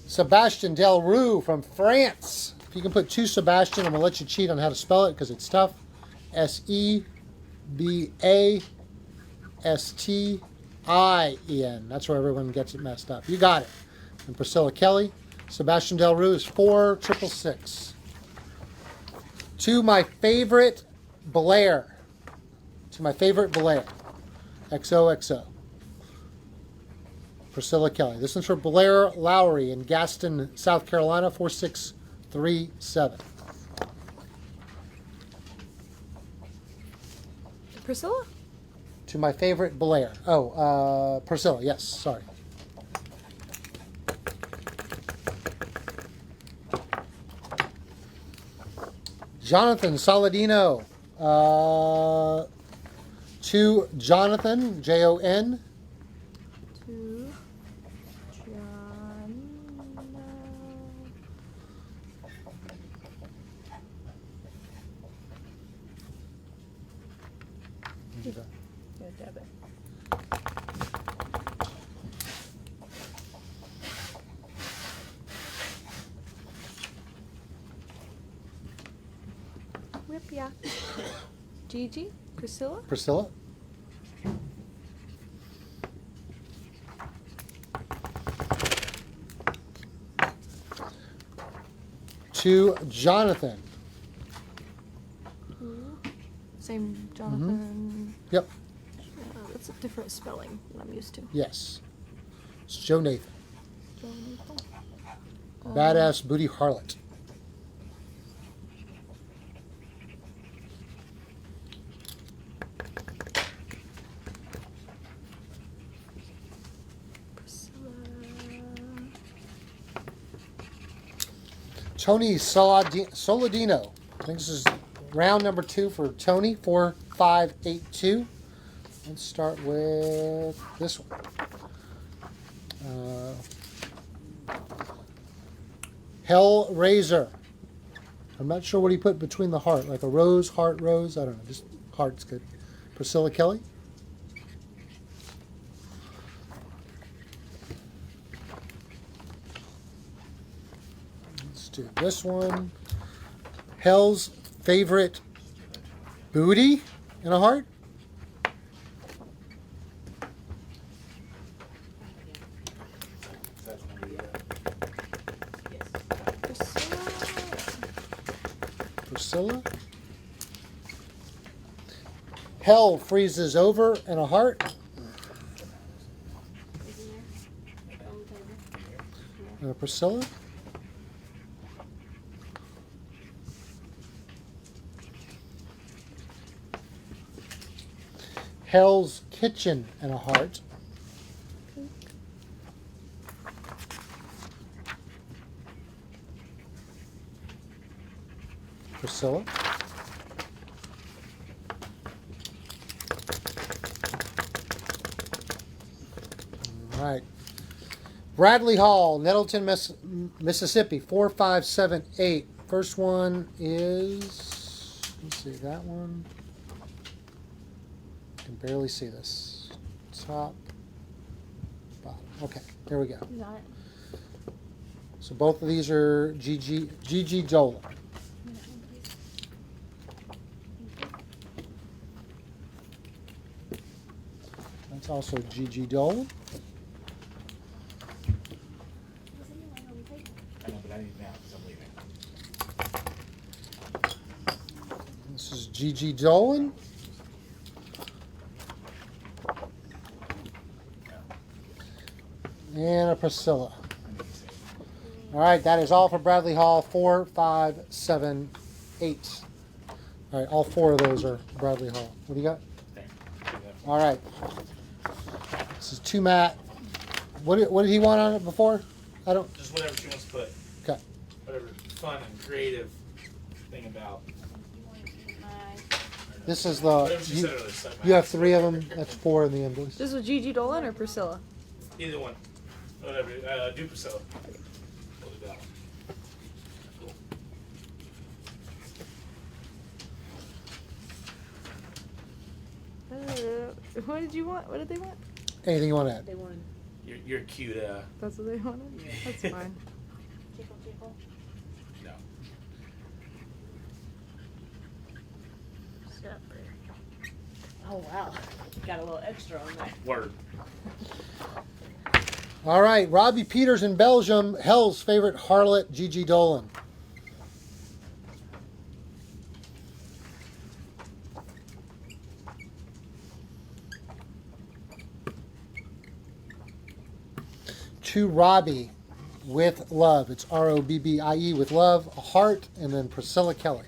Sebastian Del Rue from France. If you can put two Sebastian, I'm going to let you cheat on how to spell it because it's tough. S-E-B-A-S-T-I-E-N. That's where everyone gets it messed up. You got it. And Priscilla Kelly. Sebastian Del Rue is 4666. To my favorite Blair. To my favorite Blair. XOXO. Priscilla Kelly. This one's for Blair Lowry in Gaston, South Carolina, 4637. Priscilla? To my favorite Blair. Oh, Priscilla, yes, sorry. Jonathan Saladino. To Jonathan, Jon. To John. Yeah, debit. Whip ya. Gigi? Priscilla? Priscilla. To Jonathan. Same Jonathan. Yep. That's a different spelling than I'm used to. Yes. It's Joe Nathan. Jonathan. Badass Booty Harlot. Tony Soladino. I think this is round number 2 for Tony, 4582. Let's start with this one. Hellraiser. I'm not sure what he put between the heart, like a rose, heart, rose. I don't know. Just heart's good. Priscilla Kelly. Let's do this one. Hell's Favorite Booty in a heart. Priscilla. Hell Freezes Over in a heart. Priscilla. Hell's Kitchen and a heart. Priscilla. All right. Bradley Hall, Nettleton, Mississippi, 4578. First one is, let's see, that one. I can barely see this. Top, bottom. Okay, there we go. Got it. So both of these are Gigi Dolan. That's also Gigi Dolan. I know, but I need it now because I'm leaving. This is Gigi Dolan. And a Priscilla. All right, that is all for Bradley Hall. 4, 5, 7, 8. All right, all 4 of those are Bradley Hall. What do you got? All right. This is 2 Matt. What did he want on it before? I don't. Just whatever she wants to put. Okay. Whatever fun and creative thing about. This is the. Whatever she said earlier. Suck my You have ass. 3 of them. That's 4 in the invoice. This was Gigi Dolan or Priscilla? Either one. Whatever. Do Priscilla. We'll do that one. Cool. What did you want? What did they want? Anything you want to add? They wanted You're cute. That's what they wanted? That's fine. Tickle, tickle. No. Oh wow, got a little extra on that. Word. All right, Robbie Peters in Belgium. Hell's favorite harlot, Gigi Dolan. To Robbie with love. It's Robbie with love, a heart, and then Priscilla Kelly.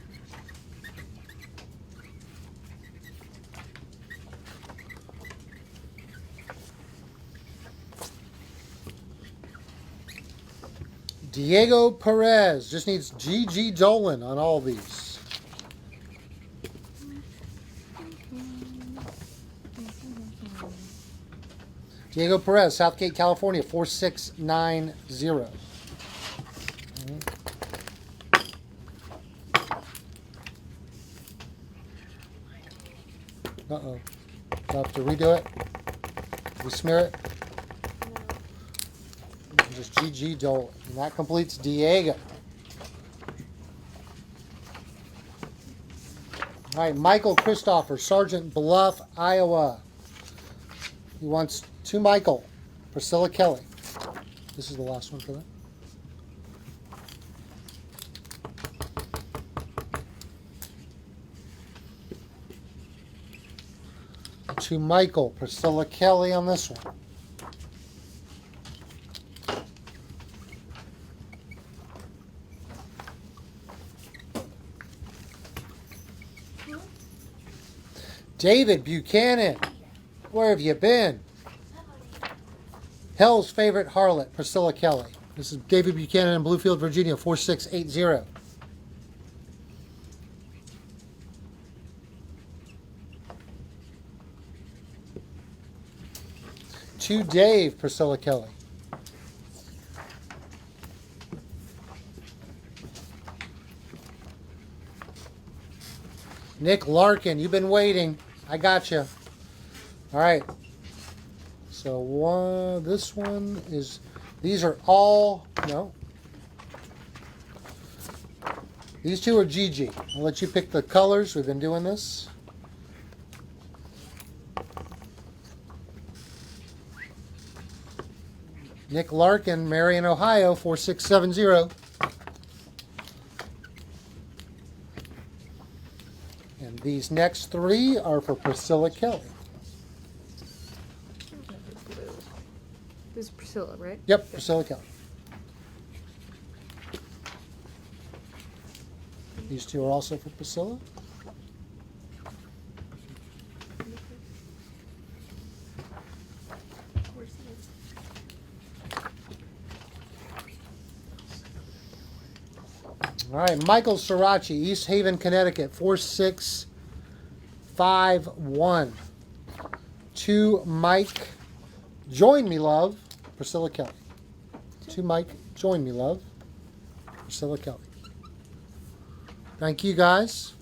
Diego Perez just needs Gigi Dolan on all these. Diego Perez, Southgate, California, 4690. Uh-oh. Do I have to redo it? We smear it? Just Gigi Dolan. And that completes Diego. All right, Michael Christopher, Sergeant Bluff, Iowa. He wants to Michael, Priscilla Kelly. This is the last one for that. To Michael, Priscilla Kelly on this one. David Buchanan, where have you been? Hell's favorite harlot, Priscilla Kelly. This is David Buchanan in Bluefield, Virginia, 4680. To Dave, Priscilla Kelly. Nick Larkin, you've been waiting. I got you. All right. So this one is, these are all, no. These 2 are Gigi. I'll let you pick the colors. We've been doing this. Nick Larkin, Marion, Ohio, 4670. And these next 3 are for Priscilla Kelly. This is Priscilla, right? Yep, Priscilla Kelly. These 2 are also for Priscilla. All right, Michael Sirachi, East Haven, Connecticut, 4651. To Mike, Join Me Love, Priscilla Kelly. To Mike, Join Me Love, Priscilla Kelly. Thank you, guys.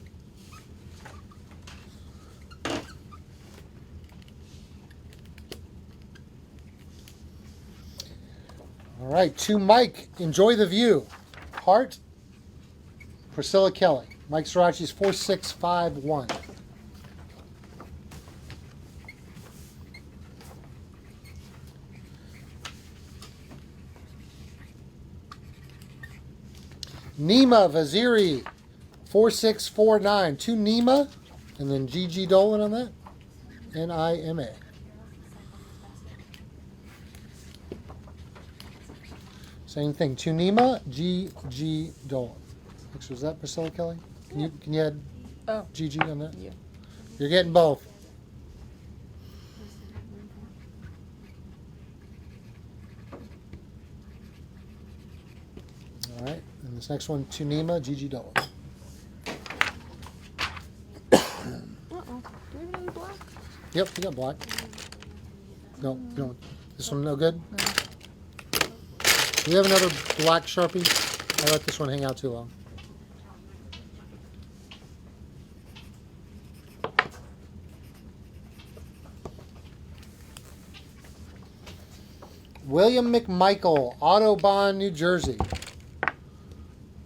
All right, to Mike, Enjoy the View. Heart, Priscilla Kelly. Mike Sirachi's 4651. Nima Vaziri, 4649. 2 Nima, and then GG Dolan on that. Nima. Same thing. 2 Nima, GG Dolan. Was that Priscilla Kelly? Can you add GG on that? Yeah. You're getting both. All right, and this next one, 2 Nima, GG Dolan. Uh-oh. Do we have another black? Yep, you got black. No, you don't. This one no good? No. Do we have another black Sharpie? I let this one hang out too long. William McMichael, Autobahn, New Jersey.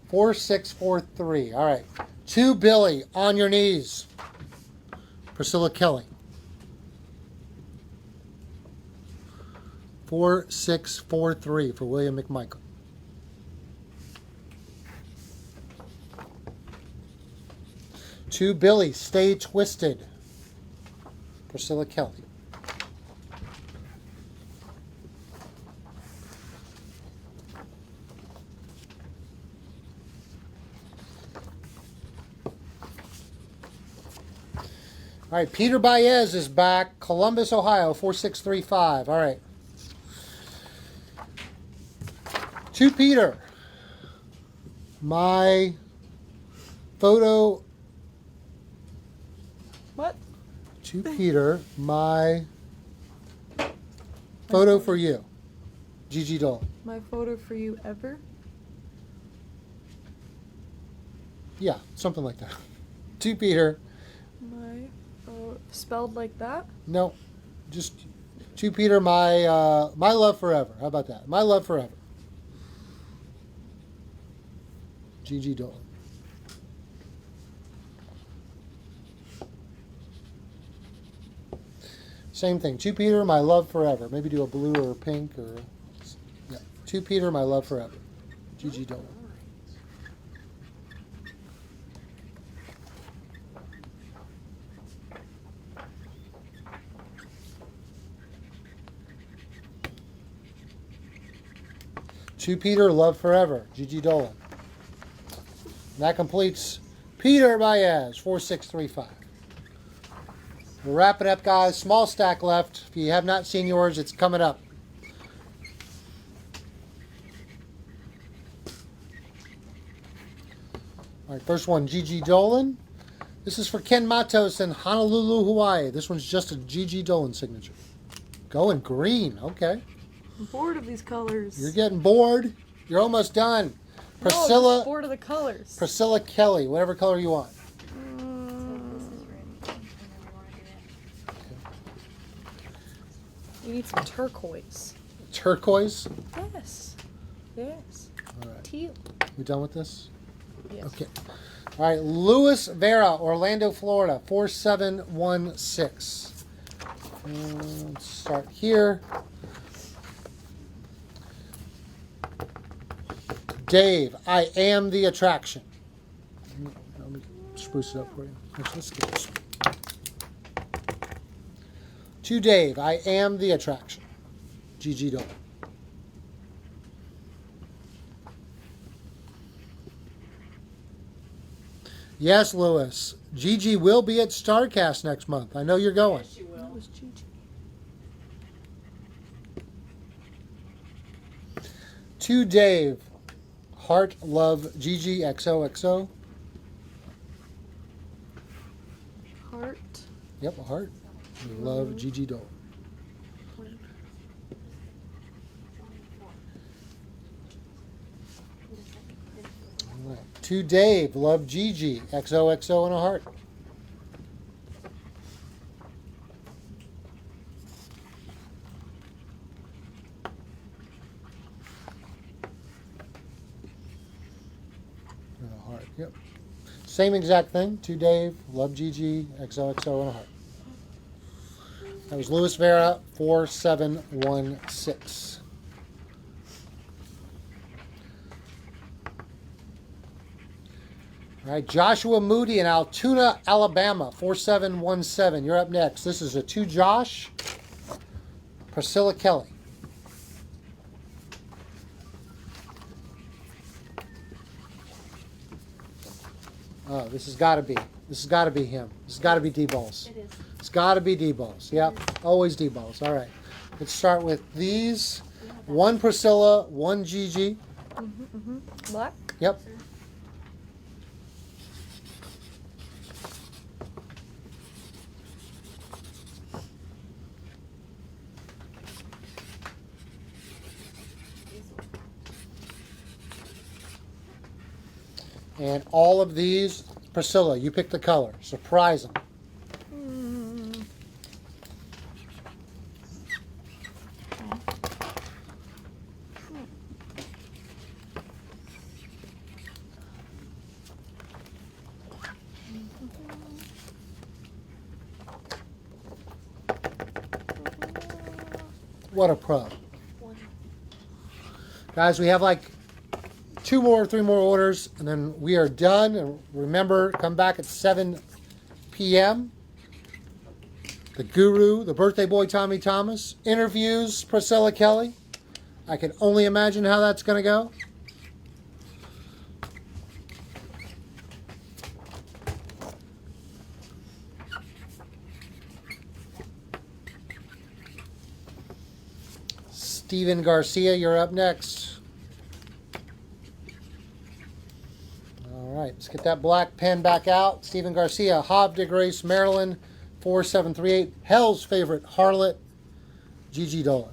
4643. All right. 2 Billy, on your knees. Priscilla Kelly. 4643 for William McMichael. Two Billy, Stay Twisted. Priscilla Kelly. All right, Peter Baez is back. Columbus, Ohio, 4635. All right. To Peter, my photo. What? To Peter, my photo for you. Gigi Dolan. My photo for you ever? Yeah, something like that. To Peter. My spelled like that? No, just to Peter, my love forever. How about that? My love forever. Gigi Dolan. Same thing. To Peter, my love forever. Maybe do a blue or a pink or yeah. To Peter, my love forever. Gigi Dolan. To Peter, love forever. Gigi Dolan. And that completes Peter Baez, 4635. We'll wrap it up, guys. Small stack left. If you have not seen yours, it's coming up. All right, first one, Gigi Dolan. This is for Ken Matos in Honolulu, Hawaii. This one's just a Gigi Dolan signature. Going green. Okay. I'm bored of these colors. You're getting bored. You're almost done. No, I'm Priscilla. just bored of the colors. Priscilla Kelly, whatever color you want. You need some turquoise. Turquoise. Yes. Yes. All right. Teal. We done with this? Yes. Okay. All right. Louis Vera, Orlando, Florida, 4716. Let's start here. Dave, I am the attraction. Let me spruce it up for you. Actually, let's get this. To Dave, I am the attraction. Gigi Dolan. Yes, Louis. Gigi will be at StarCast next month. I know you're going. Yes, you will. That was Gigi. To Dave, Heart, Love, Gigi, XOXO. Heart. Yep, a heart. Love, Gigi Dolan. All right. To Dave, Love, Gigi, XOXO, and a heart. And a heart, yep. Same exact thing. To Dave, Love, Gigi, XOXO, and a heart. That was Louis Vera, 4716. All right, Joshua Moody in Altoona, Alabama, 4717. You're up next. This is a 2 Josh. Priscilla Kelly. Oh, this has got to be. This has got to be him. This has got to be D-balls. It is. It's got to be D-balls. Yep, always D-balls. All right. Let's start with these. 1 Priscilla, 1 Gigi. Black. Yep. And all of these, Priscilla, you pick the color. Surprise them. What a pro. Guys, we have like 2 more, 3 more orders, and then we are done. And remember, come back at 7 p.m. The Guru, the birthday boy Tommy Thomas, interviews Priscilla Kelly. I can only imagine how that's going to go. Steven Garcia, you're up next. All right, let's get that black pen back out. Steven Garcia, Havre de Grace, Maryland, 4738. Hell's favorite harlot, Gigi Dolan.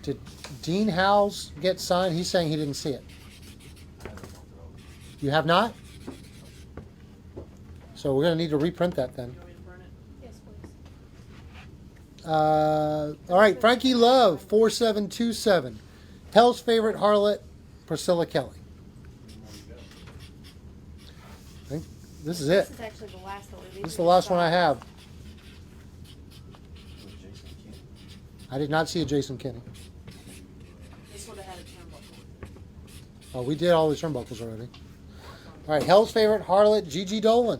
Did Dean Howells get signed? He's saying he didn't see it. You have not? So we're going to need to reprint that then. You want me to burn it? Yes, please. All right, Frankie Love, 4727. Hell's favorite harlot, Priscilla Kelly. I think this is it. This is actually the last order. This is the last one I have. I did not see a Jason Kinney. This would have had a turnbuckle. Oh, we did all the turnbuckles already. All right, Hell's favorite harlot, Gigi Dolan.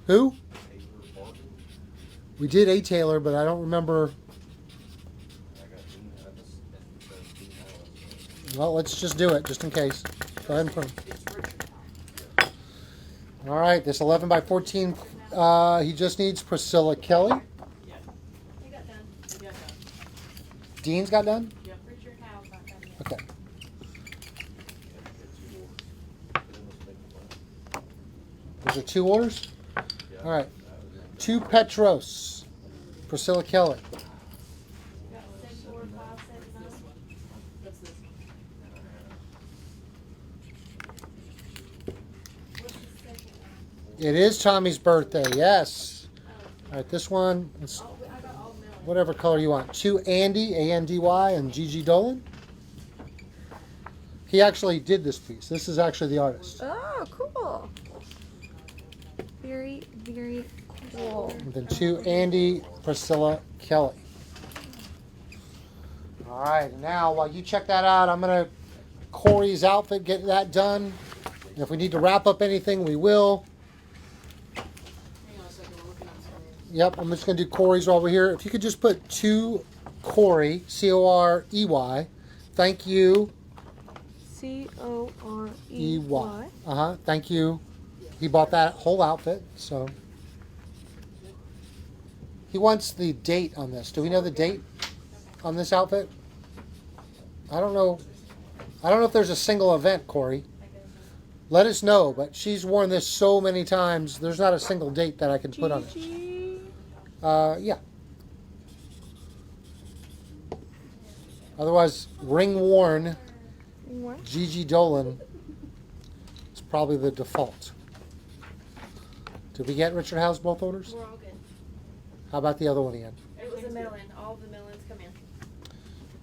Who? We did a Taylor, but I don't remember. Well, let's just do it, just in case. Go ahead and put him. All right, this 11 by 14, he just needs Priscilla Kelly. Yeah, You got done. you got that. Dean's got done? Richard Howell's not done yet. Okay. Those are 2 orders? All right. 2 Petros, Priscilla Kelly. You got 6, 4, 5, 6, 9. That's this one. What's the second one? It is Tommy's birthday, yes. All right, this one, it's I got all milk. whatever color you want. 2 Andy, A-N-D-Y, and Gigi Dolan. He actually did this piece. This is actually the artist. Oh, cool. Very, very cool. And then 2 Andy, Priscilla Kelly. All right, now while you check that out, I'm going to Corey's outfit, get that done. And if we need to wrap up anything, we will. Hang on a second, we're looking at some. Yep, I'm just going to do Corey's while we're here. If you could just put 2 Corey, C-O-R-E-Y. Thank you, C-O-R-E-Y. E-Y. Thank you. He bought that whole outfit, so. He wants the date on this. Do we know the date on this outfit? I don't know. I don't know if there's a single event, Corey. Let us know, but she's worn this so many times. There's not a single date that I can put on it. Gigi. Yeah. Otherwise, ring worn What? Gigi Dolan is probably the default. Did we get Richard House both orders? We're all good. How about the other one again? It was a mail-in. All the mail-ins come in.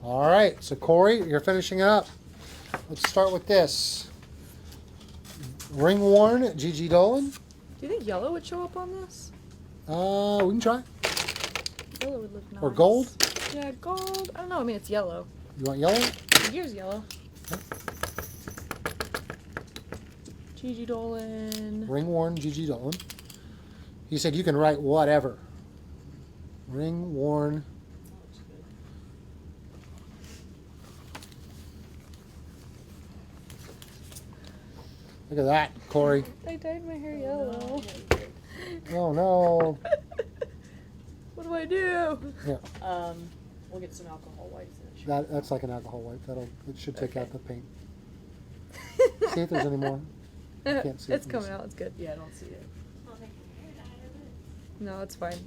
All right, so Corey, you're finishing up. Let's start with this. Ring worn Gigi Dolan. Do you think yellow would show up on this? We can try. Yellow would look nice. Or gold? Yeah, gold. I don't know. I mean, it's yellow. You want yellow? The gear's yellow. Gigi Dolan. Ring worn Gigi Dolan. He said you can write whatever. Ring worn. Look at that, Corey. I dyed my hair yellow. Oh no. What do I do? We'll get some alcohol wipes in it. That's like an alcohol wipe. It should take out the paint. See if there's any more. I can't see it It's from coming this. out. It's good. Yeah, I don't see it. No, it's fine.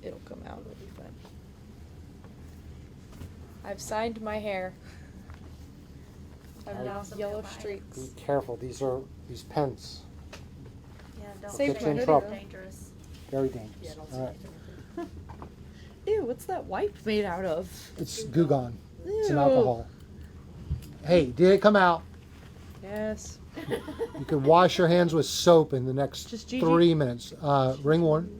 It'll come out. It'll be fine. I've signed my hair. I've now Also yellow feel streaks. Be careful. These pens. Yeah, don't Save Get you in my trouble. dangerous. Very dangerous. Yeah, I don't see All right. anything. Ew, what's that wipe made out of? It's Gugon. It's an Ew. alcohol. Hey, did it come out? Yes. You can wash your hands with soap in the next Just Gigi? 3 minutes. Ring worn.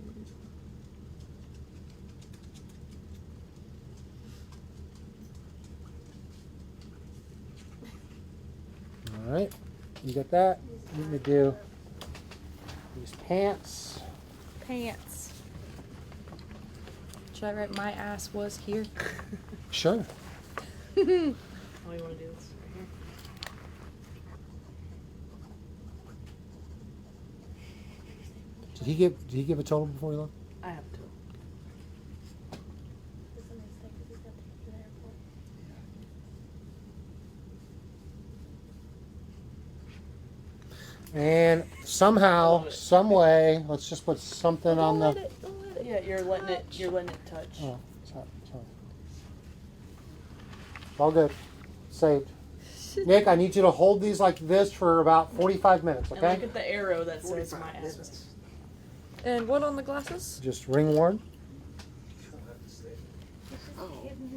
All right, you got that. Let me do these pants. Pants. Should I write my ass was here? Sure. Oh, you want to do this right here? Did he give a total before he left? I have to. And somehow, some way, let's just put something on the. Yeah, you're letting it touch. Oh, sorry. All good. Saved. Nick, I need you to hold these like this for about 45 minutes, And okay? look at the arrow that says my ass. And what on the glasses? Just ring worn.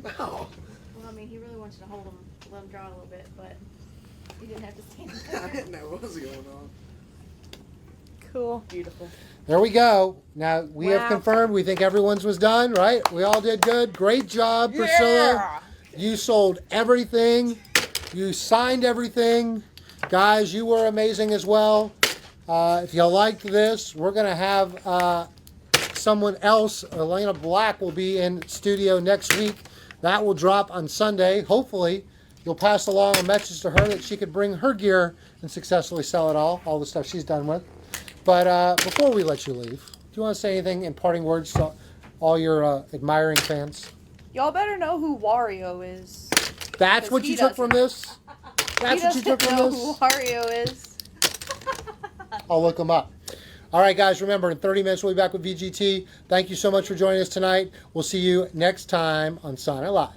Well, I mean, he really wants you to hold him, let him draw a little bit, but you didn't have to stand I there. didn't know what was going on. Cool. Beautiful. There we go. Now we have Wow. confirmed we think everyone's was done, right? We all did good. Great job, Priscilla. You sold everything. You signed everything. Guys, you were amazing as well. If you liked this, we're going to have someone else. Elena Black will be in studio next week. That will drop on Sunday. Hopefully, you'll pass along a message to her that she could bring her gear and successfully sell it all the stuff she's done with. But before we let you leave, do you want to say anything in parting words to all your admiring fans? Y'all better know who Wario is. That's 'Cause what he you took from this? That's He what you took doesn't from know this? who Wario is. I'll look them up. All right, guys, remember, in 30 minutes, we'll be back with VGT. Thank you so much for joining us tonight. We'll see you next time on Sign It Live.